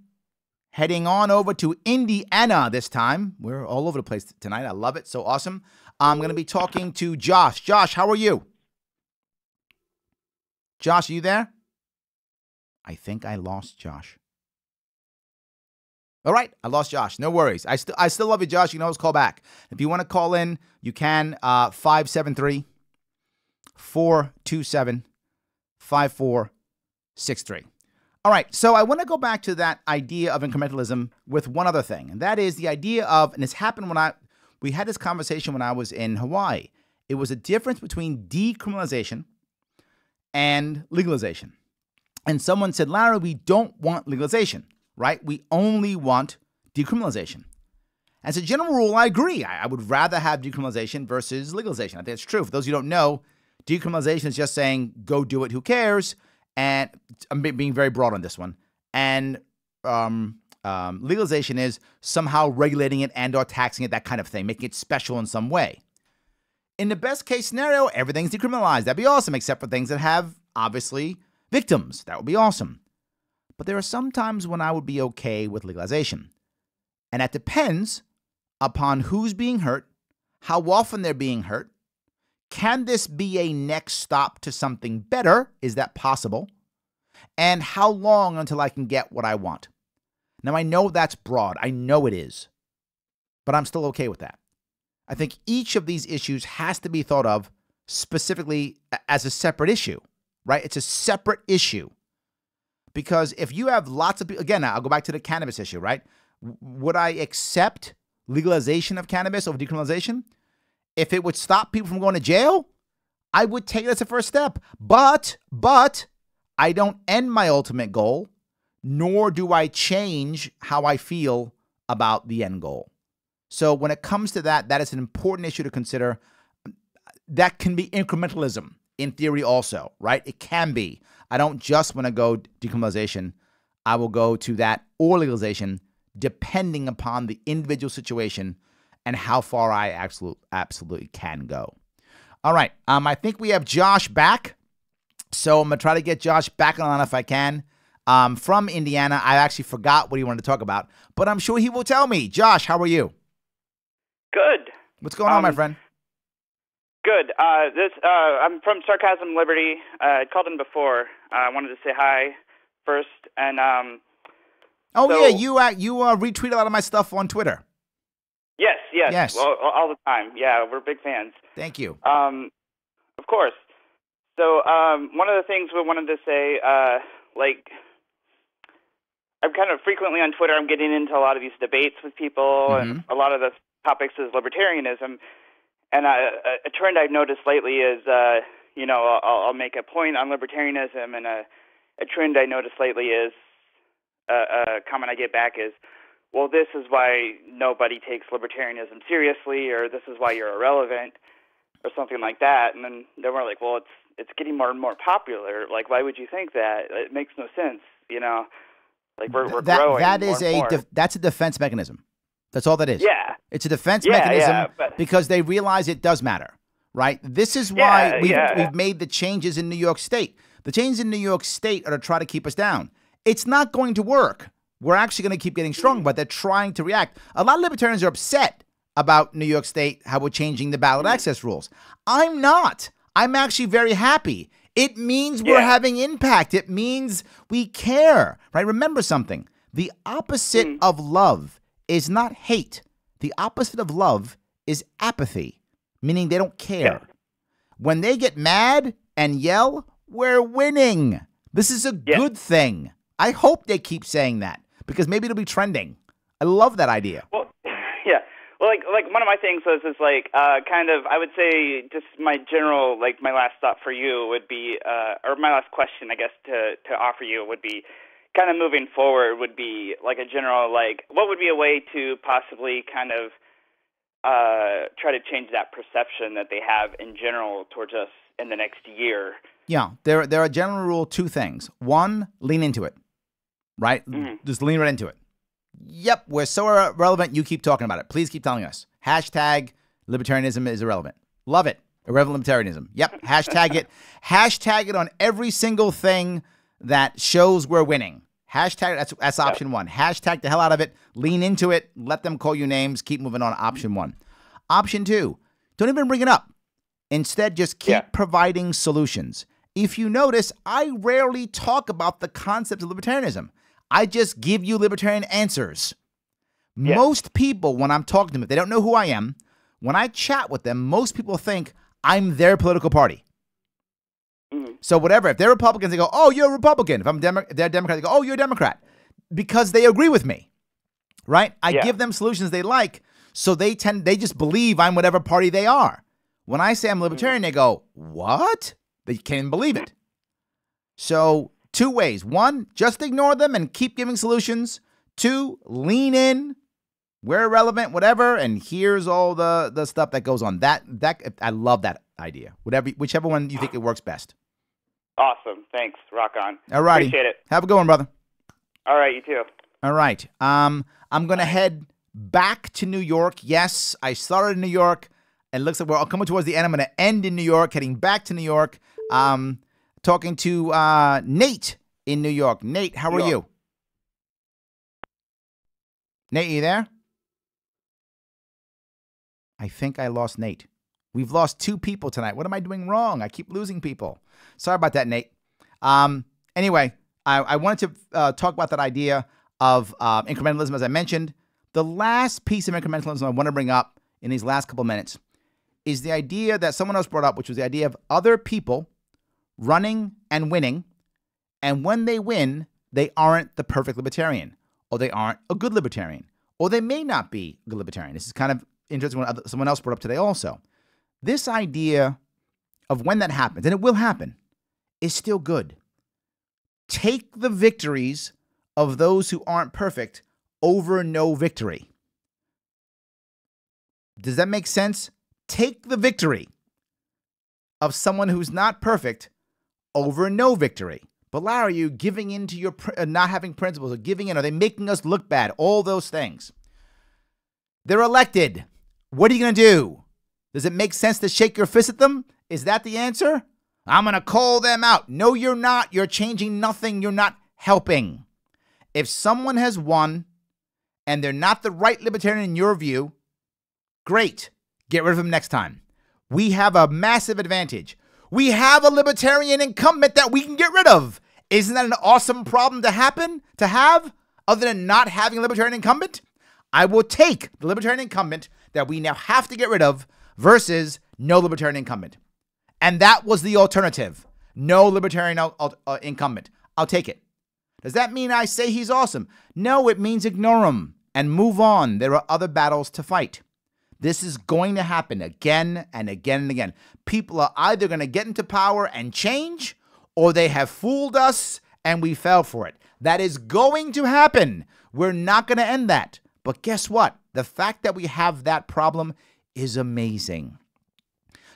S1: heading on over to Indiana this time. We're all over the place tonight. I love it. So awesome. I'm going to be talking to Josh. Josh, how are you? Josh, are you there? I think I lost Josh. All right, I lost Josh. No worries. I still love you, Josh. You can always call back. If you want to call in, you can 573-427-5463. All right, so I want to go back to that idea of incrementalism with one other thing, and that is the idea of, and this happened when we had this conversation when I was in Hawaii. It was a difference between decriminalization and legalization. And someone said, Larry, we don't want legalization, right? We only want decriminalization. As a general rule, I agree. I would rather have decriminalization versus legalization. I think it's true. For those of you who don't know, decriminalization is just saying, go do it, who cares? And I'm being very broad on this one. And legalization is somehow regulating it and or taxing it, that kind of thing, making it special in some way. In the best case scenario, everything's decriminalized. That'd be awesome, except for things that have, obviously, victims. That would be awesome. But there are some times when I would be okay with legalization. And that depends upon who's being hurt, how often they're being hurt. Can this be a next stop to something better? Is that possible? And how long until I can get what I want? Now, I know that's broad. I know it is. But I'm still okay with that. I think each of these issues has to be thought of specifically as a separate issue, right? It's a separate issue. Because if you have lots of people, again, I'll go back to the cannabis issue, right? Would I accept legalization of cannabis over decriminalization? If it would stop people from going to jail, I would take it as a first step. But I don't end my ultimate goal, nor do I change how I feel about the end goal. So when it comes to that, that is an important issue to consider. That can be incrementalism in theory also, right? It can be. I don't just want to go decriminalization. I will go to that or legalization depending upon the individual situation and how far I absolutely can go. All right. I think we have Josh back. So I'm going to try to get Josh back on if I can. From Indiana. I actually forgot what he wanted to talk about, but I'm sure he will tell me. Josh, how are you?
S15: Good.
S1: What's going on, my friend?
S15: Good. I'm from Sarcasm Liberty. I called in before. I wanted to say hi first. And
S1: yeah, you retweet a lot of my stuff on Twitter.
S15: Yes. Well, all the time. Yeah, we're big fans.
S1: Thank you.
S15: Of course. So one of the things we wanted to say, I'm kind of frequently on Twitter. I'm getting into a lot of these debates with people, and a lot of the topics is libertarianism. And a trend I've noticed lately is, I'll make a point on libertarianism, and a trend I noticed lately is, a comment I get back is, well, this is why nobody takes libertarianism seriously, or this is why you're irrelevant, or something like that. And then we're like, well, it's getting more and more popular. Like, why would you think that? It makes no sense, Like we're growing.
S1: That's a defense mechanism. That's all that is.
S15: Yeah.
S1: It's a defense mechanism because they realize it does matter, right? This is why we've made the changes in New York State. The changes in New York State are to try to keep us down. It's not going to work. We're actually going to keep getting strong, but they're trying to react. A lot of libertarians are upset about New York State, how we're changing the ballot access rules. I'm not. I'm actually very happy. It means we're having impact. It means we care, right? Remember something. The opposite of love is not hate. The opposite of love is apathy, meaning they don't care. Yeah. When they get mad and yell, we're winning. This is a good thing. I hope they keep saying that because maybe it'll be trending. I love that idea.
S15: Well, yeah. Well, like one of my things is I would say just my general, my last thought for you would be, or my last question, I guess, to offer you would be, kind of moving forward would be like a general, what would be a way to possibly kind of try to change that perception that they have in general towards us in the next year?
S1: Yeah, there are general rule two things. One, lean into it, right? Just lean right into it. Yep, we're so irrelevant, you keep talking about it. Please keep telling us. Hashtag libertarianism is irrelevant. Love it. Irrelevant libertarianism. Yep, hashtag it. Hashtag it on every single thing that shows we're winning. Hashtag, that's option one. Hashtag the hell out of it. Lean into it. Let them call you names. Keep moving on. Option one. Option two, don't even bring it up. Instead, just keep providing solutions. If you notice, I rarely talk about the concept of libertarianism. I just give you libertarian answers. Most people, when I'm talking to them, if they don't know who I am, when I chat with them, most people think I'm their political party. So whatever, if they're Republicans, they go, oh, you're a Republican. If they're Democrat, they go, oh, you're a Democrat. Because they agree with me, right? I give them solutions they like, so they just believe I'm whatever party they are. When I say I'm libertarian, they go, what? They can't believe it. So two ways. One, just ignore them and keep giving solutions. Two, lean in We're irrelevant, whatever, and here's all the stuff that goes on. That I love that idea. Whichever one you think it works best.
S15: Awesome. Thanks. Rock on.
S1: All righty.
S15: Appreciate it.
S1: Have a good one, brother.
S15: All right, you too.
S1: All right. I'm going to head back to New York. Yes, I started in New York. It looks like we're coming towards the end. I'm going to end in New York, heading back to New York. Talking to Nate in New York. Nate, how are you? Nate, you there? I think I lost Nate. We've lost 2 people tonight. What am I doing wrong? I keep losing people. Sorry about that, Nate. Anyway, I wanted to talk about that idea of incrementalism, as I mentioned. The last piece of incrementalism I want to bring up in these last couple minutes is the idea that someone else brought up, which was the idea of other people running and winning, and when they win, they aren't the perfect libertarian, or they aren't a good libertarian, or they may not be a good libertarian. This is kind of interesting what someone else brought up today also. This idea of when that happens, and it will happen, is still good. Take the victories of those who aren't perfect over no victory. Does that make sense? Take the victory of someone who's not perfect over no victory. But Larry, are you giving in to your not having principles, or giving in? Are they making us look bad? All those things. They're elected. What are you going to do? Does it make sense to shake your fist at them? Is that the answer? I'm going to call them out. No, you're not. You're changing nothing. You're not helping. If someone has won and they're not the right libertarian in your view, great. Get rid of them next time. We have a massive advantage. We have a libertarian incumbent that we can get rid of. Isn't that an awesome problem to have, other than not having a libertarian incumbent? I will take the libertarian incumbent that we now have to get rid of versus no libertarian incumbent. And that was the alternative. No libertarian incumbent. I'll take it. Does that mean I say he's awesome? No, it means ignore him and move on. There are other battles to fight. This is going to happen again and again and again. People are either going to get into power and change, or they have fooled us and we fell for it. That is going to happen. We're not going to end that. But guess what? The fact that we have that problem is amazing.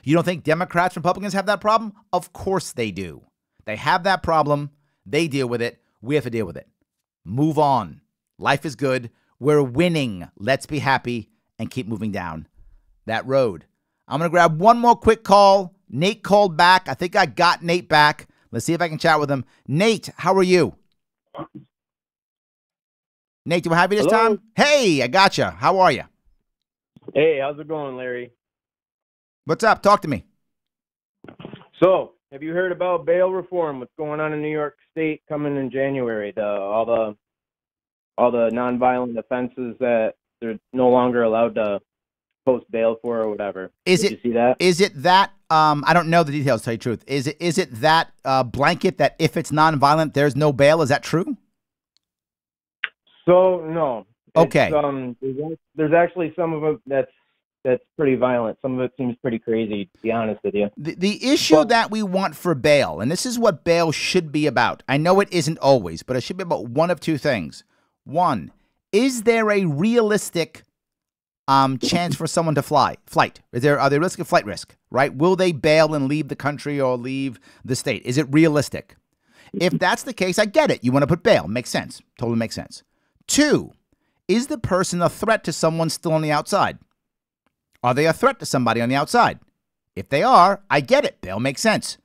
S1: You don't think Democrats, Republicans have that problem? Of course they do. They have that problem. They deal with it. We have to deal with it. Move on. Life is good. We're winning. Let's be happy and keep moving down that road. I'm going to grab one more quick call. Nate called back. I think I got Nate back. Let's see if I can chat with him. Nate, how are you? Nate, do I have you this time? Hey, I gotcha. How are you?
S16: Hey, how's it going, Larry?
S1: What's up? Talk to me.
S16: So, have you heard about bail reform? What's going on in New York State coming in January? All the nonviolent offenses that they're no longer allowed to post bail for, or whatever. Did you see that?
S1: Is it that? I don't know the details, to tell you the truth. Is it that blanket that if it's nonviolent, there's no bail? Is that true?
S16: So no.
S1: Okay.
S16: There's actually some of it that's pretty violent. Some of it seems pretty crazy, to be honest with you.
S1: The issue that we want for bail, and this is what bail should be about. I know it isn't always, but it should be about one of two things. One, is there a realistic chance for someone to flight? Are they risk of flight risk, right? Will they bail and leave the country or leave the state? Is it realistic? If that's the case, I get it. You want to put bail. Makes sense. Totally makes sense. Two, is the person a threat to someone still on the outside? Are they a threat to somebody on the outside? If they are, I get it. Bail makes sense.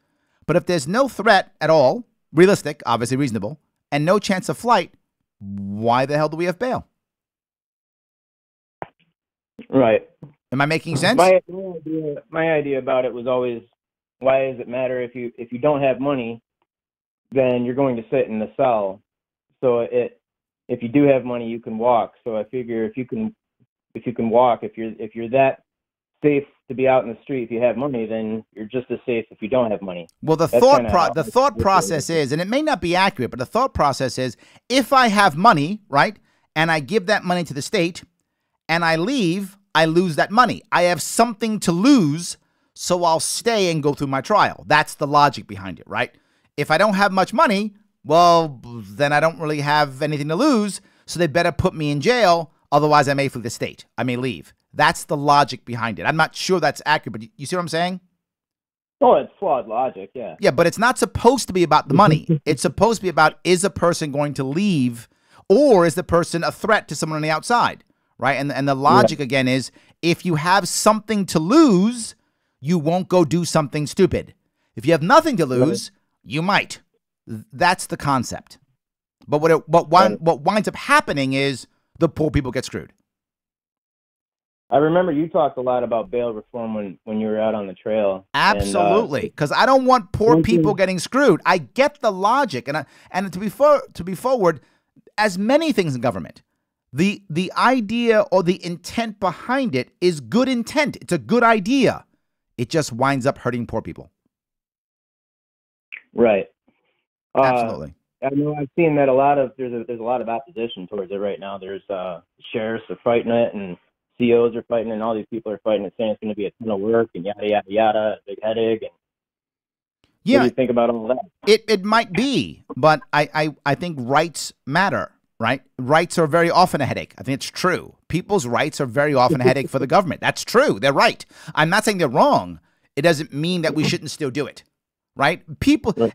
S1: But if there's no threat at all, realistic, obviously reasonable, and no chance of flight, why the hell do we have bail?
S16: Right.
S1: Am I making sense?
S16: My idea about it was always, why does it matter if you don't have money, then you're going to sit in the cell. So if you do have money, you can walk. So I figure if you can walk, if you're that safe to be out in the street, if you have money, then you're just as safe if you don't have money.
S1: Well, the thought process is, and it may not be accurate, but the thought process is, if I have money, right, and I give that money to the state, and I leave, I lose that money. I have something to lose, so I'll stay and go through my trial. That's the logic behind it, right? If I don't have much money, well, then I don't really have anything to lose, so they better put me in jail. Otherwise, I may flee the state. I may leave. That's the logic behind it. I'm not sure that's accurate, but you see what I'm saying?
S16: Oh, it's flawed logic, yeah.
S1: Yeah, but it's not supposed to be about the money. It's supposed to be about, is a person going to leave, or is the person a threat to someone on the outside, right? And the logic, again, is if you have something to lose, you won't go do something stupid. If you have nothing to lose, you might. That's the concept. But what winds up happening is the poor people get screwed.
S16: I remember you talked a lot about bail reform when you were out on the trail.
S1: Absolutely, because I don't want poor people getting screwed. I get the logic, and to be forward, as many things in government, the idea or the intent behind it is good intent. It's a good idea. It just winds up hurting poor people.
S16: Right.
S1: Absolutely.
S16: I know I've seen that there's a lot of opposition towards it right now. There's sheriffs are fighting it, and COs are fighting it, and all these people are fighting it, saying it's going to be a ton of work and yada yada yada, big headache. And
S1: yeah,
S16: what do you think about all that?
S1: It might be, but I think rights matter, right? Rights are very often a headache. I think it's true. People's rights are very often a headache for the government. That's true. They're right. I'm not saying they're wrong. It doesn't mean that we shouldn't still do it. Right?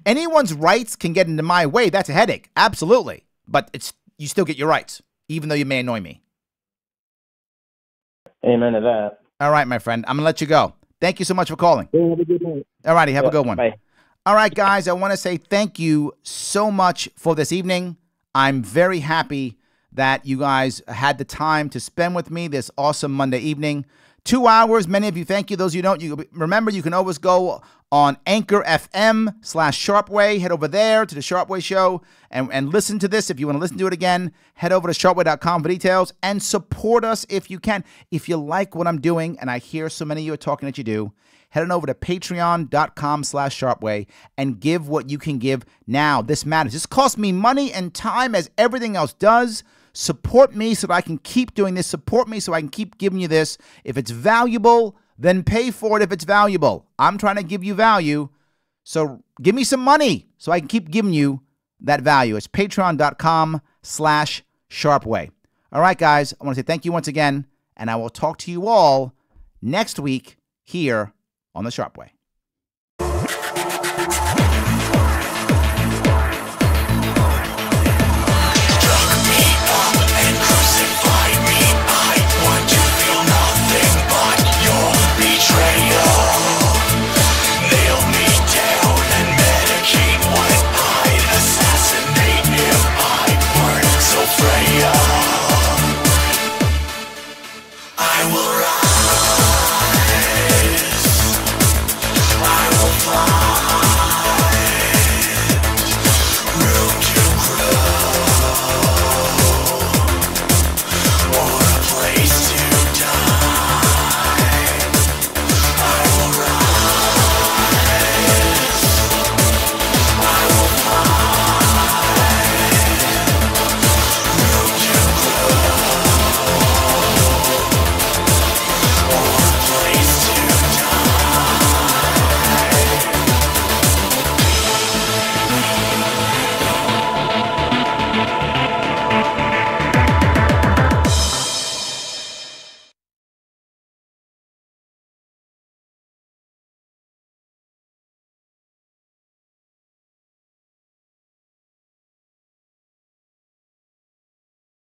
S1: Anyone's rights can get into my way. That's a headache. Absolutely. But you still get your rights, even though you may annoy me.
S16: Amen to that.
S1: All right, my friend. I'm going to let you go. Thank you so much for calling.
S16: Yeah, have a good night.
S1: All righty. Have a good one.
S16: Bye.
S1: All right, guys. I want to say thank you so much for this evening. I'm very happy that you guys had the time to spend with me this awesome Monday evening. 2 hours. Many of you, thank you. Those you don't, remember, you can always go on Anchor FM/Sharpe Way. Head over there to the Sharpe Way Show and listen to this. If you want to listen to it again, head over to sharpeway.com for details and support us if you can. If you like what I'm doing, and I hear so many of you are talking that you do, head on over to patreon.com/sharpeway and give what you can give now. This matters. This costs me money and time as everything else does. Support me so that I can keep doing this. Support me so I can keep giving you this. If it's valuable, then pay for it if it's valuable. I'm trying to give you value, so give me some money so I can keep giving you that value. It's patreon.com/sharpeway. All right, guys, I want to say thank you once again, and I will talk to you all next week here on the Sharpe Way.